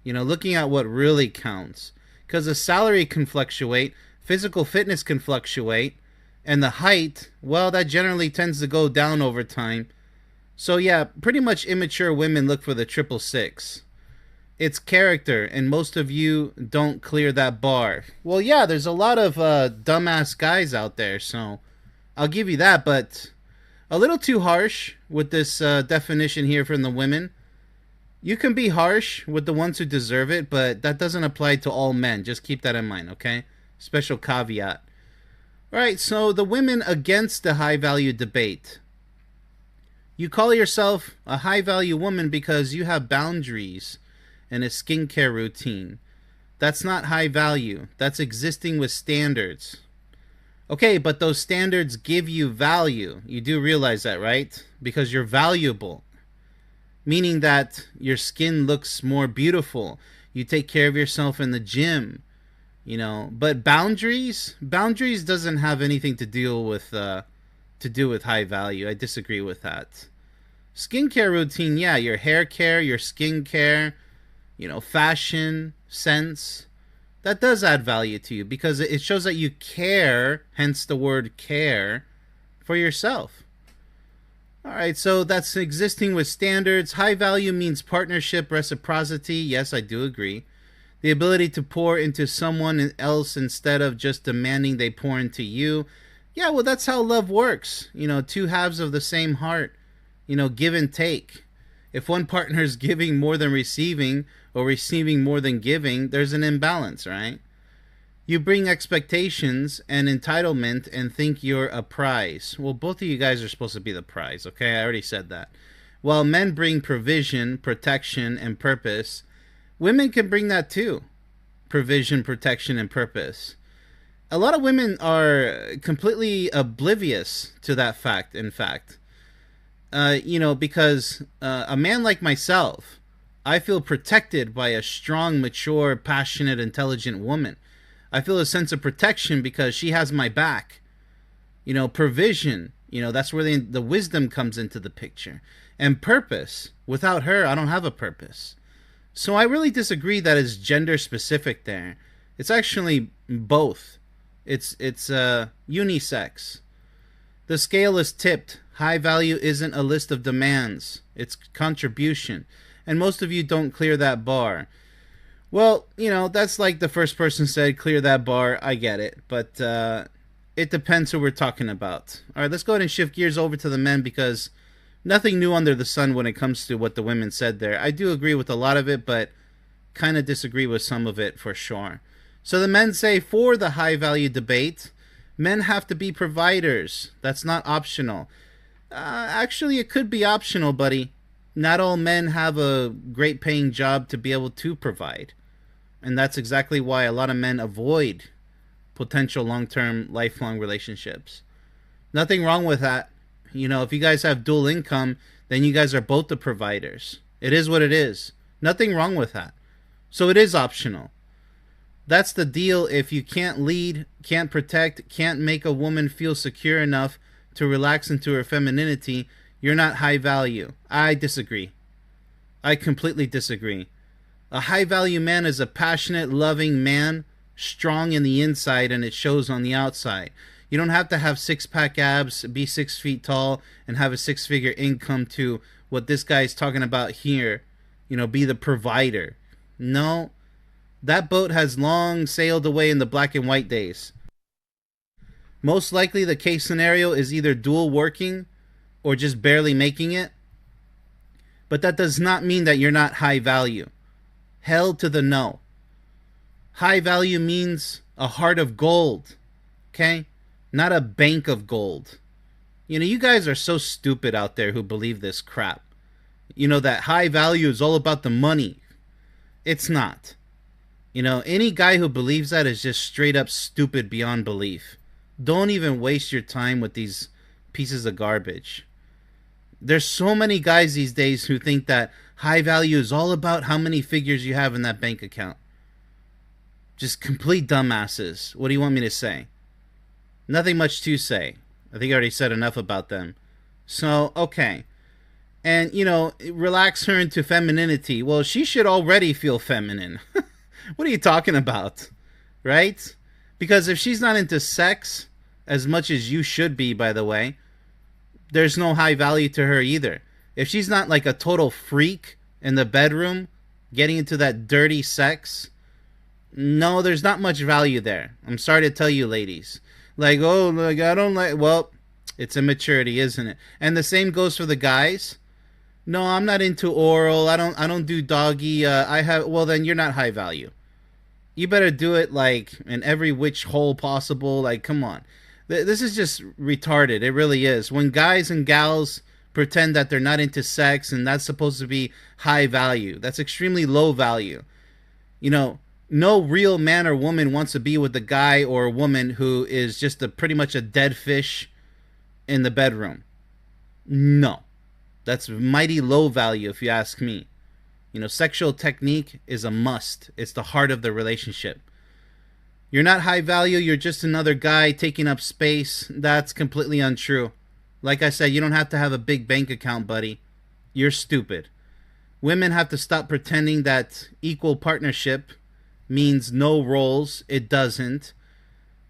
You know, looking at what really counts. Because the salary can fluctuate, physical fitness can fluctuate, and the height, well, that generally tends to go down over time. So yeah, pretty much immature women look for the 666. It's character, and most of you don't clear that bar. Well, yeah, there's a lot of dumbass guys out there, so I'll give you that, but a little too harsh with this definition here from the women. You can be harsh with the ones who deserve it, but that doesn't apply to all men. Just keep that in mind, okay? Special caveat. All right, so the women against the high-value debate. You call yourself a high-value woman because you have boundaries and a skincare routine. That's not high value. That's existing with standards. Okay, but those standards give you value. You do realize that, right? Because you're valuable. Meaning that your skin looks more beautiful. You take care of yourself in the gym. You know, but boundaries doesn't have anything to do with high value. I disagree with that. Skincare routine, yeah, your hair care, your skin care, you know, fashion, sense, that does add value to you because it shows that you care, hence the word care, for yourself. All right, so that's existing with standards. High value means partnership, reciprocity. Yes, I do agree. The ability to pour into someone else instead of just demanding they pour into you. Yeah, well, that's how love works. You know, two halves of the same heart. You know, give and take. If one partner is giving more than receiving or receiving more than giving, there's an imbalance, right? You bring expectations and entitlement and think you're a prize. Well, both of you guys are supposed to be the prize, okay? I already said that. While men bring provision, protection, and purpose, women can bring that too. Provision, protection, and purpose. A lot of women are completely oblivious to that fact, in fact. You know, because a man like myself, I feel protected by a strong, mature, passionate, intelligent woman. I feel a sense of protection because she has my back. You know, provision, you know, that's where the wisdom comes into the picture. And purpose. Without her, I don't have a purpose. So I really disagree that it's gender specific there. It's actually both. It's unisex. The scale is tipped. High value isn't a list of demands. It's contribution. And most of you don't clear that bar. Well, you know, that's like the first person said, clear that bar. I get it. But it depends who we're talking about. All right, let's go ahead and shift gears over to the men because nothing new under the sun when it comes to what the women said there. I do agree with a lot of it, but kind of disagree with some of it for sure. So the men say for the high value debate, men have to be providers. That's not optional. Actually, it could be optional, buddy. Not all men have a great paying job to be able to provide. And that's exactly why a lot of men avoid potential long-term, lifelong relationships. Nothing wrong with that. You know, if you guys have dual income, then you guys are both the providers. It is what it is. Nothing wrong with that. So it is optional. That's the deal if you can't lead, can't protect, can't make a woman feel secure enough to relax into her femininity, you're not high value. I disagree. I completely disagree. A high value man is a passionate, loving man, strong in the inside and it shows on the outside. You don't have to have six-pack abs, be 6 feet tall, and have a six-figure income to what this guy is talking about here. Be the provider. No, that boat has long sailed away in the black and white days. Most likely the case scenario is either dual working or just barely making it. But that does not mean that you're not high value. Hell to the no. High value means a heart of gold. Okay? Not a bank of gold. You guys are so stupid out there who believe this crap. That high value is all about the money. It's not. Any guy who believes that is just straight up stupid beyond belief. Don't even waste your time with these pieces of garbage. There's so many guys these days who think that high value is all about how many figures you have in that bank account. Just complete dumbasses. What do you want me to say? Nothing much to say. I think I already said enough about them. So, okay. And, relax her into femininity. Well, she should already feel feminine. What are you talking about? Right? Because if she's not into sex as much as you should be, by the way, there's no high value to her either. If she's not like a total freak in the bedroom, getting into that dirty sex, no, there's not much value there. I'm sorry to tell you, ladies. Like, oh, like, I don't like, well, it's immaturity, isn't it? And the same goes for the guys. No, I'm not into oral. I don't do doggy. Well, then you're not high value. You better do it like in every which hole possible. Like, come on. This is just retarded. It really is. When guys and gals pretend that they're not into sex and that's supposed to be high value, that's extremely low value. No real man or woman wants to be with a guy or a woman who is just pretty much a dead fish in the bedroom. No. That's mighty low value if you ask me. Sexual technique is a must. It's the heart of the relationship. You're not high value, you're just another guy taking up space. That's completely untrue. Like I said, you don't have to have a big bank account, buddy. You're stupid. Women have to stop pretending that equal partnership means no roles. It doesn't.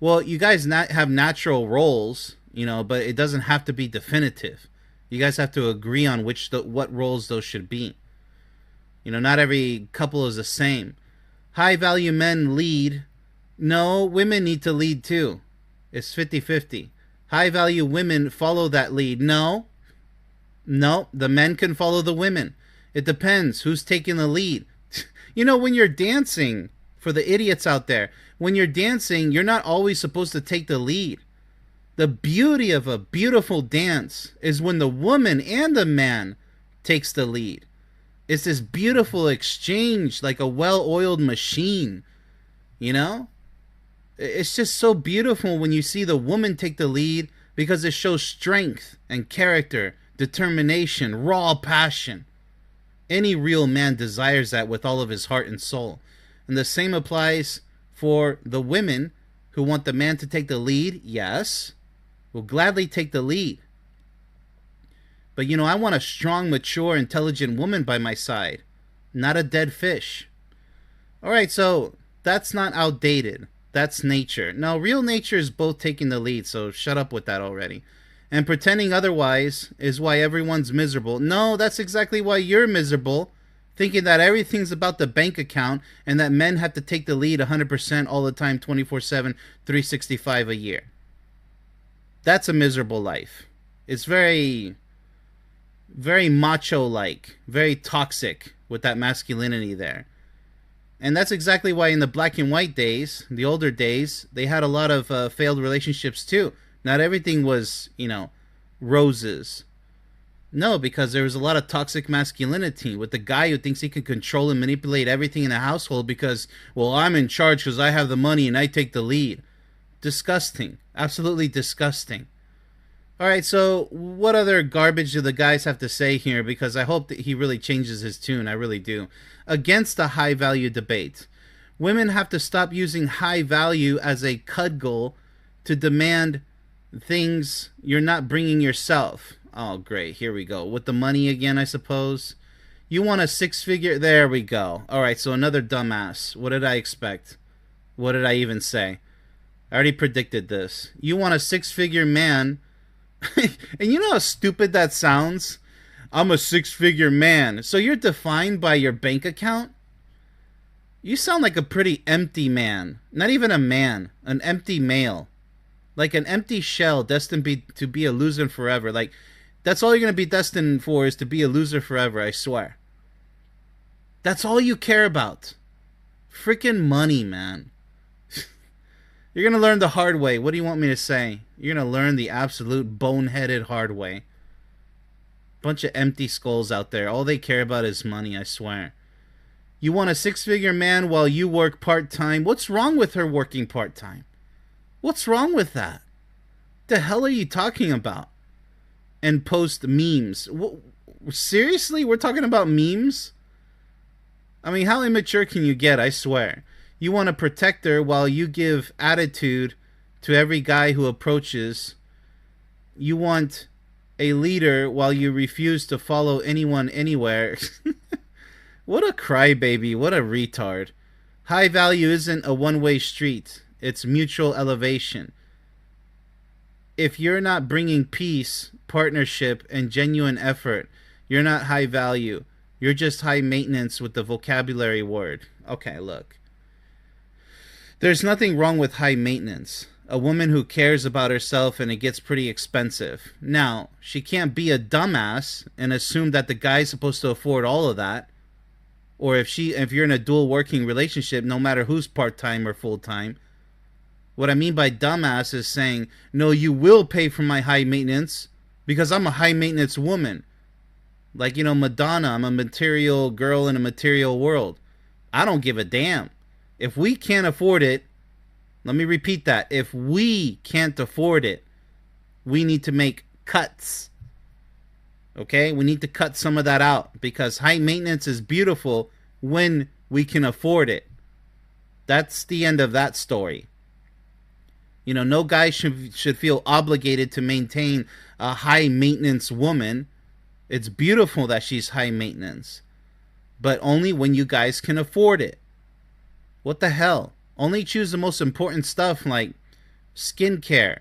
Well, you guys have natural roles, but it doesn't have to be definitive. You guys have to agree on what roles those should be. Not every couple is the same. High value men lead. No, women need to lead too. It's 50-50. High value women follow that lead. No, the men can follow the women. It depends who's taking the lead. When you're dancing, for the idiots out there, when you're dancing, you're not always supposed to take the lead. The beauty of a beautiful dance is when the woman and the man takes the lead. It's this beautiful exchange, like a well-oiled machine. It's just so beautiful when you see the woman take the lead because it shows strength and character, determination, raw passion. Any real man desires that with all of his heart and soul. And the same applies for the women who want the man to take the lead. Yes, will gladly take the lead. But I want a strong, mature, intelligent woman by my side, not a dead fish. All right, so that's not outdated. That's nature. No, real nature is both taking the lead, so shut up with that already. And pretending otherwise is why everyone's miserable. No, that's exactly why you're miserable, thinking that everything's about the bank account and that men have to take the lead 100% all the time, 24/7, 365 a year. That's a miserable life. It's very, very macho-like, very toxic with that masculinity there. And that's exactly why in the black and white days, the older days, they had a lot of failed relationships too. Not everything was, roses. No, because there was a lot of toxic masculinity with the guy who thinks he can control and manipulate everything in the household because, well, I'm in charge because I have the money and I take the lead. Disgusting. Absolutely disgusting. All right, so what other garbage do the guys have to say here? Because I hope that he really changes his tune. I really do. Against the high value debate. Women have to stop using high value as a cudgel to demand things you're not bringing yourself. Oh, great. Here we go. With the money again, I suppose. You want a six-figure... There we go. All right, so another dumbass. What did I expect? What did I even say? I already predicted this. You want a six-figure man, and you know how stupid that sounds? I'm a six-figure man. So you're defined by your bank account? You sound like a pretty empty man. Not even a man. An empty male. Like an empty shell destined to be a loser forever. Like, that's all you're going to be destined for, is to be a loser forever, I swear. That's all you care about. Freaking money, man. You're going to learn the hard way. What do you want me to say? You're going to learn the absolute boneheaded hard way. Bunch of empty skulls out there. All they care about is money, I swear. You want a six-figure man while you work part-time? What's wrong with her working part-time? What's wrong with that? The hell are you talking about? And post memes. Seriously? We're talking about memes? I mean, how immature can you get, I swear? You want to protect her while you give attitude to every guy who approaches. You want a leader while you refuse to follow anyone anywhere. What a crybaby. What a retard. High value isn't a one-way street. It's mutual elevation. If you're not bringing peace, partnership, and genuine effort, you're not high value. You're just high maintenance with the vocabulary word. Okay, look. There's nothing wrong with high maintenance. A woman who cares about herself, and it gets pretty expensive. Now, she can't be a dumbass and assume that the guy's supposed to afford all of that. Or if you're in a dual working relationship, no matter who's part-time or full-time. What I mean by dumbass is saying, no, you will pay for my high maintenance because I'm a high maintenance woman. Like, you know, Madonna, I'm a material girl in a material world. I don't give a damn. If we can't afford it, let me repeat that. If we can't afford it, we need to make cuts. Okay? We need to cut some of that out because high maintenance is beautiful when we can afford it. That's the end of that story. You know, no guy should feel obligated to maintain a high maintenance woman. It's beautiful that she's high maintenance, but only when you guys can afford it. What the hell? Only choose the most important stuff like skincare,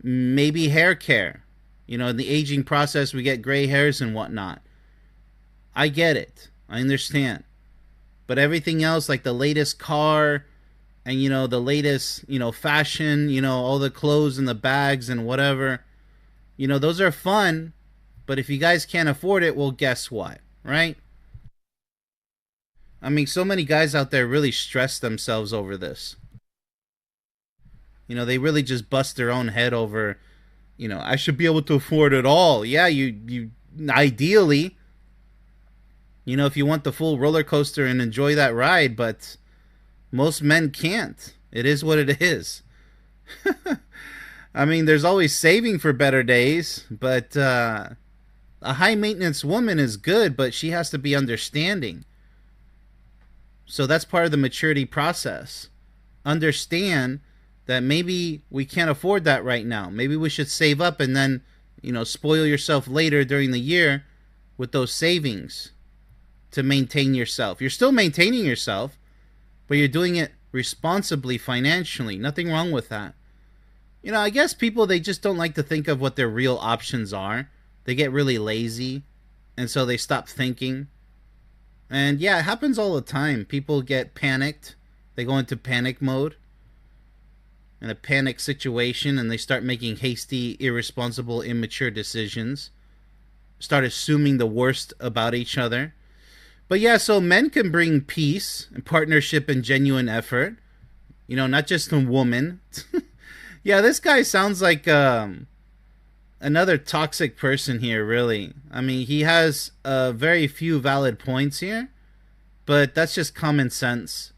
maybe hair care. You know, in the aging process, we get gray hairs and whatnot. I get it. I understand. But everything else, like the latest car and, you know, the latest, you know, fashion, you know, all the clothes and the bags and whatever, you know, those are fun. But if you guys can't afford it, well, guess what, right? I mean, so many guys out there really stress themselves over this. You know, they really just bust their own head over, you know, I should be able to afford it all. Yeah, you ideally, you know, if you want the full roller coaster and enjoy that ride, but most men can't. It is what it is. I mean, there's always saving for better days, but a high maintenance woman is good, but she has to be understanding. So that's part of the maturity process. Understand that maybe we can't afford that right now. Maybe we should save up and then, you know, spoil yourself later during the year with those savings to maintain yourself. You're still maintaining yourself, but you're doing it responsibly financially. Nothing wrong with that. You know, I guess people, they just don't like to think of what their real options are. They get really lazy, and so they stop thinking. And yeah, it happens all the time. People get panicked. They go into panic mode in a panic situation, and they start making hasty, irresponsible, immature decisions. Start assuming the worst about each other. But yeah, so men can bring peace and partnership and genuine effort. You know, not just a woman. Yeah, this guy sounds like another toxic person here, really. I mean, he has very few valid points here, but that's just common sense.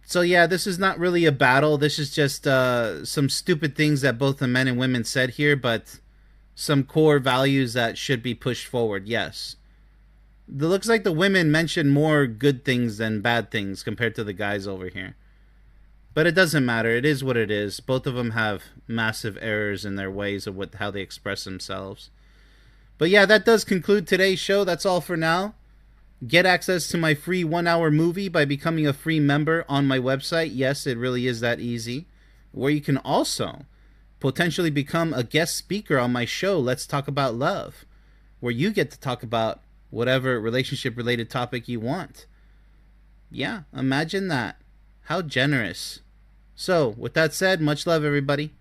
So yeah, this is not really a battle. This is just some stupid things that both the men and women said here, but some core values that should be pushed forward, yes. It looks like the women mentioned more good things than bad things compared to the guys over here. But it doesn't matter. It is what it is. Both of them have massive errors in their ways of how they express themselves. But yeah, that does conclude today's show. That's all for now. Get access to my free 1-hour movie by becoming a free member on my website. Yes, it really is that easy. Where you can also potentially become a guest speaker on my show, Let's Talk About Love, where you get to talk about whatever relationship related topic you want. Yeah, imagine that. How generous. So, with that said, much love, everybody.